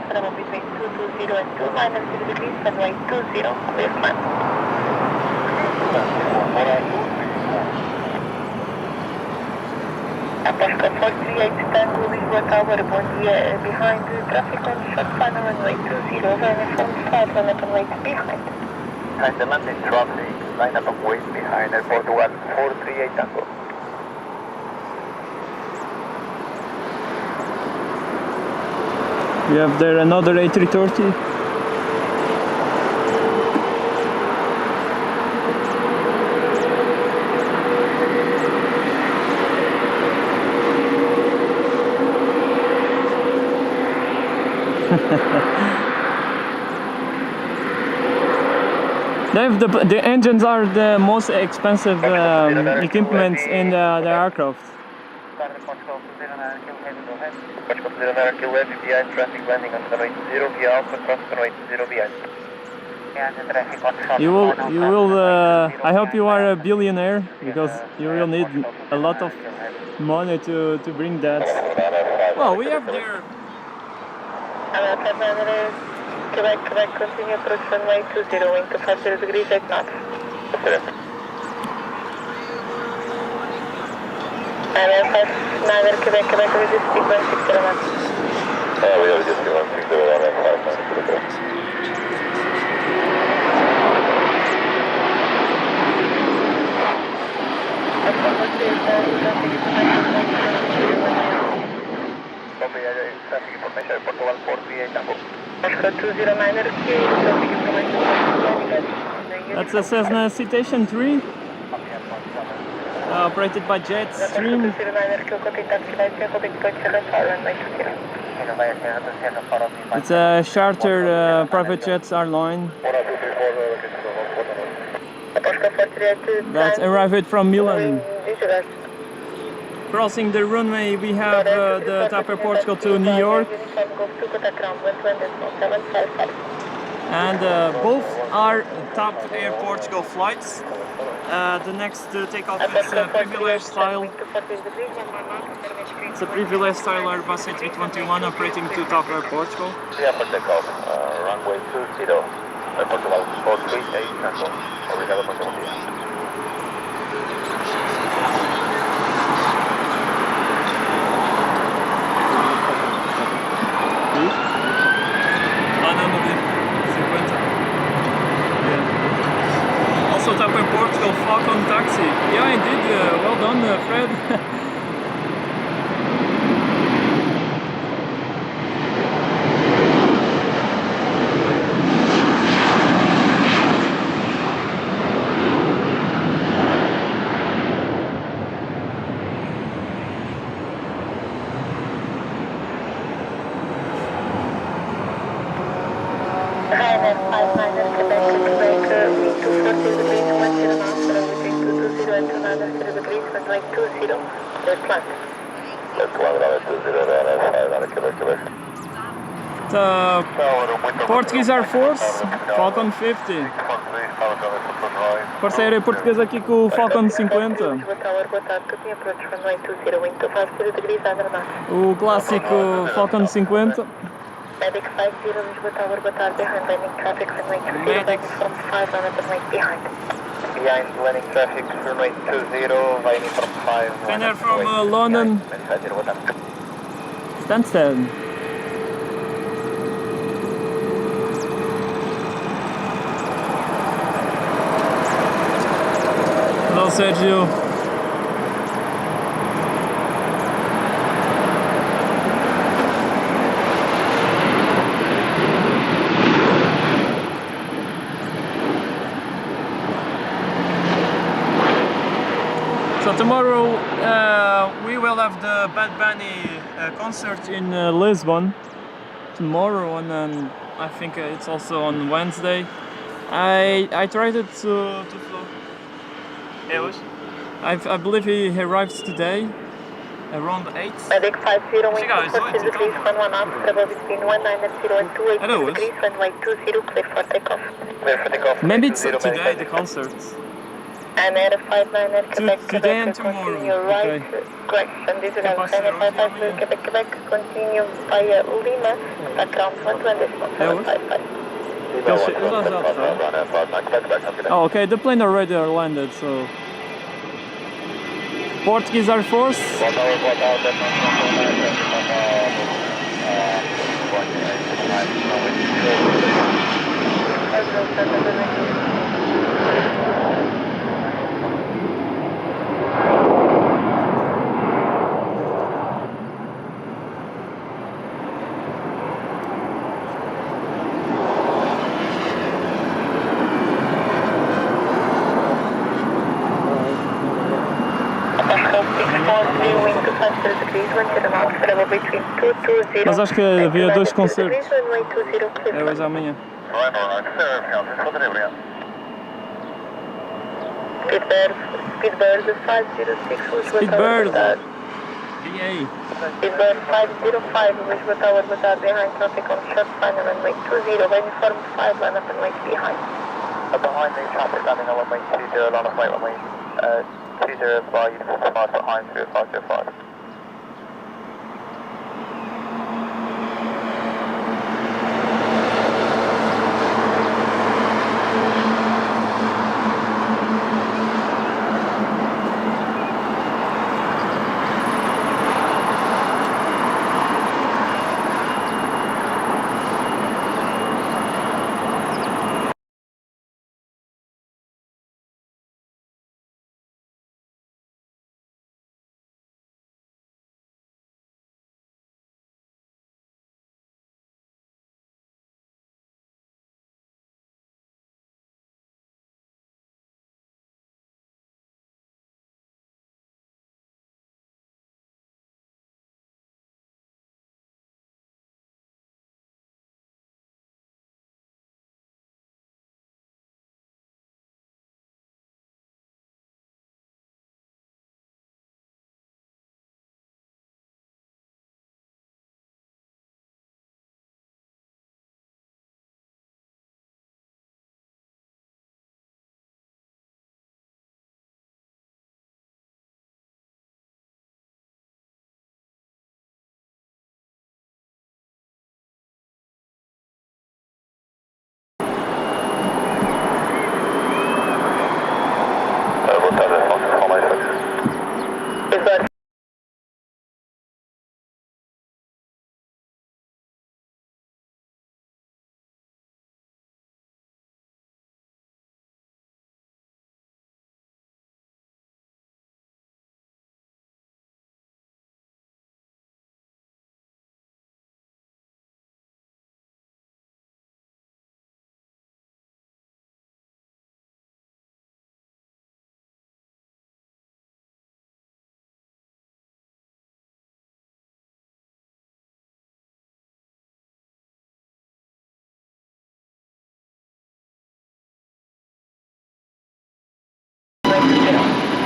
Travel between 220 and 2900 degrees, runway 20, clear climb. Pascal 438 Tango Lisboa Tower, bom dia, behind traffic on short final runway 20, runway from start, line up and wait behind. Behind the landing traffic, line up and wait behind Airport 438 Tango. We have there another A330. Dave, the engines are the most expensive equipment in the aircraft. Portugal 09 kilo left behind traffic landing on runway 0 via Alpha traffic runway 0 behind. You will. I hope you are a billionaire, because you will need a lot of money to bring that. Well, we have there. Quebec, continue approach runway 20, wind 250 degrees, 8 knots. Neither Quebec, we just speak 160 knots. We have just 160 Copy, That's a Cessna Citation 3, operated by Jetstream. It's a chartered private jets airline that arrived from Milan. Crossing the runway, we have the TAP Air Portugal to New York, and both are TAP Air Portugal flights. The next takeoff is a privilege style. It's a privilege style Airbus A321 operating to TAP Air Portugal. Yeah, for takeoff, runway 20, Portugal 438 Tango. Obrigado por todo dia. Also TAP Air Portugal Falcon taxi. Yeah, indeed. Well done, Fred. The Portuguese Air Force, Falcon 50. Força Aérea Portuguesa aqui com o Falcon 50. O clássico Falcon 50. Medic 50, Lisbon Tower, boa tarde, behind landing traffic, runway 20, landing from 5 on runway behind. Behind landing traffic, runway 20, landing from 5. Finnair from London. Stansted. Hello, Sergio. So tomorrow we will have the Bad Bunny concert in Lisbon tomorrow, and then I think it's also on Wednesday. I tried it to fly. I believe he arrives today around 8. Medic 50, wind Chegar, 40 degrees, 11 up, travel between 190 and 280 degrees, runway 20, clear for takeoff. Clear for takeoff. Maybe it's today, the concert. And Air 59, Quebec, Today and Quebec, tomorrow. continue right, correction, this is Air 55, Quebec, Quebec, continue via Lima, background 120.755. Oh, okay, the plane already landed, so... Portuguese Air Force. Mas acho que havia dois concertos. É hoje amanhã. Speedbird 506. Speedbird. BA. Speedbird 505, Lisbon Tower, boa tarde, behind traffic on short final runway 20, uniform 5, line up and wait behind. Behind the traffic landing on runway 20, line of wait runway 20 by uniform 5 behind 0505.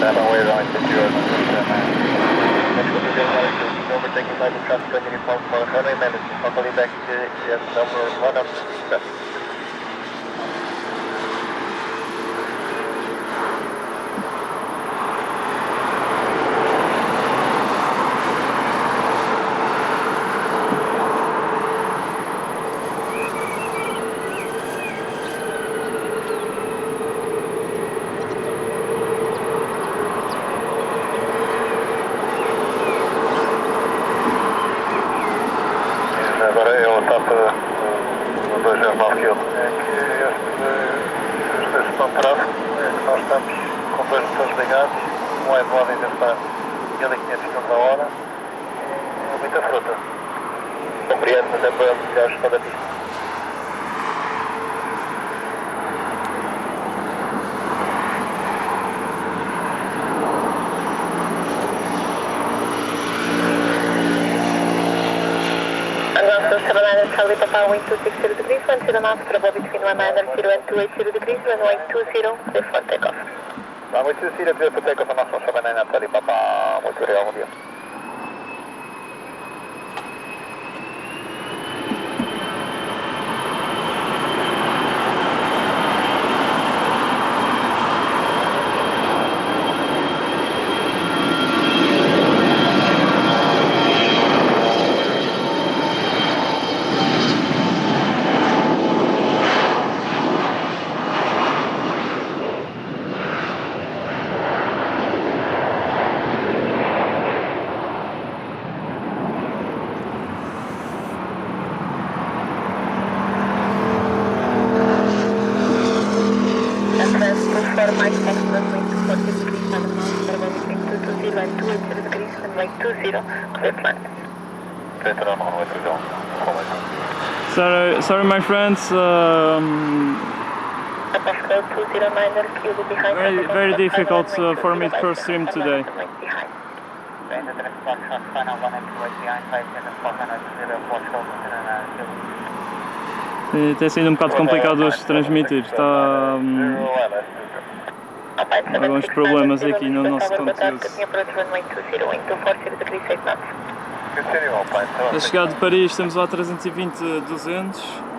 runway runway 20, overtaking by the traffic on uniform for runway management, locally back to number 1 of 7. Agora ele está para o 209 km. É que os dois estão de tráfego, nós estamos com dois motores ligados, um é de lado ainda está 1500 km a hora, é muita fruta. Compreendo, mas é para melhor gestão da pista. Charlie Papa, wind 260 degrees, 10 knots, Bravo between 19 and 280 degrees, runway 20, clear for takeoff. Runway 20, clear for takeoff, and also 79 Charlie Papa, muito obrigado, bom dia. For Mike, next runway 240 degrees, 7 knots, Bravo between 220 and 280 degrees, runway 20, clear flight. Sorry, my friends. Very difficult for me to cross stream today. Tem sido um bocado complicado hoje transmitir. Está alguns problemas aqui no nosso conteúdo. A chegada de Paris estamos lá 320-200.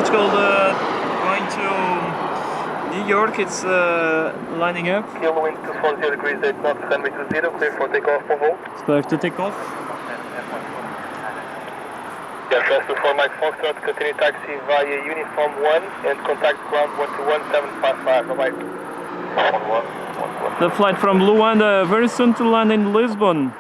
Going to New York, it's lining up. Kilo wind 240 degrees, 8 knots, runway 20, clear for takeoff, Volvo. Clear to take off. Yes, that's before Mike Foxtrot, continue taxi via Uniform 1 and contact ground 121-755, bye-bye. The flight from Luanda very soon to land in Lisbon.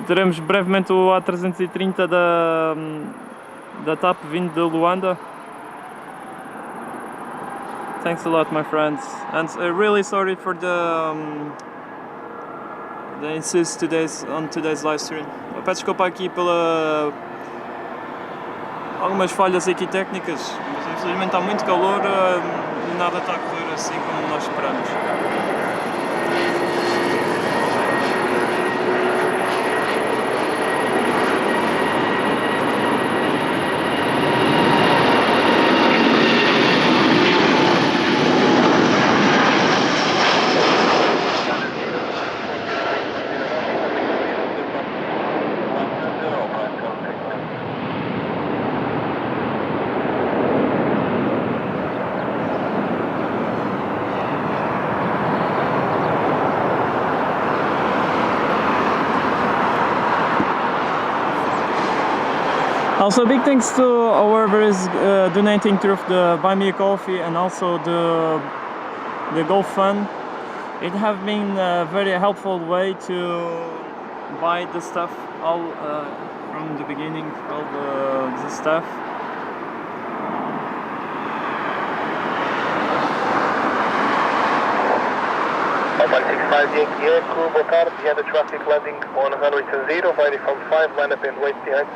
Teremos brevemente o A330 da TAP vindo de Luanda. Thanks a lot, my friends, and really sorry for the insist on today's live stream. Eu peço desculpa aqui pela algumas falhas aqui técnicas, mas infelizmente está muito calor e nada está a correr assim como nós esperamos. Also, big thanks to whoever is donating through the Buy Me a Coffee and also the GoFund. It have been a very helpful way to buy the stuff all from the beginning, all the stuff. Yankee Echo, boa tarde, behind the traffic landing on runway 20, via front 5, line up and wait behind.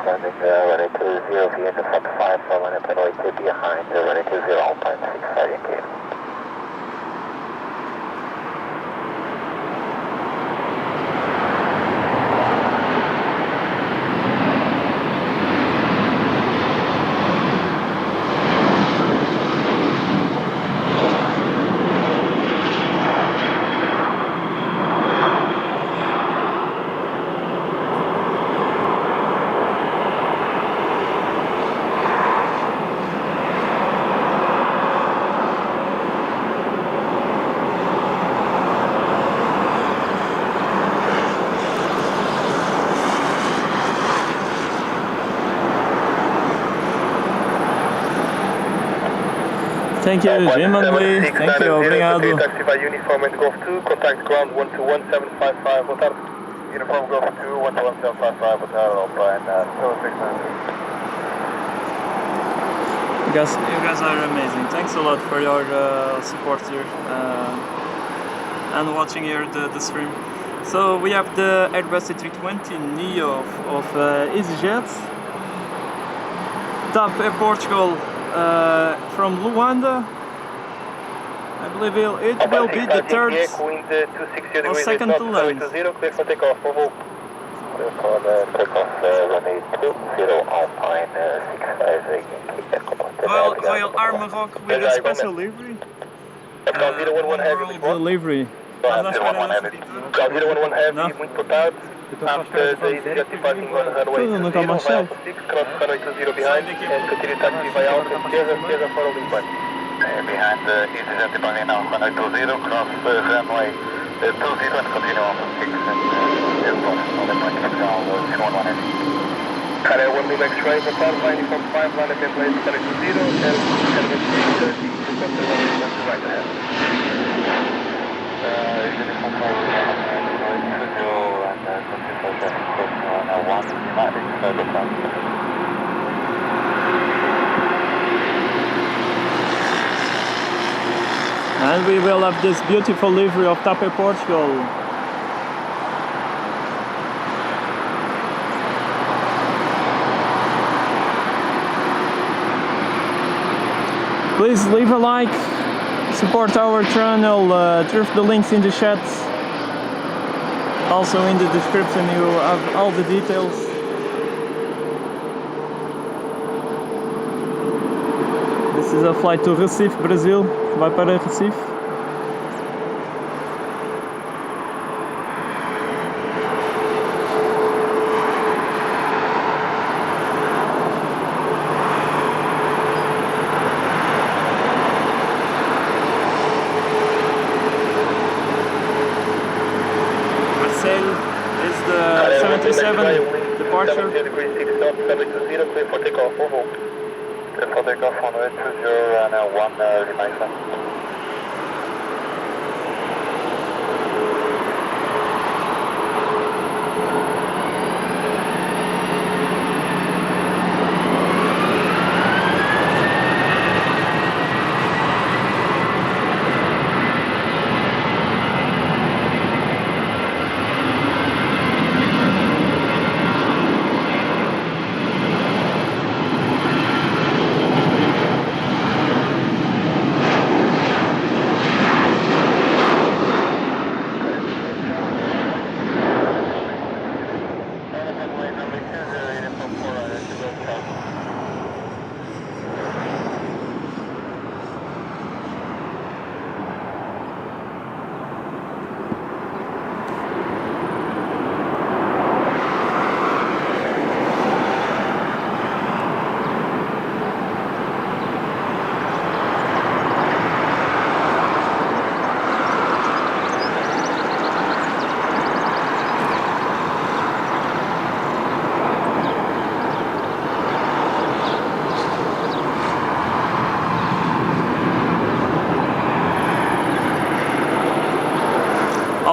Landing runway 20, behind the front 5, line up and wait behind runway 20, Alpine 65 Yankee. Thank you, Jimandley. Thank you, obrigado. Taxi by Uniform and Golf 2, contact ground 121755, boa tarde. Uniform Golf 2, 121755, boa tarde, Alpine 0693. You guys are amazing. Thanks a lot for your support here and watching here the stream. So we have the Airbus A320neo of EasyJet. TAP Air Portugal from Luanda. I believe it will be the third or second to land. Clear for takeoff, over. Clear for the takeoff, runway 20, Alpine 65 Yankee. Royal Armarock with a special livery. Royal livery. Ground 011 Heavy, muito boa tarde. After the EasyJet departing on runway 20, via 6, cross runway 20 behind, and continue taxi via Alta, Chiesa for Lisbon. Behind the EasyJet departing now, runway 20, cross runway 20 and continue on 6 and airport. Lisbon, capital 011 Heavy. Carrier 1 Lima X-ray, boa tarde, line from 5, line up and place, runway 20, and runway 30, to cross the runway 20 right ahead. And we will have this beautiful livery of TAP Air Portugal. Please leave a like, support our channel through the links in the chat. Also in the description you have all the details. This is a flight to Recife, Brazil. Vai para Recife. Is the 77 departure. 70 degrees 6 knots, 720, clear for takeoff, over. Clear for takeoff on 20 and 1 Lima.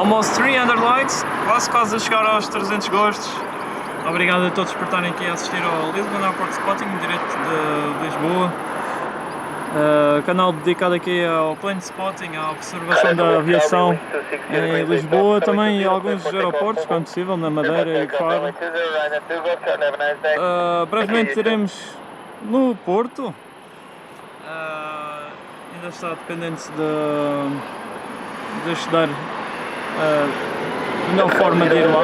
Almost 300 likes, quase a chegar aos 300 gostos. Obrigado a todos por estarem aqui a assistir ao Lisbon Airport Spotting, direto de Lisboa. Canal dedicado aqui ao plane spotting, à observação da aviação em Lisboa, também em alguns aeroportos, quando possível, na Madeira e Faro. Brevemente teremos no Porto. Ainda está dependente de estudar a melhor forma de ir lá.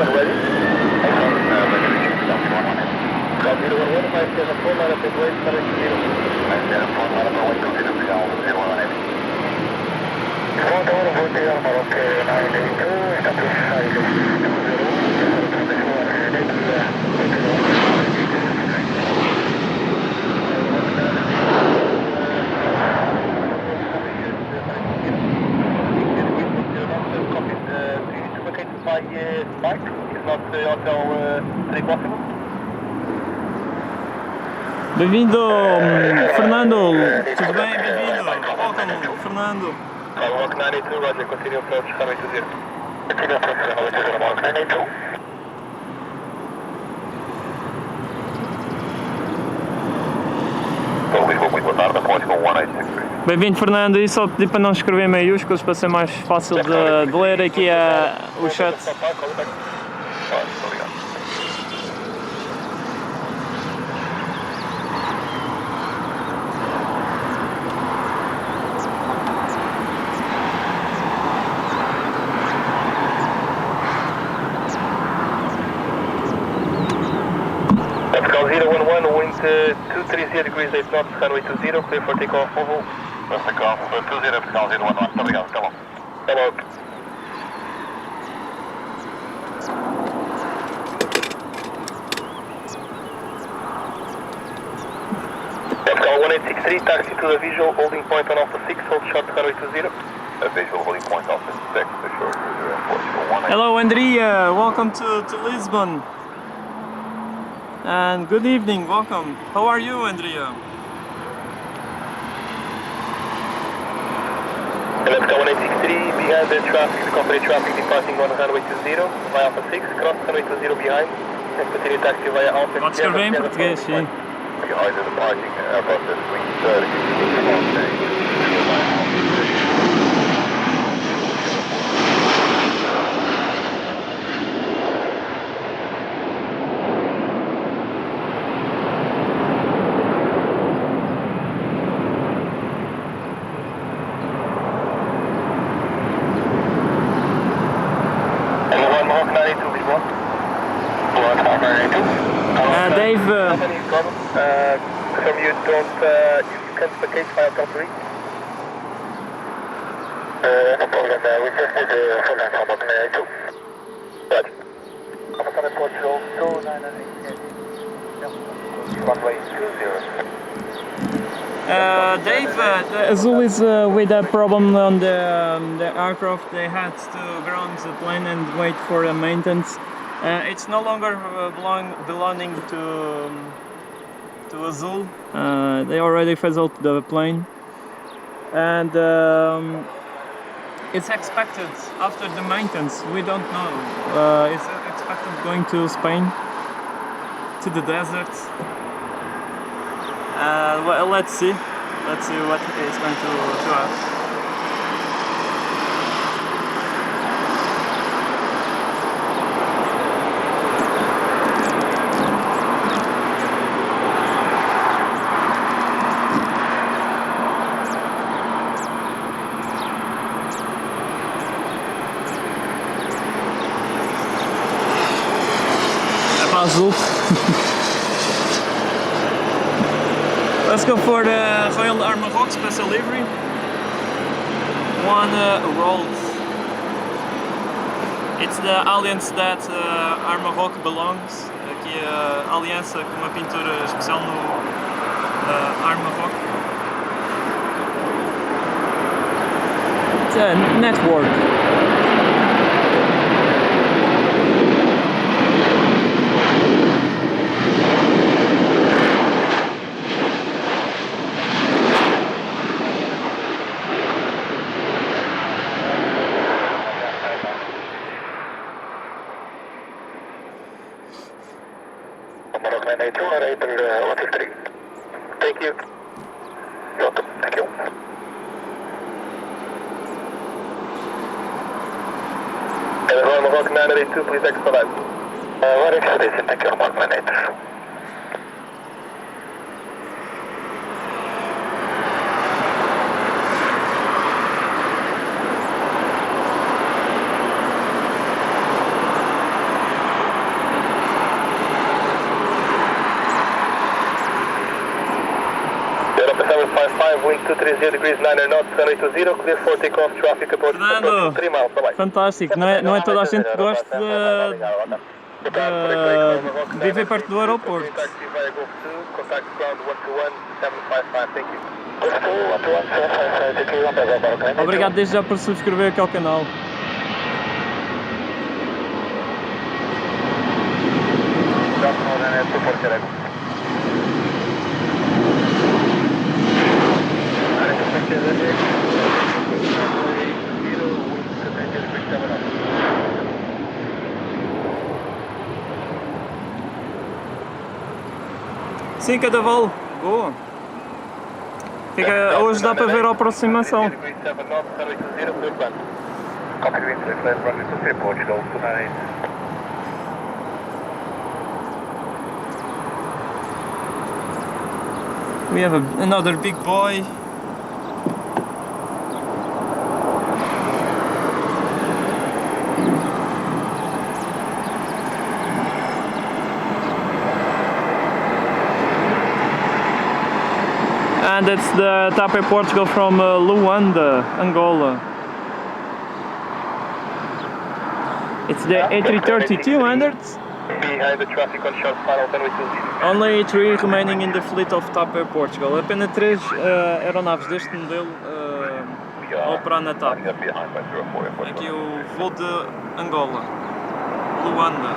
Bem-vindo, Fernando. Tudo bem? Bem-vindo. Welcome, Fernando. Walk 92, Roger, continue approach, runway 20. Continue approach, runway 20, Walk 92. Boa tarde, após com 1863. Bem-vindo, Fernando. E só pedi para não escrever em maiúsculos para ser mais fácil de ler aqui o chat. Pascal 011, wind 230 degrees 8 knots, runway 20, clear for takeoff, oval. Takeoff 20, Pascal 011, muito obrigado, até logo. Até logo. Pascal 1863, taxi to the visual, holding point on Alpha 6, hold short runway 20. A visual holding point Alpha 6, short Portugal 18. Hello, Andrea. Welcome to Lisbon. And good evening, welcome. How are you, Andrea? Pascal 1863, behind the traffic, the company traffic departing on runway 20, via Alpha 6, cross runway 20 behind, and continue taxi via Alpha 6. Pode escrever em português, sim. Behind the departing Airbus at 330. Dave. From you can't vacate via Calgary. No problem, we just need the full line from Canary 2. Right. Alpha Portugal 2998. Runway 20. Dave, the Azul is with a problem on the aircraft. They had to ground the plane and wait for a maintenance. It's no longer belonging to Azul. They already phased out the plane, and it's expected after the maintenance. We don't know. It's expected going to Spain, to the desert. Well, let's see. Let's see what it's going to us. Azul. Let's go for the Royal Aeroporto special livery. One rolled. It's the alliance that Aeroporto belongs. Aqui a aliança com uma pintura especial no Aeroporto. It's a network. Rock 982, please expedite. What expedition, take your mark, 982. Wind 230 degrees 9 knots, runway 20, clear for takeoff, traffic approach, Fernando, 3 miles, bye-bye. fantástico, não é toda a gente que gosta de viver perto do aeroporto. Contact ground 121-755, thank you. Obrigado desde já por subscrever aqui ao canal. Sim, cada voo. Boa. Hoje dá para ver a aproximação. We have another big boy. And it's the TAP Portugal from Luanda, Angola. It's the A330-200. Behind the traffic on short final, runway 20. Only 3 remaining in the fleet of TAP Portugal. Apenas 3 aeronaves deste modelo a operar na TAP. Aqui o voo de Angola, Luanda.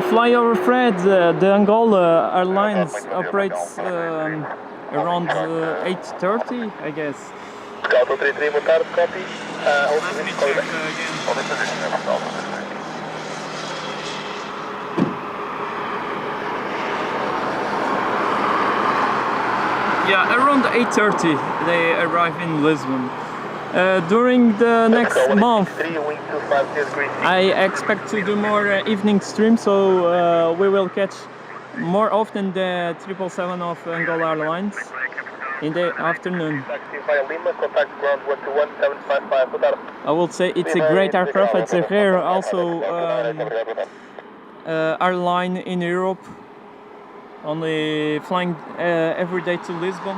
Fly over Fred, the Angola Airlines operates around 8:30, I guess. Scout 33, boa tarde, copy. Let me check again. Yeah, around 8:30 they arrive in Lisbon. During the next month, I expect to do more evening streams, so we will catch more often the 777 of Angola Airlines in the afternoon. I will say it's a great aircraft. It's a rare also airline in Europe, only flying every day to Lisbon.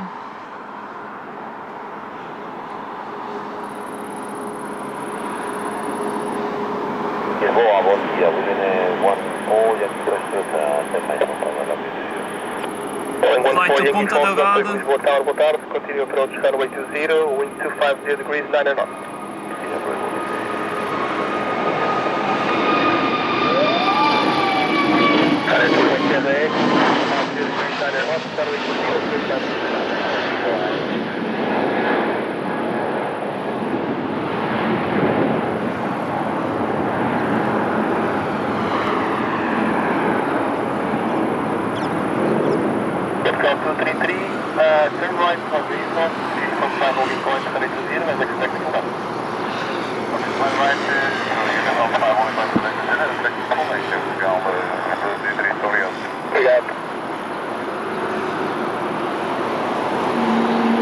Lisboa, bom dia, William 1-4 e aqui para a Flight to Ponta Delgada. Lisboa Tower, boa tarde, continue approach runway 20, wind 250 degrees 9 knots. Turn right for Vivo, please confirm holding point 320 as expected. Turn right, Alpha holding point 320 as expected. Obrigado.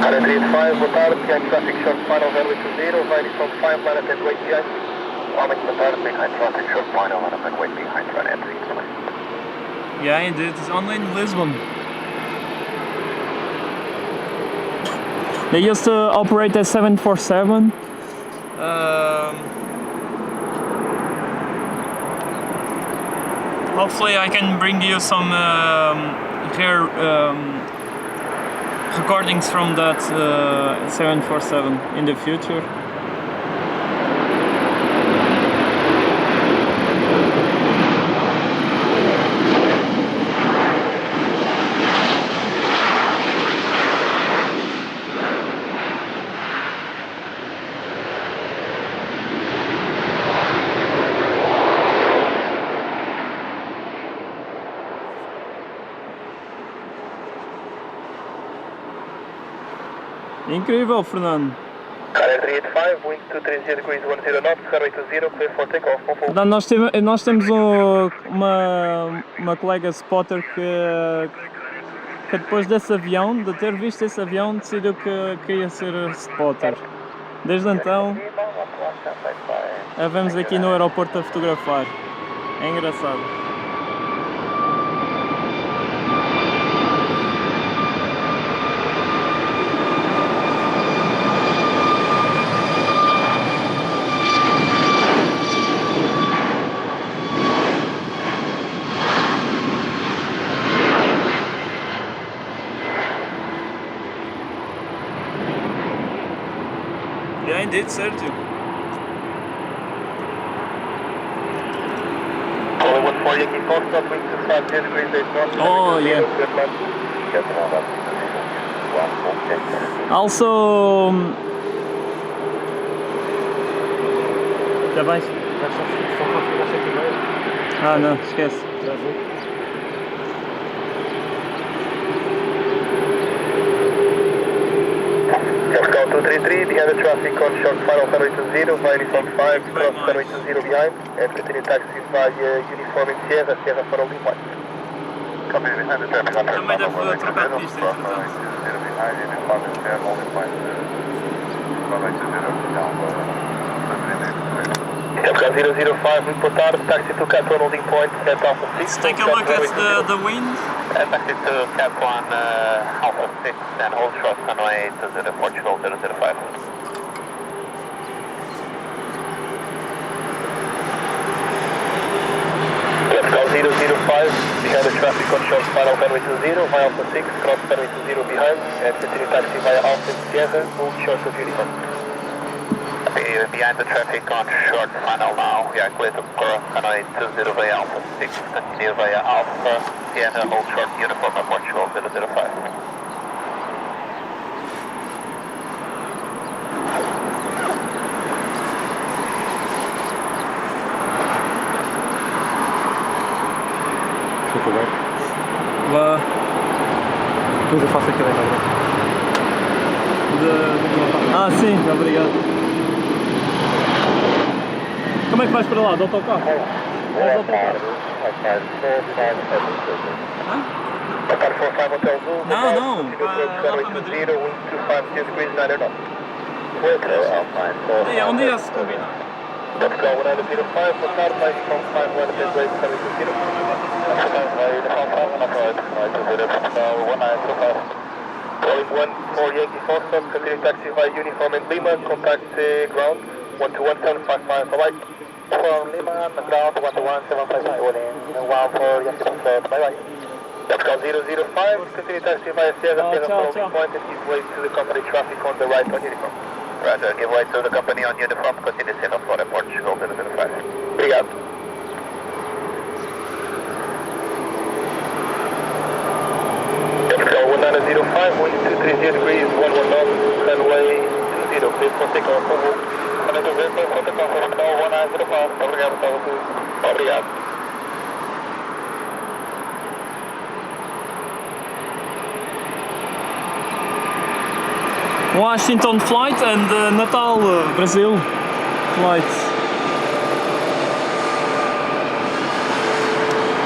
385, boa tarde, behind traffic short final runway 20, via from 5 line at wait behind. Warming, boa tarde, behind traffic short final line at wait behind run entry. Yeah, indeed, it's only in Lisbon. They used to operate a 747. Hopefully I can bring you some rare recordings from that 747 in the future. Incrível, Fernando. Carrier 385, wind 230 degrees 10 knots, runway 20, clear for takeoff, full. Fernando, nós temos uma colega spotter que depois desse avião, de ter visto esse avião, decidiu que ia ser spotter. Desde então, a vemos aqui no aeroporto a fotografar. É engraçado. Yeah, indeed, Sergio. Only 14 Yankee Foxtrot, wind 250 degrees 8 knots. Oh, yeah. Good luck. Also... Já vais? Ah, não, esquece. Foxtrot 233, behind the traffic on short final runway 20, via uniform 5, cross runway 20 behind, and continue taxi via uniform in Sierra, Sierra for holding 1. Copy behind the traffic on Também deve runway 20, trocar de pista, cross runway 20 behind, uniform in Sierra, holding 1. Runway 20, down Foxtrot 005, muito boa tarde, taxi to Cat 1 holding point, at Alpha 6. Let's take a look at the wind. Taxi to Cat 1, Alpha 6, and hold short runway 20, Portugal 005. Foxtrot 005, behind the traffic on short final runway 20, via Alpha 6, cross runway 20 behind, and continue taxi via Alpha Sierra, hold short of uniform. Behind the traffic on short final now, we are clear to cross runway 20 via Alpha 6, continue via Alpha Sierra, hold short uniform of Portugal 005. Vá. Depois eu faço aquilo ainda. Ah, sim, obrigado. Como é que vais para lá? De autocarro? Vais de autocarro? Qatar 45 Hotel Zoo. Não, lá para Madrid. Wind 250 degrees 9 knots. Um dia se combina. Portugal 105, boa tarde, mais from 51 midway 720. Calling 14 Yankee Foxtrot, continue taxi via uniform in Lima, contact ground 121.755, bye-bye. From Lima, ground 121.755, one for Yankee Foxtrot, bye-bye. Portugal 005, continue taxi via Sierra, Sierra following point and give way to the company traffic on the right on uniform. Roger, give way to the company on uniform, continue Sierra Florida, Portugal 005. Obrigado. Portugal 1905, wind 230 degrees, 11 knots, runway 20, clear for takeoff, for voo. Runway 20, clear for takeoff, Portugal 1905, obrigado, obrigado. Washington flight and Natal, Brazil flight.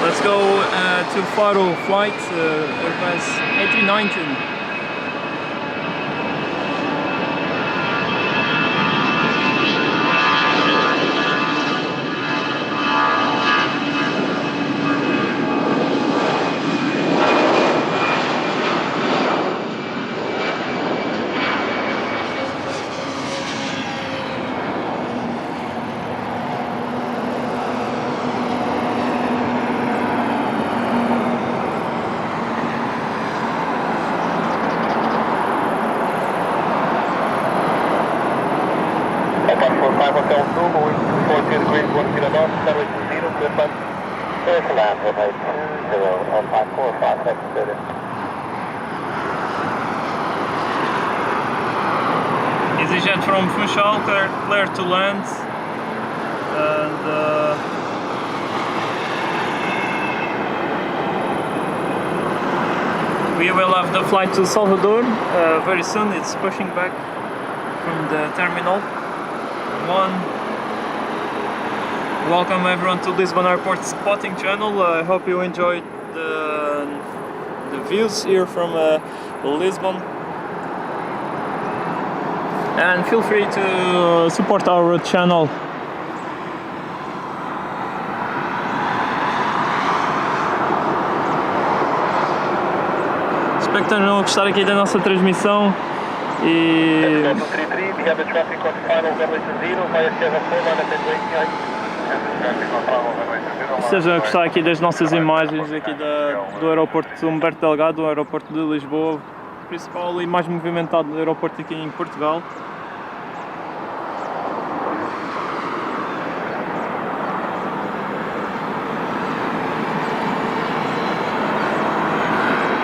Let's go to Faro flight, Airbus A319. Hotel Zulu, wind 240 degrees, 10 knots, runway 20, clear land. Clear to land, runway 20, Alpine 457. EasyJet from Funchal, clear to land. And We will have the flight to Salvador very soon. It's pushing back from the terminal 1. Welcome everyone to Lisbon Airport spotting channel. I hope you enjoyed the views here from Lisbon. And feel free to support our channel. Espero que tenham gostado aqui da nossa transmissão e estejam a gostar aqui das nossas imagens aqui do Aeroporto Humberto Delgado, o Aeroporto de Lisboa, principal e mais movimentado aeroporto aqui em Portugal.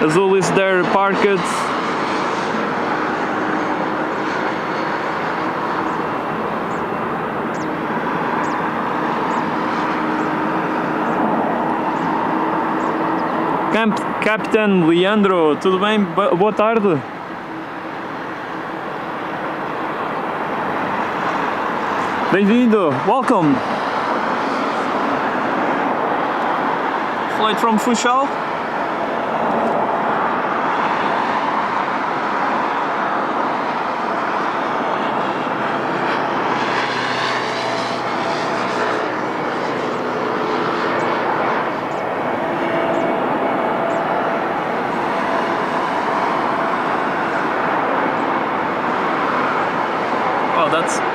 Azul is there parked. Capitão Leandro, tudo bem? Boa tarde. Bem-vindo. Welcome. Flight from Funchal.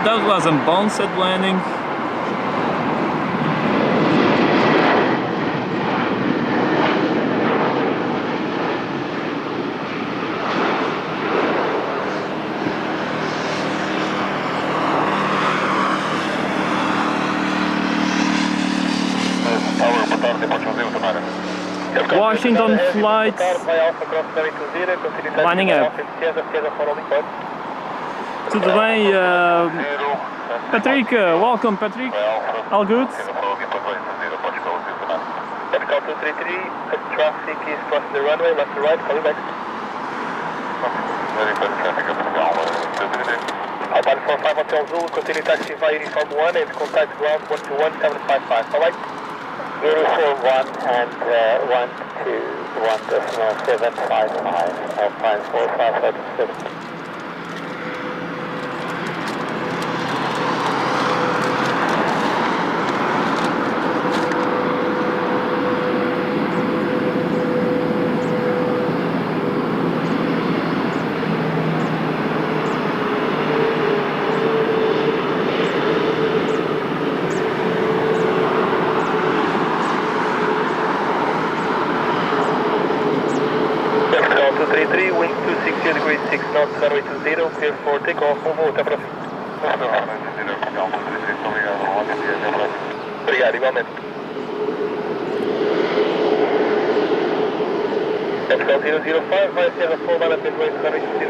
That was a bounced landing. Washington flight lining up. Tudo bem? Patrick, welcome Patrick. All good? Capital 233, traffic is crossing the runway, left to right, coming back. Alpine 45 Hotel Zulu, continue taxi via uniform 1 and contact ground 121-755, alright? Uniform 1 and 121.755, Alpine 45 Hotel 7. Wind 260 degrees 6 knots, runway 20, clear for takeoff, Volvo, até a próxima. Obrigado, igualmente. Capital 005, vai a Sierra 4, line up midway to runway 20.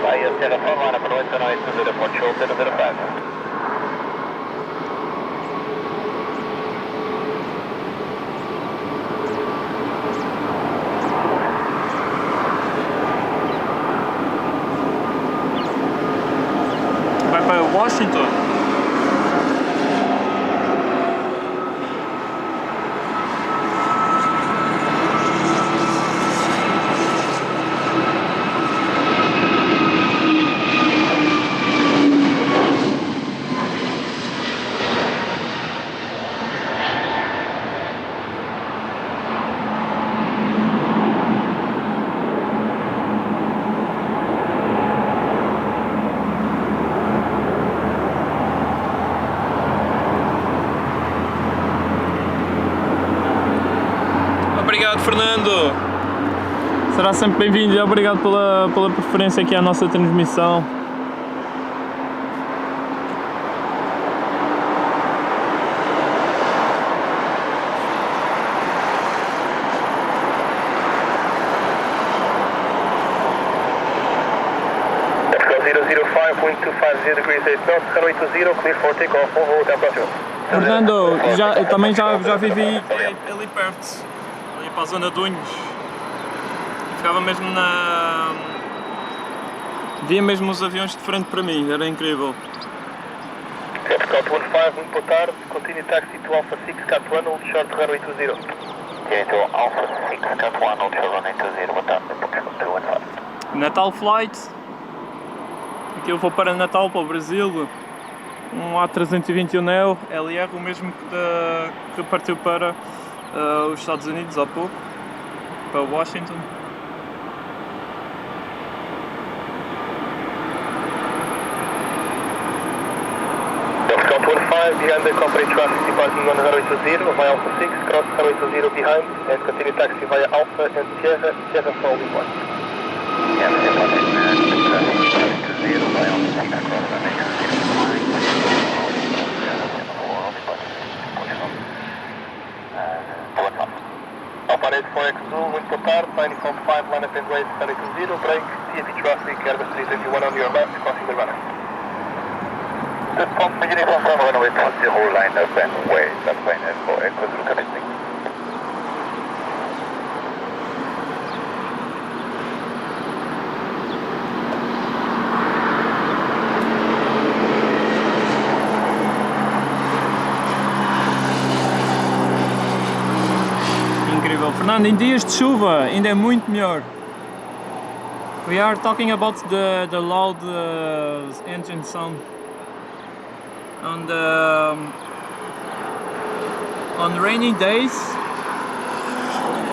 Vai a Sierra 4, line up midway to runway 20, airport show 005. Washington. Obrigado, Fernando. Será sempre bem-vindo e obrigado pela preferência aqui à nossa transmissão. Wind 250 degrees 8 knots, runway 20, clear for takeoff, Volvo, até a próxima. Fernando, eu também já vivi ali perto, ali para a zona de Unhos. Ficava mesmo na... Via mesmo os aviões de frente para mim, era incrível. Foxtrot 15, muito boa tarde. Continue taxi to Alpha 6, Cat 1, hold short runway 20. Okay, to Alpha 6, Cat 1, hold short runway 20, boa tarde, Foxtrot 215. Natal Flight. Aqui eu vou para Natal, para o Brasil. Um A321 Neo LR, o mesmo que partiu para os Estados Unidos há pouco, para Washington. Foxtrot 15, behind the company traffic departing on runway 20, via Alpha 6, cross runway 20 behind, and continue taxi via Alpha and Sierra, Sierra following 1. Yeah, the traffic via Alpha 6, cross runway 20. Operate 4X2, wind to tar, 9.5, line up and wait, runway 20, break, TAP traffic, Airbus 321 on your left, crossing the runway. Response beginning from runway 20, line up and wait, that's fine, for Echo Zulu connecting. Incrível. Fernando, em dias de chuva ainda é muito melhor. We are talking about the loud engine sound on rainy days.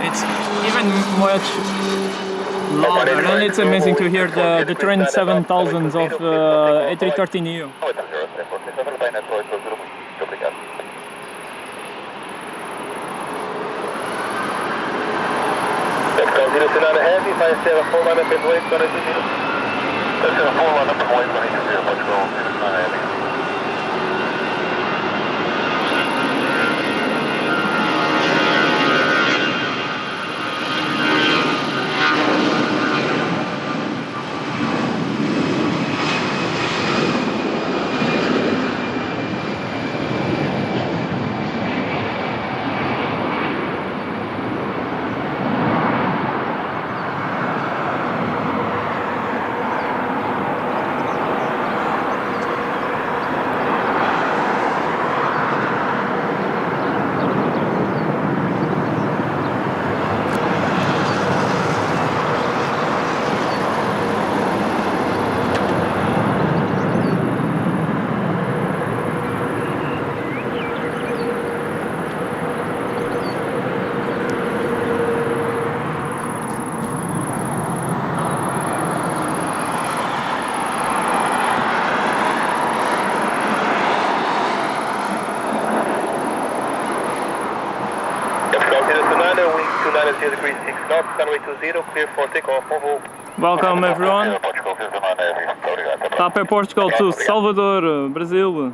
It's even much louder, and it's amazing to hear the Trent 7000s of A330neo. Zero Sonata Heavy, via Sierra 4 line up and wait, runway 20. Sierra 4 line up and wait, runway 20, Portugal, Zero Sonata Heavy. Wind 290 degrees 6 knots, runway 20, clear for takeoff, over. Welcome everyone. Portugal, Zero Sonata Heavy. Muito obrigado. TAP Portugal to Salvador, Brasil.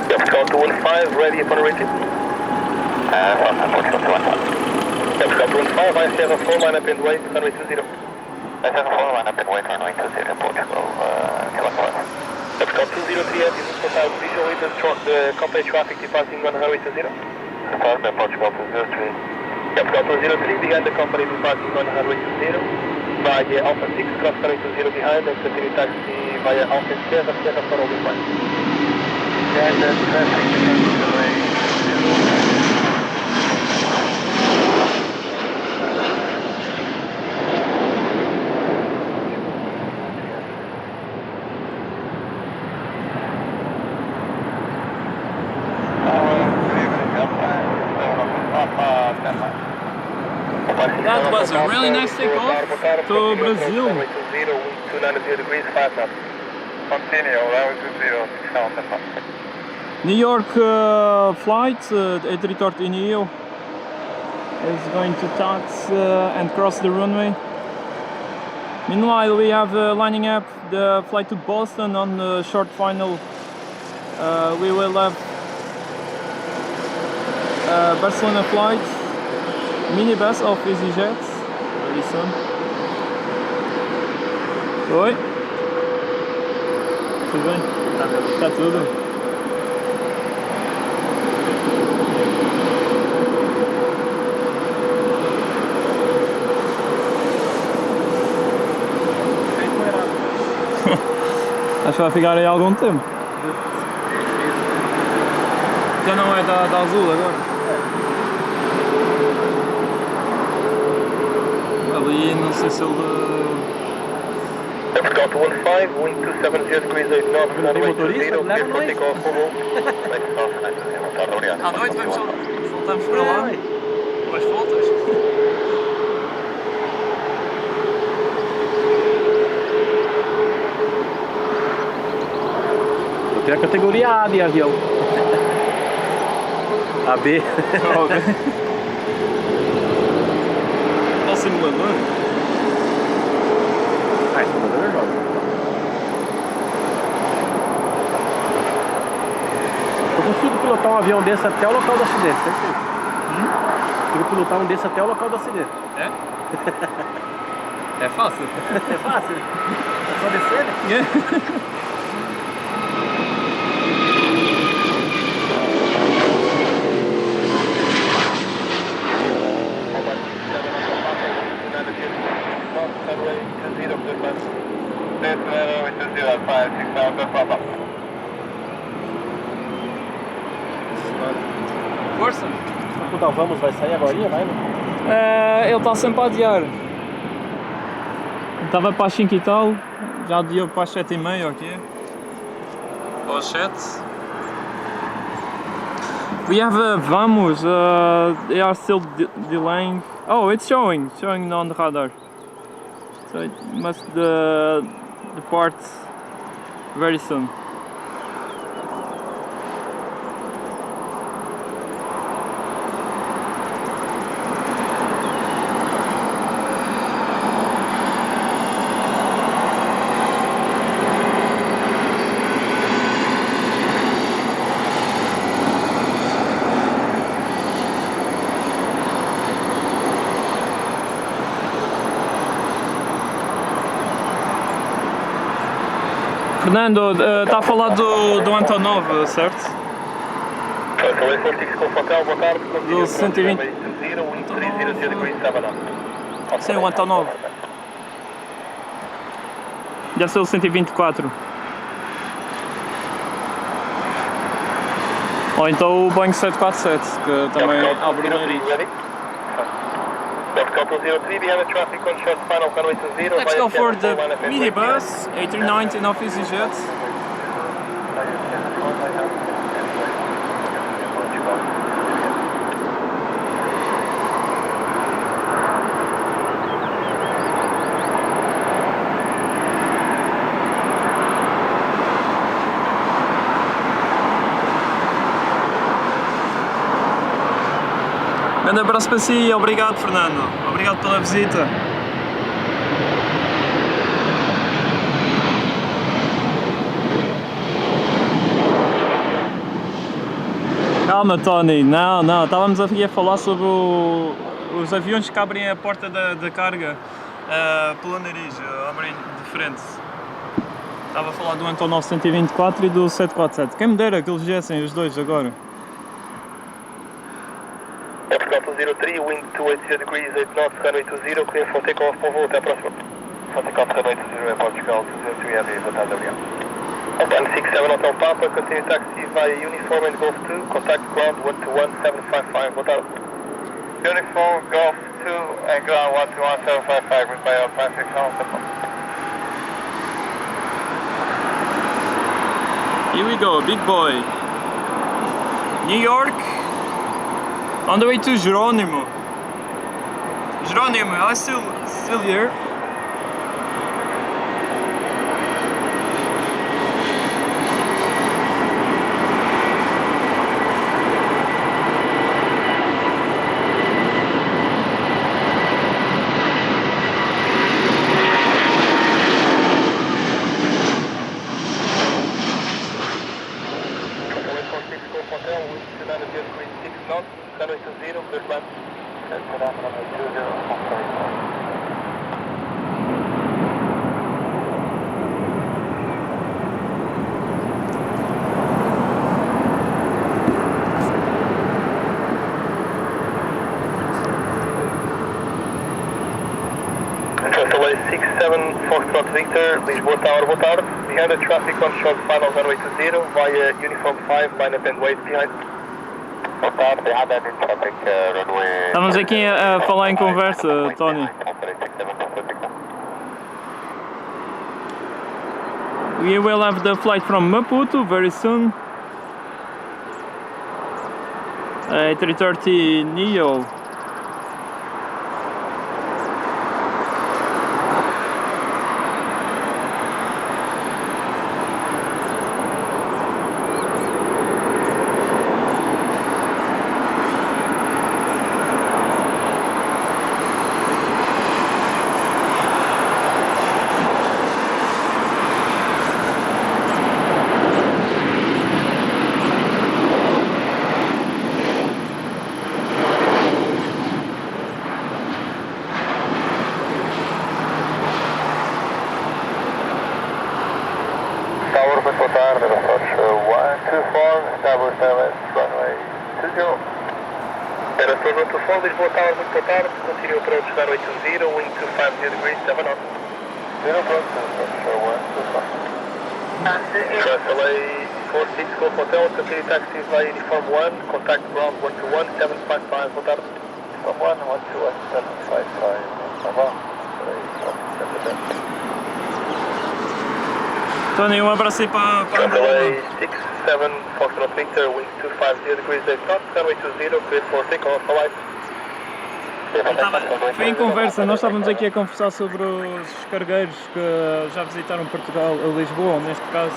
Foxtrot 215, ready upon reaching. Portugal 215. Foxtrot 215, via Sierra 4 line up and wait, runway 20. Sierra 4 line up and wait, runway 20, Portugal 215. Foxtrot 203, is total visually the company traffic departing on runway 20. Confirmed, Portugal 203. Foxtrot 203, behind the company departing on runway 20. Via Alpha 6, cross runway 20 behind, and continue taxi via Alpha Sierra, Sierra following 1. Yeah, the traffic runway 20. That was a really nice takeoff to Brazil. 290 degrees, 5 knots. Continue, runway 20, 6 knots. New York flight, A330neo is going to tax and cross the runway. Meanwhile, we have lining up the flight to Boston on the short final. We will have Barcelona flight, minibus of EasyJet, very soon. Oi. tudo bem? Está tudo. Acho que vai ficar aí algum tempo. Já não é da azul agora. Ali não sei se ele... Aeroporto 15, wind 270 degrees 8 knots, runway 20, clear for takeoff for voo. À noite voltamos para lá. Com as voltas. Eu tenho a categoria A de avião. A B. Qual simulador? Ah, simulador é jovem. Eu consigo pilotar um avião desse até o local do acidente, certeza. Consigo pilotar um desse até o local do acidente. É? É fácil? É fácil? É só descer, né? Força? O Dalvamos vai sair agora, vai, né? Ele está sempre a adiar. Estava para as 5 e tal, já adiou para as 7h30 ou quê? Ou às 7. We have Vamos, they are still delaying. Oh, it's showing on the radar. So it must depart very soon. Fernando, está a falar do Antonov, certo? Do 120. Sim, o Antonov. Deve ser o 124. Ou então o Boeing 747, que também abre o nariz. Let's go for the minibus, A319 of EasyJet. Grande abraço para si e obrigado, Fernando. Obrigado pela visita. Calma, Tony. Não. Estávamos aqui a falar sobre os aviões que abrem a porta da carga pelo nariz, abrem de frente. Estava a falar do Antonov 124 e do 747. Quem me dera que eles viessem os dois agora. Aeroporto 03, wind 280 degrees 8 knots, runway 20, clear for takeoff por voo, até a próxima. For takeoff, runway 20, Airport de Lisboa, 203 Heavy, boa tarde, obrigado. Open 67 Hotel Papa, continue taxi via Uniform and Golf 2, contact ground 121755, boa tarde. Uniform, Golf 2 and ground 121755, goodbye, Alpine 6 Hotel. Here we go, big boy. New York. On the way to Jerónimo. Jerónimo, are you still here? Foxtrot Victor, Lisboa Tower, boa tarde. Behind the traffic on short final runway 20 via Uniform 5, line up and wait behind. Boa tarde, behind any traffic runway. Estamos aqui a falar em conversa, Tony. We will have the flight from Maputo very soon. A330 Neo. Tower, boa tarde, approach 124, establish LS, runway 20. Aeroporto 124, Lisboa Tower, muito boa tarde, continue approach runway 20, wing 250 degrees, 7 knots. 0 approach, approach 125. Trust LA 46, Golf Hotel, continue taxi via Uniform 1, contact ground 121, 755, boa tarde. Uniform 1, 121, 755, ça va. Tony, um abraço aí para Runway 67, Foxtrot Victor, wing 250 degrees, 8 knots, runway 20, clear for takeoff, alright. Foi em conversa, nós estávamos aqui a conversar sobre os cargueiros que já visitaram Portugal, a Lisboa neste caso.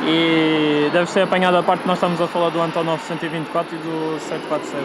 E deve ser apanhada a parte que nós estamos a falar do Antonov 124 e do 747.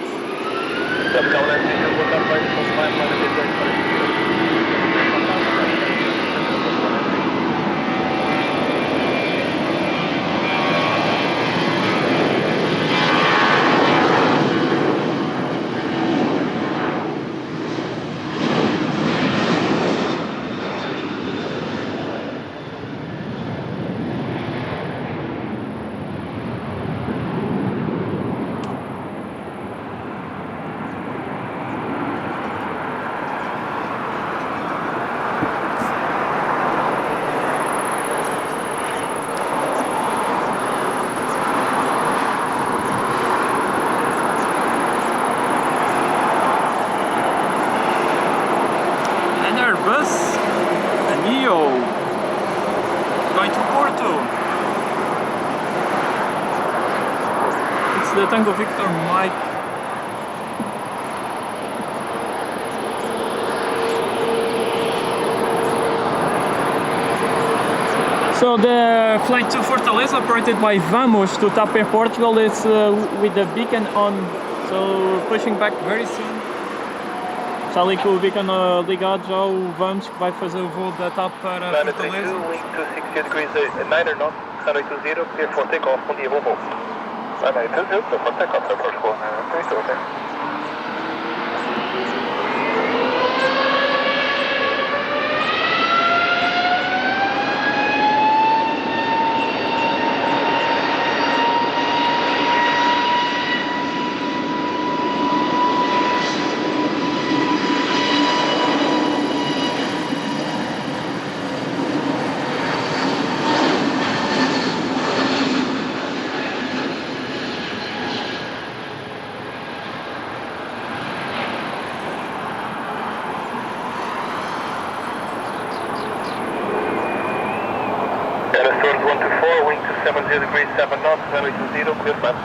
The Tango Victor Mike. So the flight to Fortaleza operated by Vamos to TAP Air Portugal is with the beacon on, so pushing back very soon. Está ali com o beacon ligado já o Vamos que vai fazer o voo da TAP para Fortaleza. Wing 260 degrees, 9 knots, runway 20, clear for takeoff, bom dia, bom voo. Runway 20, clear for takeoff, approach 1, okay. Aeroporto 124, wing 270 degrees, 7 knots, runway 20, clear flat.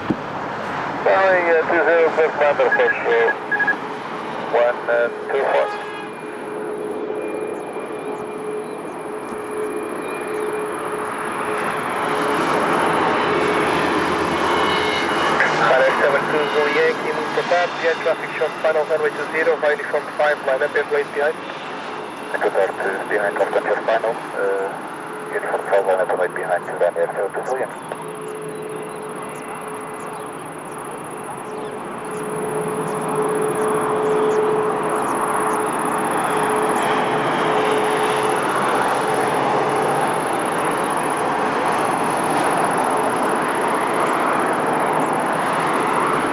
Runway 20, clear flat, approach 124. Zulu Yankee, move to top, jet traffic short final runway 20, via uniform 5, line up and wait behind. Good start behind Captain your final, uniform 5, line up and wait behind, then airfield to Williams.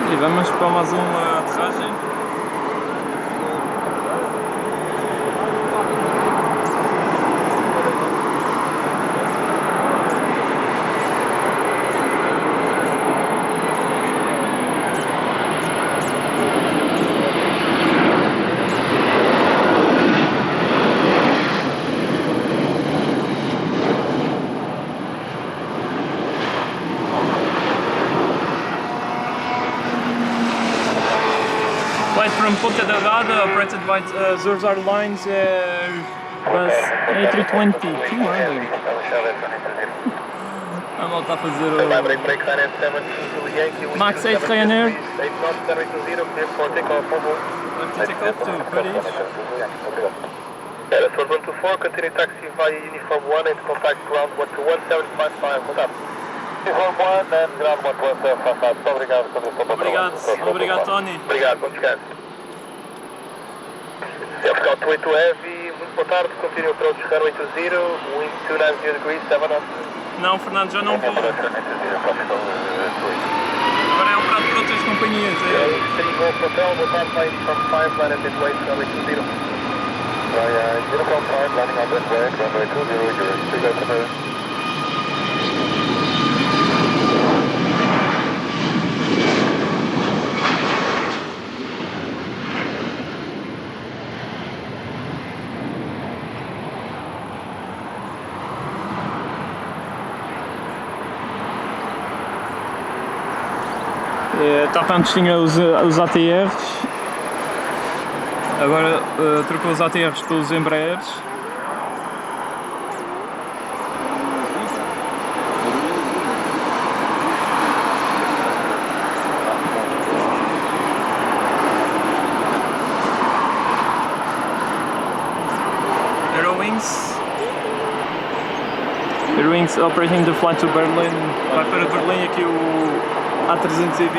E vamos para mais uma aterragem. from Ponta Delgada, operated by Azores Airlines, bus A320, 200. A volta a fazer o Max 8 Ryanair. Take off to Paris. Aeroporto 124, continue taxi via Uniform 1 and contact ground 121-755, contato. Uniform 1 and ground 121-755, obrigado pelo seu patrão. Obrigado Tony. Obrigado, bom descanso. Scout 82 Heavy, muito boa tarde, continue approach runway 20, wind 290 degrees, 7 knots. Não, Fernando, já não vou. Agora é um bocado para outras companhias. City Golf Hotel, boa tarde, vai Uniform 5, line at midway, runway 20. Uniform 5, landing on midway, runway 20, you're free to Antes tinha os ATRs, agora trocou os ATRs pelos Embraers. Aerowings operating the flight to Berlin. Vai para Berlim aqui o A320-200.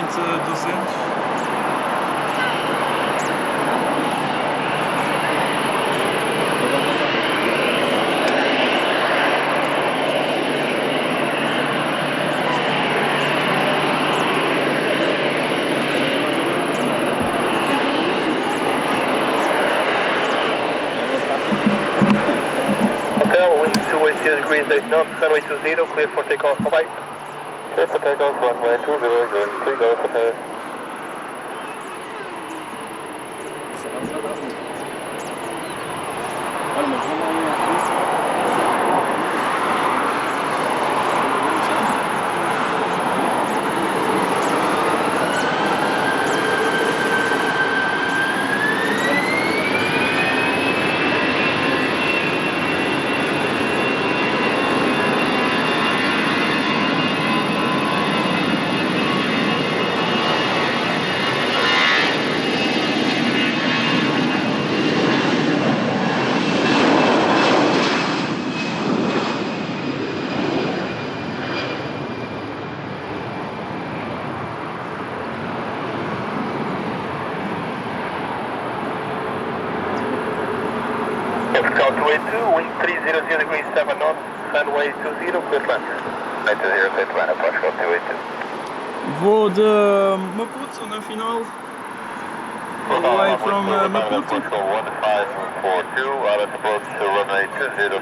Hotel, wind 280 degrees, 8 knots, runway 20, clear for takeoff, bye-bye. Clear for takeoff, runway 20, good, clear go, prepare. Scout 282, wind 300 degrees, 7 knots, runway 20, clear land. 90, clear land, approach Scout 282. Vou de Maputo na final. All the way from Maputo. 1542, let's approach runway 20,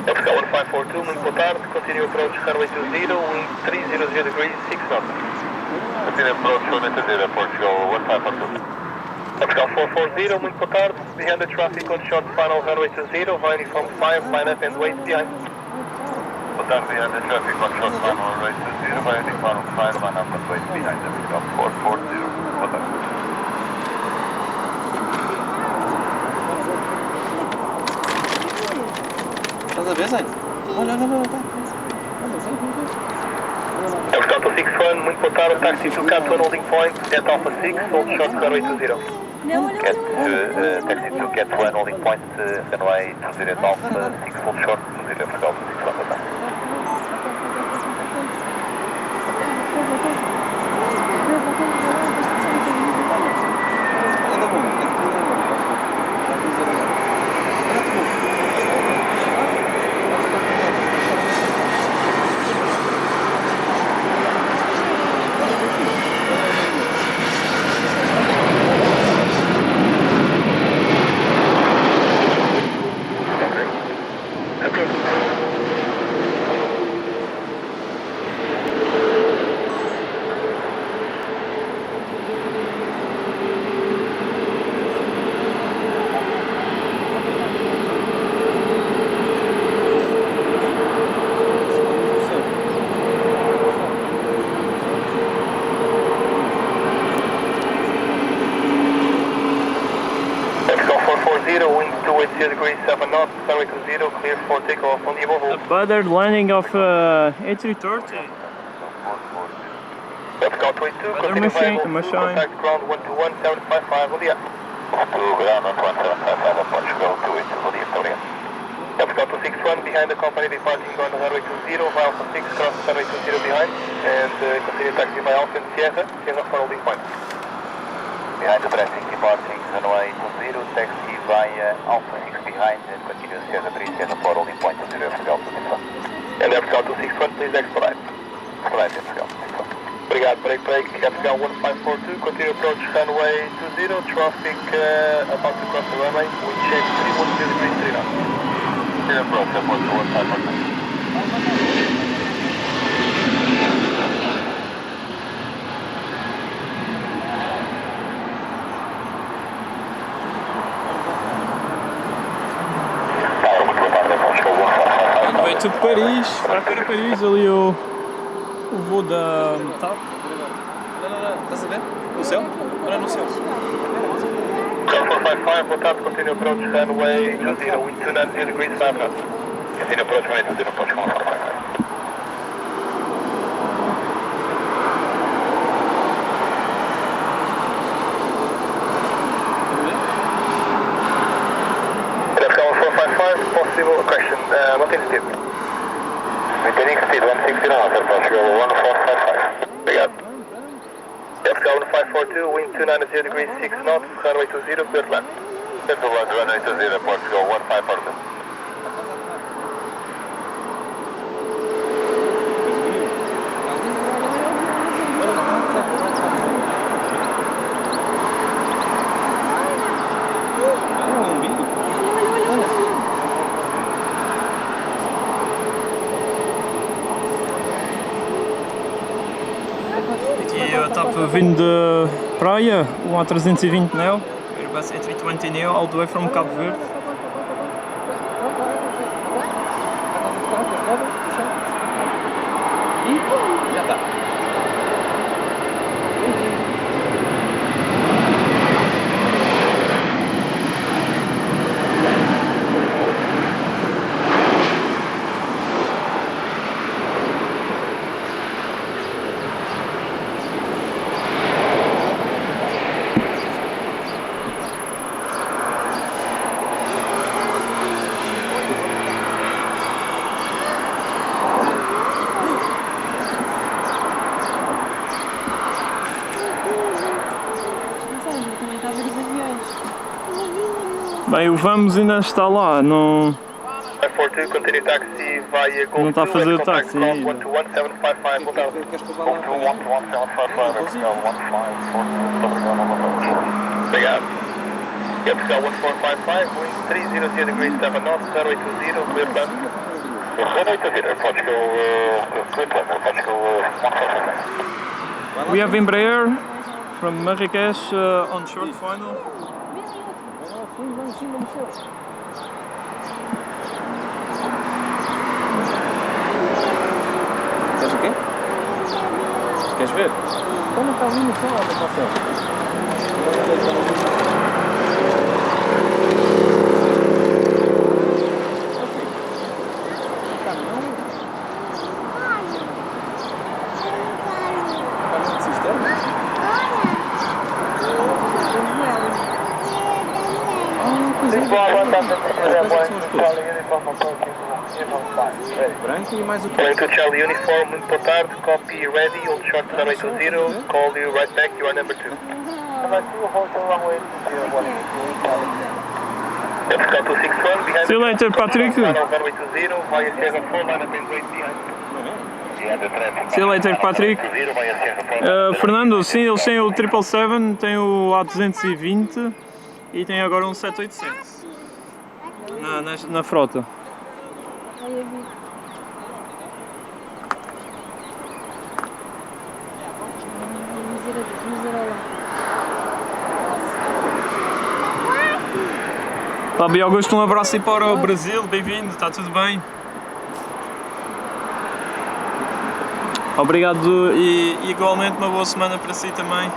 Scout 1542, muito boa tarde, continue approach runway 20, wind 300 degrees, 6 knots. Continue approach runway 20, Portugal 1542. Scout 440, muito boa tarde, behind the traffic on short final runway 20, via uniform 5, line up and wait behind. Boa tarde, behind the traffic on short final runway 20, via uniform 5, line up and wait behind. Scout 440, boa tarde. Estás a ver, Zé? Olha. Scout 61, muito boa tarde, taxi to Cat 1 holding point, get Alpha 6, hold short runway 20. Taxi to Cat 1 holding point, runway 20 Alpha 6, hold short 20, Scout 61, boa tarde. Okay. wind 280 degrees 7 knots, runway 20, clear for takeoff on the above. A buttered landing of A330. Left count 22, Weather continue machine, via machine. contact ground 121755 on the air. To ground 1755, approach go 282 on the air, sorry. Left count 261, behind the company departing on the runway 20, via Alpha 6, cross runway 20 behind, and continue taxi by Alpha Sierra, Sierra for holding point. Behind the traffic departing runway 20, taxi via Alpha 6 behind, and continue Sierra 3, Sierra for holding point, 0 for Delta 6. And left count 261, please expedite. Expedite, Delta 6. Obrigado, break, Capcom 1542, continue approach runway 20, traffic about to cross the runway, wind check 310 degrees 3 knots. Clear approach, airport 1542. Vai to Paris, vai para Paris, ali o voo da TAP. Não, estás a ver? No céu? Olha no céu. 455, boa tarde, continue approach runway 20, wind 290 degrees 5 knots. Continue approach runway 20, approach 455. Possible question, maintaining speed. Maintaining speed, 160 knots, approach go 1455. Obrigado. Capcom 1542, wind 290 degrees 6 knots, runway 20, clear to land. Central land, runway 20, approach go 1542. Vindo de praia, o A320 Neo, Airbus A320 Neo, all the way from Cabo Verde. Já está. Bem, o Vamos ainda está lá, não... 542, continue taxi via Golf Não está a 2 fazer and contact táxi ground ainda. 121755, boa tarde. Queres que eu vá Golf lá? 2 1542, obrigado. Capcom 1455, wind 300 degrees 7 knots, runway 20, clear land. Runway 20, approach go clear land, approach go 1455. We have Embraer from Marrakech on short final. Queres o quê? Queres ver? Como está ali no céu, olha para o céu. Branco e mais o quê? Going to Charlie uniform, muito boa tarde, copy ready, hold short runway 20, call you right back, you are number 2. Number 2, hold your runway 01. Capcom 261, behind See you later, Patrick. final runway 20, via Sierra 4, line up in right behind. See you later, Patrick. Fernando, sim, eles têm o 777, tem o A220 e tem agora um 7800 na frota. Fábio Augusto, um abraço aí para o Brasil, bem-vindo, está tudo bem? Obrigado e igualmente uma boa semana para si também.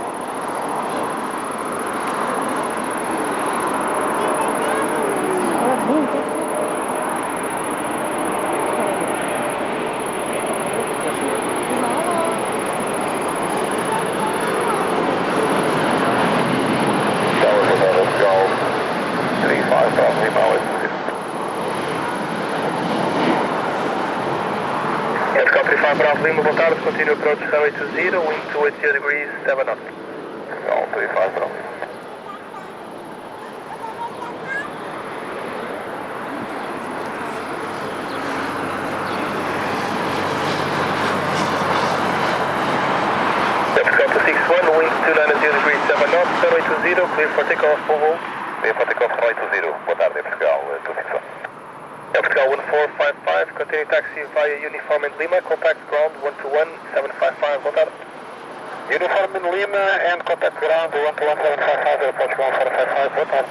Lima, boa tarde, continue approach runway 20, wind 280 degrees, 7 knots. All 35 knots. Delta 61, wind 290 degrees, 7 knots, runway 20, clear for takeoff, Volvo. Clear for takeoff, runway 20, boa tarde, Portugal 261. Portugal 1455, continue taxi via Uniform in Lima, contact ground 121-755, boa tarde. Uniform in Lima and contact ground 121-755, Aeroporto de Lisboa 455, boa tarde.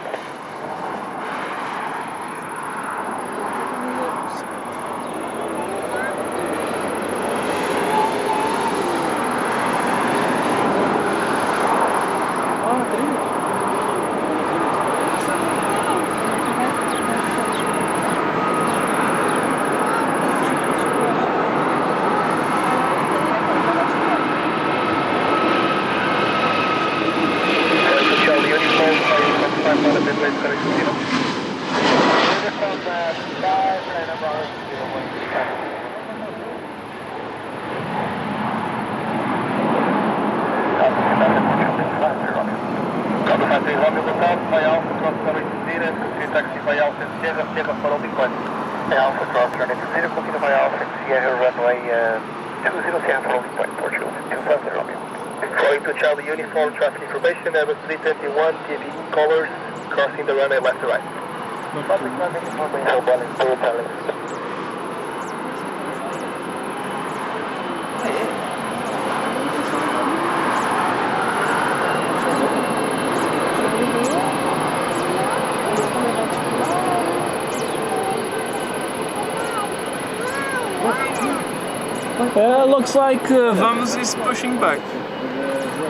Uniform traffic information, Airbus 321, TV colors, crossing the runway left to right. Looks like Vamos is pushing back.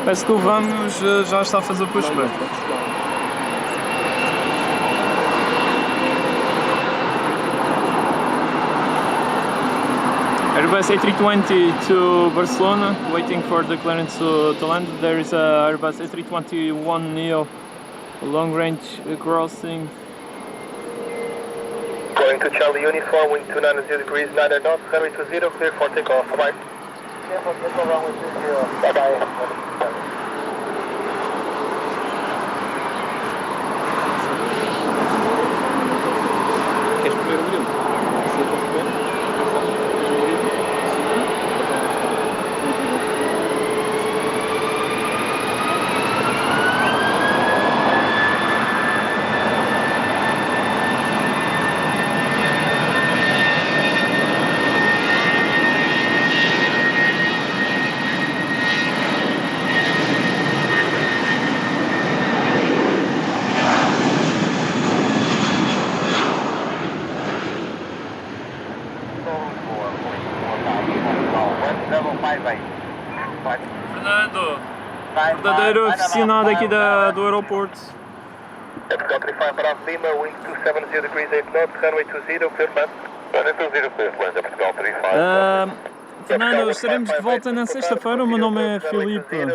Parece que o Vamos já está a fazer pushback. Airbus A320 to Barcelona, waiting for the clearance to land. There is a Airbus A321neo long range crossing. Going to Charlie Uniform, wind 290 degrees, 9 knots, runway 20, clear for takeoff, bye-bye. Bye-bye. Fernando, verdadeiro aficionado aqui do aeroporto. Portugal 35 para Lima, wind 270 degrees, 8 knots, runway 20, clear land. Runway 20, clear land, Portugal 35. Fernando, estaremos de volta na sexta-feira. O meu nome é Filipe.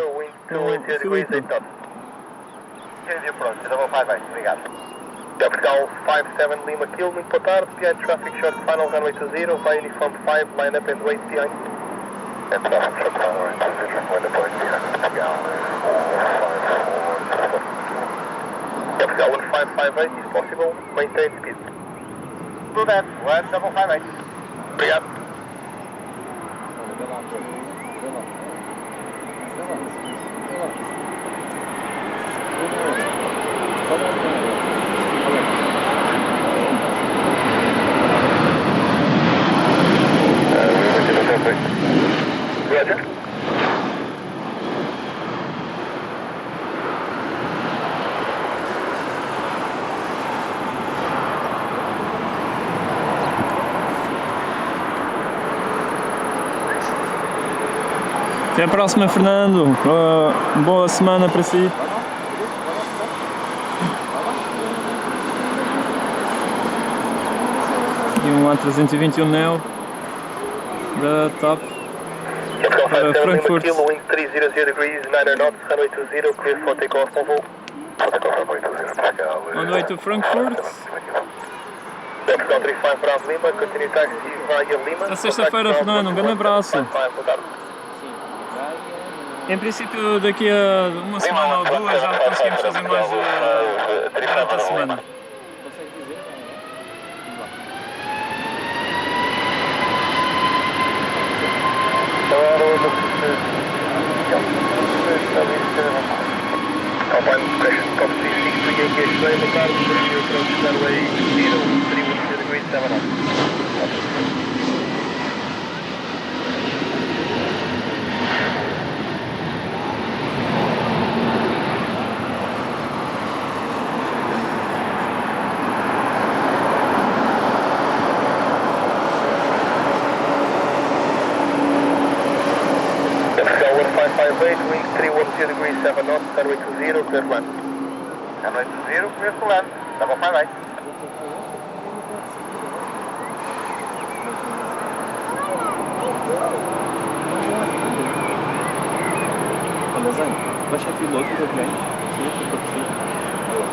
Filipe. Obrigado. Portugal 57 Lima Kill, muito boa tarde. Behind traffic short final, runway 20, via Uniform 5, line up and wait behind. And traffic short final, runway 20, line up and wait behind. Portugal 1558 is possible, maintain speed. Do that, 1558. Obrigado. Roger. Até a próxima, Fernando. Boa semana para si. E um A321 Neo da TAP para Frankfurt. Wind 300 degrees, 9 knots, runway 20, clear for takeoff, Volvo. On the way to Frankfurt. Portugal 35 Bravo Lima, continue taxi via Lima. Até sexta-feira, Fernando, um grande abraço. Boa tarde. Em princípio, daqui a uma semana ou duas já conseguimos fazer mais durante a semana. Alpine question, top 363 engaged way, boa tarde, your approach runway 0, 310 degrees 7 knots. Scout 1558, wing 310 degrees 7 knots, runway 20, clear to land. Runway 20, clear to land, double 58. Alazane, baixa aqui logo também. Sim, fica aqui. Olha.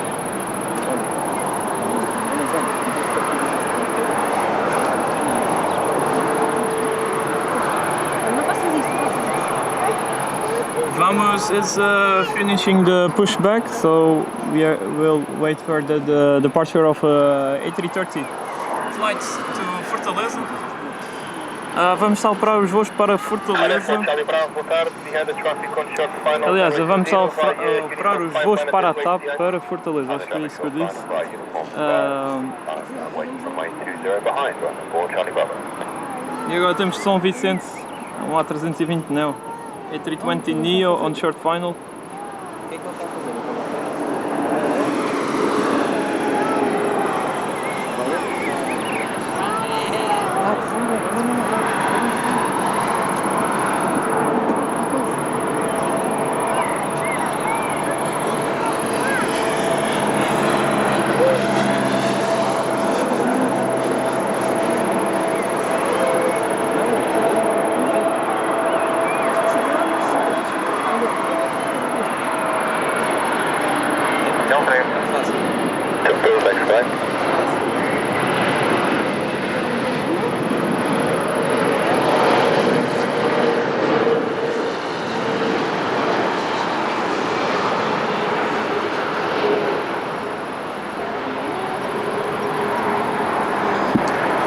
Alazane, Não faças isso, Vamos, it's finishing the pushback, so we'll wait for the departure of A330 flights to Fortaleza. Vamos salvar os voos para Fortaleza. Aliás, vamos salvar os voos para a TAP para Fortaleza, acho que é isso que eu disse. E agora temos São Vicente, um A320 Neo, A320 Neo on short final. o que é que ele está fazendo?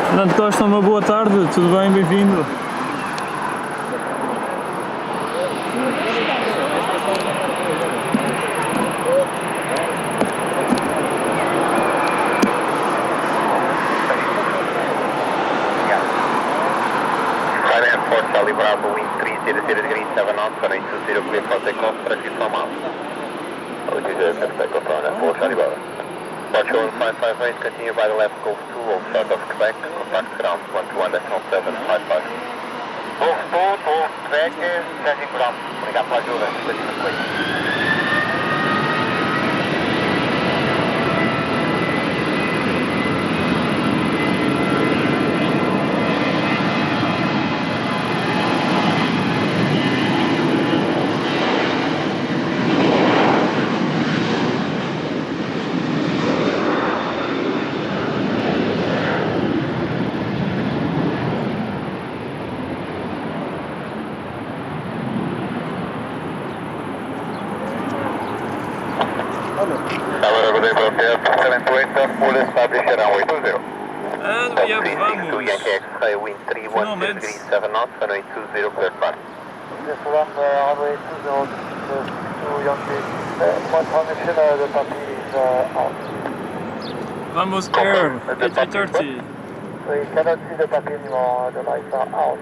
Fernando Costa, uma boa tarde, tudo bem? Bem-vindo. Charlie Bravo, wind 300 degrees 7 knots, runway 20, clear for takeoff, proceed from out. Which is a takeoff on 4 Charlie Bravo. Departure 1558, continue by the left Gulf 2, all south of Quebec, contact ground 121.755. Gulf 2, Gulf Quebec, changing ground. Obrigado pela ajuda, full established runway 20. And we have vamos. Yankee X-ray, wind 310 degrees 7 knots, runway 20, clear to land. This one, runway 20, to Yankee. My transmission, the puppy is out. Vamos Air, A330. We cannot see the puppy anymore, the lights are out.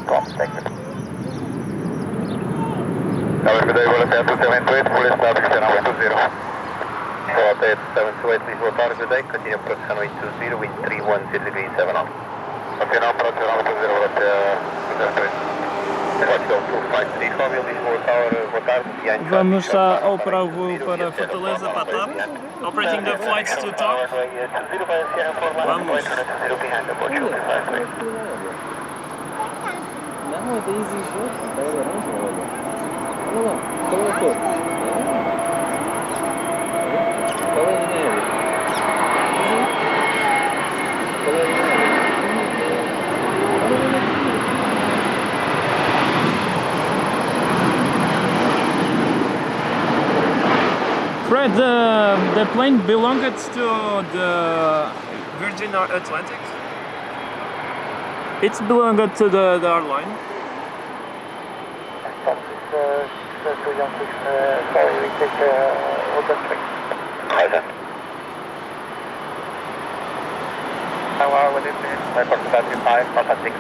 Stop, thank you. LPPT, Bola 278, full established runway 20. Bola 728, Lisboa tarde, good day, continue approach runway 20, wind 310 degrees 7 knots. Continue approach runway 20, Bola 278. Vamos a operar o voo para Fortaleza, para a TAP. Operating the flights to TAP. Vamos. Não, é da EasyJet, é laranja, olha. Olha lá, qual é a cor? Qual é a linha aérea? Sorry, the plane belonged to the Virgin Atlantic. It's belonged to the airline. Sorry, we take Open 3. Hi, sir. Hello, good evening. Airport 35, Papa 6.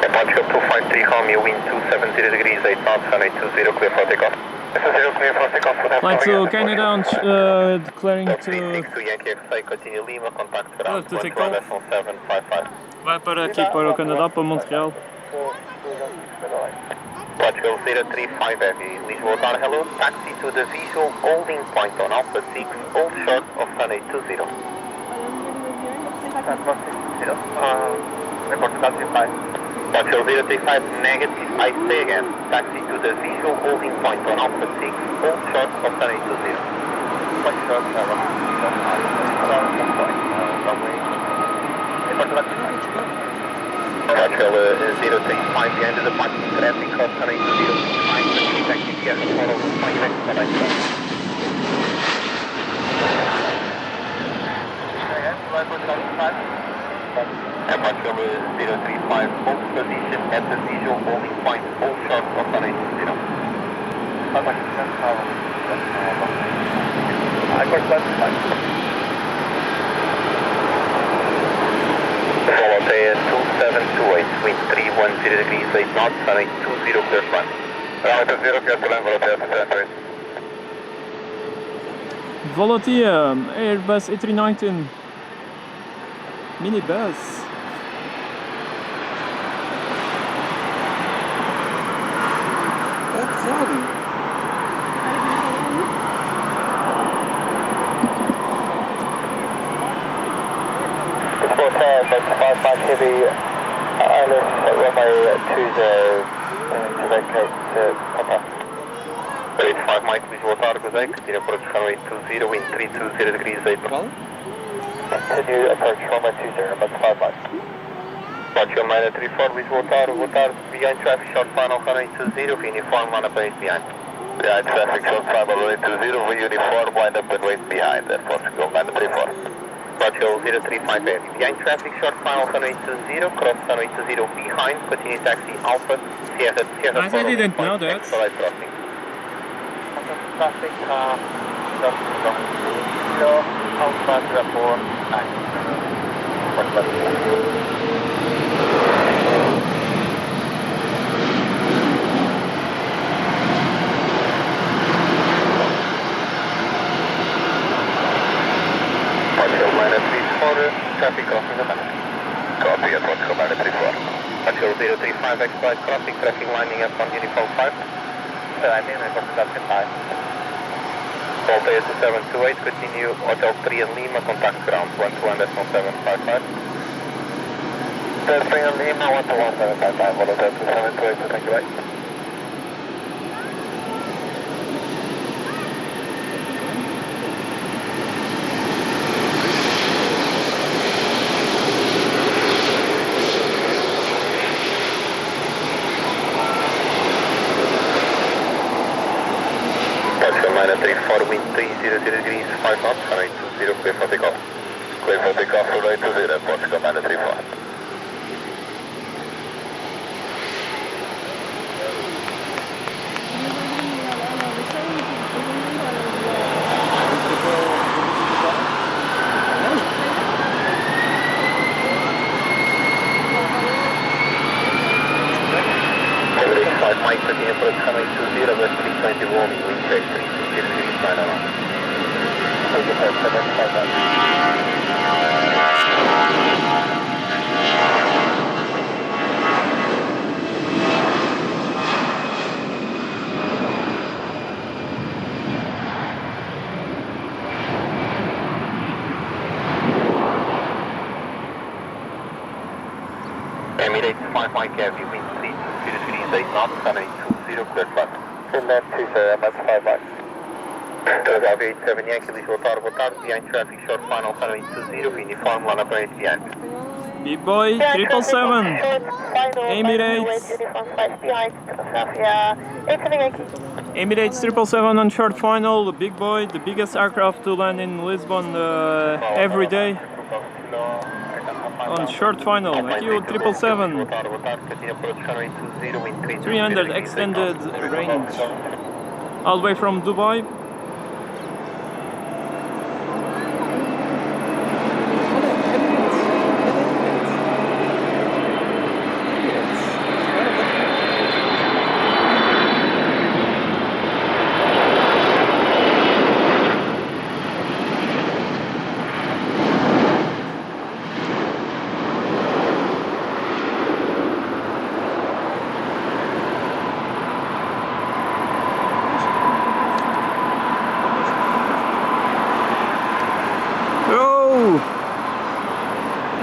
Airport 253, home, you wind 270 degrees, 8 knots, runway 20, clear for takeoff. This is 0, clear for takeoff. Flight to Canada, declaring to Yankee X-Ray, continue Lima, contact ground, to take off. 1755. Vai para aqui, para o Canadá, para Montreal. Portugal 035 Heavy, Lisbon Humberto, hello, taxi to the visual holding point on Alpha 6, hold short of runway 20. Portugal 35. Portugal 035 negative, I say again, taxi to the visual holding point on Alpha 6, hold short of runway 20. Portugal 035 behind the parking traffic, cross runway 20, behind the taxi here, follow my next flight. Portugal 035, hold position at the visual holding point, hold short of runway 20. Follow 2728, wind 310 degrees, 8 knots, runway 20, clear flight. Runway 20, clear to land, Volotea 278. Volotea, Airbus A319 minibus. Heavy island runway 20 to vacate Papa. 35 Mike, visual target was 8, continue approach runway 20, wind 320 degrees, 8 knots. Continue approach runway 20, about 5 miles. Portugal minor 34, visual target, behind traffic, short final runway 20, uniform, line up and wait behind. Behind traffic, short final runway 20, uniform, line up and wait behind, and Portugal minor 34. Portugal 035 Heavy. Behind traffic, short final runway 20, cross runway 20 behind, continue taxi Alpha, Sierra. I didn't know that. Crossing. Traffic, Alpha, Aeroporto traffic crossing the line. Copy, Portugal minor 34. Portugal 035 X-Flight crossing, traffic lining up on Uniform 5. I'm in, Portugal 5. Volta 2728, continue Hotel 3 in Lima, contact ground 121.755. 3 in Lima, 121.755, Volta 2728, thank you, right? Minor 34, wind 300 degrees, 5 knots, runway 20, clear for takeoff. Clear for takeoff, runway 20, Portugal minor 34. Mike, continue approach runway 20, west 320, warming, wind check 360 degrees, 9 on. Thank you, sir, 5 Mike Heavy, wind 320 degrees, 8 knots, runway 20, clear flight. Finland 2 sir, MS 5 miles. Aviation 7 Yankee, Lisbon Humberto Delgado Airport, behind traffic, short final, runway 20, uniform, line up and wait behind. Big boy, 777. Emirates. Emirates 777 on short final. The big boy, the biggest aircraft to land in Lisbon every day. On short final, thank you 777. 300 extended range. All the way from Dubai.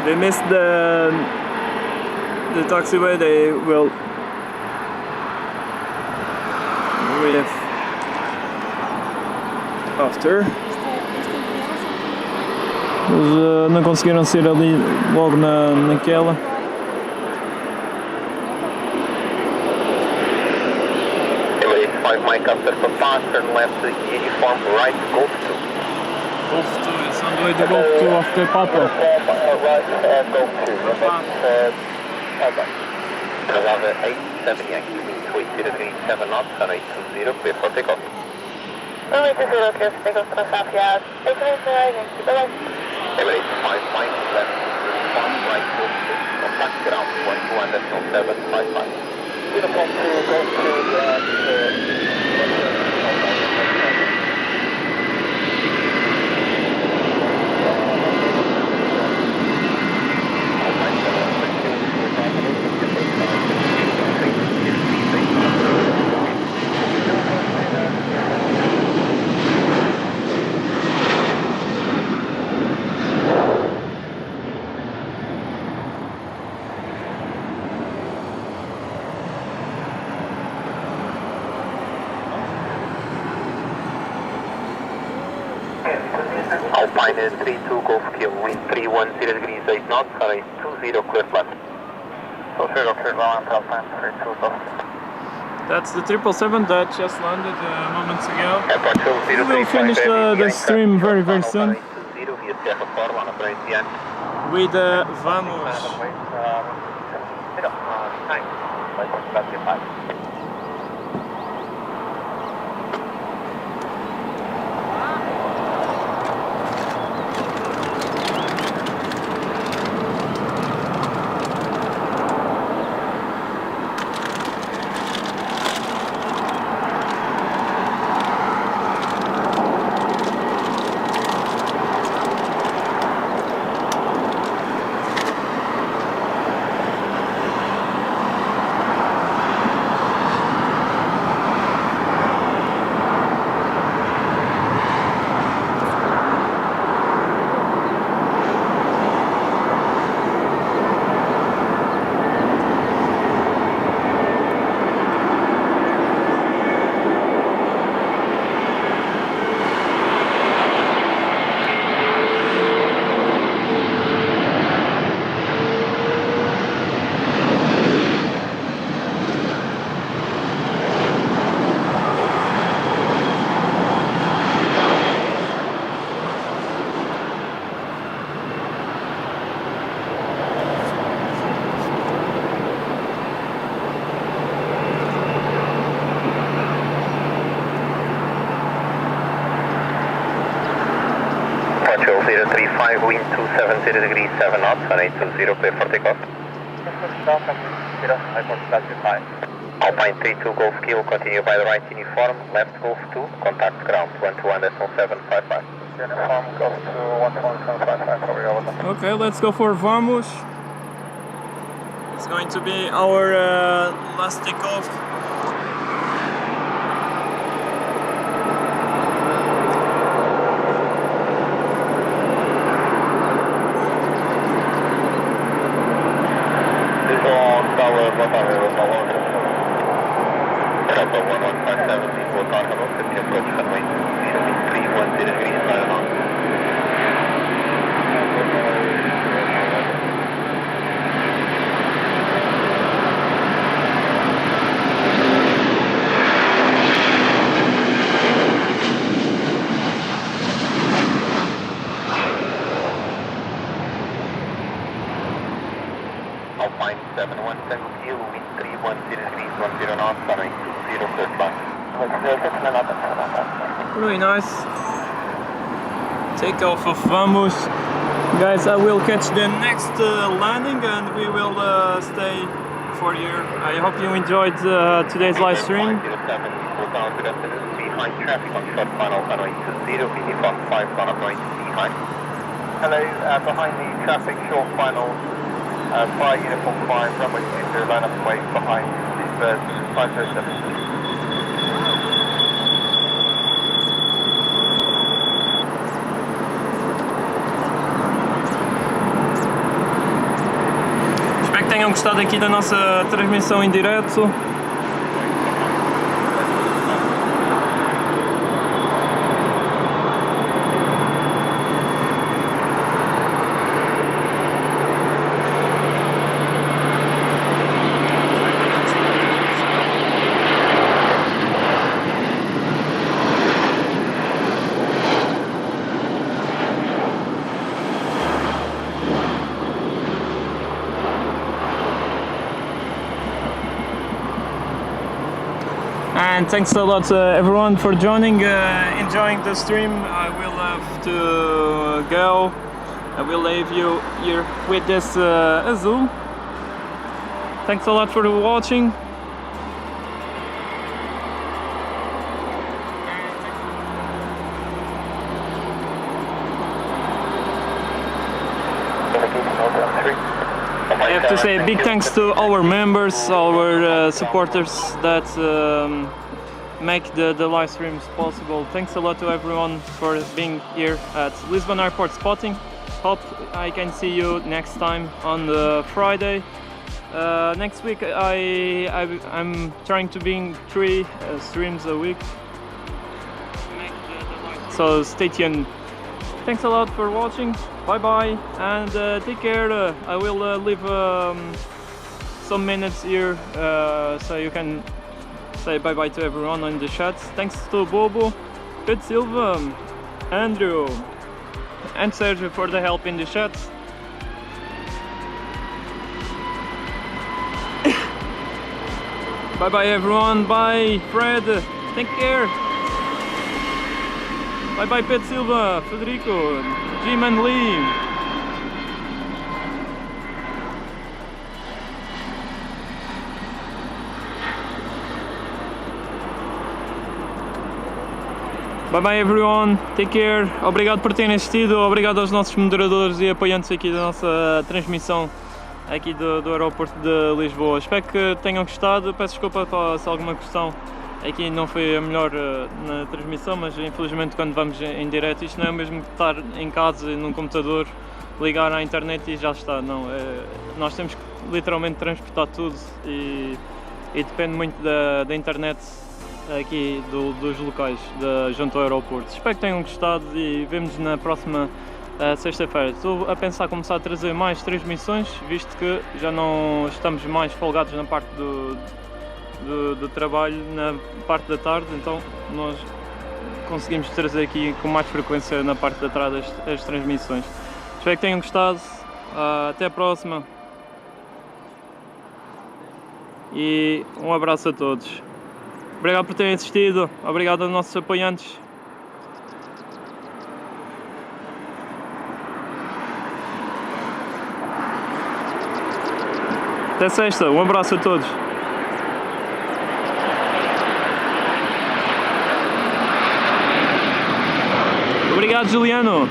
They missed the taxiway. They will leave after. Eles não conseguiram sair ali logo naquela. Emirates 5 Mike after for pass, turn left uniform right, Golf 2. Golf 2 is on the way to Golf 2 after Papa. Right, Golf 2. Another 878, between 280 knots and 820, clear for takeoff. Runway 20, clear for takeoff to Southwest. Emirates arriving, keep it light. Emirates 5 Mike left, uniform right, Golf 2. Contact ground 121.755. Uniform 2, Golf 2, Alpine 32 Golf Kill, wind 310 degrees 8 knots, runway 20 clear flat. So 0 clear ground, Alpine 32 Golf. That's the 777 that just landed moments ago. Airport We will finish the stream very soon with Vamos. Control 035, wind 270 degrees 7 knots, and 820, clear for takeoff. Alpine 32 Golf Kill, continue by the right uniform, left Golf 2, contact ground 121.755. Uniform Golf 2, 121.755, Okay, let's go for Vamos. It's going to be our last takeoff. Delta 1157, Lisbon Humberto, continue approach runway, should be 310 degrees 5 knots. 10 knots, runway 20, cleared flight. Really nice. Takeoff of Vamos. Guys, I will catch the next landing and we will stay for here. I hope you enjoyed today's live stream. Behind traffic on short final, runway 20, uniform 5, run up runway behind. Hello, behind the traffic, short final, fire uniform 5, runway 20, line up away behind these birds, 507. Tenham gostado aqui da nossa transmissão em direto. And thanks a lot everyone for joining, enjoying the stream. I will have to go. I will leave you here with this Azul. Thanks a lot for watching. I have to say a big thanks to our members, our supporters that make the live streams possible. Thanks a lot to everyone for being here at Lisbon Airport spotting. Hope I can see you next time on the Friday. Next week I'm trying to bring 3 streams a week. So stay tuned. Thanks a lot for watching. Bye bye and take care. I will leave some minutes here so you can say bye bye to everyone on the chat. Thanks to Bobo, Pedro Silva, Andrew and Sergio for the help in the chat. Bye bye everyone. Bye Fred. Take care. Bye bye Pedro Silva, Federico, Jim and Lee. Bye bye everyone, take care. Obrigado por terem assistido, obrigado aos nossos moderadores e apoiantes aqui da nossa transmissão aqui do Aeroporto de Lisboa. Espero que tenham gostado, peço desculpa se alguma questão aqui não foi a melhor na transmissão, mas infelizmente quando vamos em direto isto não é o mesmo que estar em casa num computador, ligar à internet e já está, não, nós temos que literalmente transportar tudo e depende muito da internet aqui dos locais junto ao aeroporto. Espero que tenham gostado e vemos na próxima sexta-feira. Estou a pensar começar a trazer mais transmissões, visto que já não estamos mais folgados na parte do trabalho na parte da tarde, então nós conseguimos trazer aqui com mais frequência na parte da tarde as transmissões. Espero que tenham gostado, até a próxima e um abraço a todos. Obrigado por terem assistido, obrigado aos nossos apoiantes. Até sexta, um abraço a todos. Obrigado, Juliano.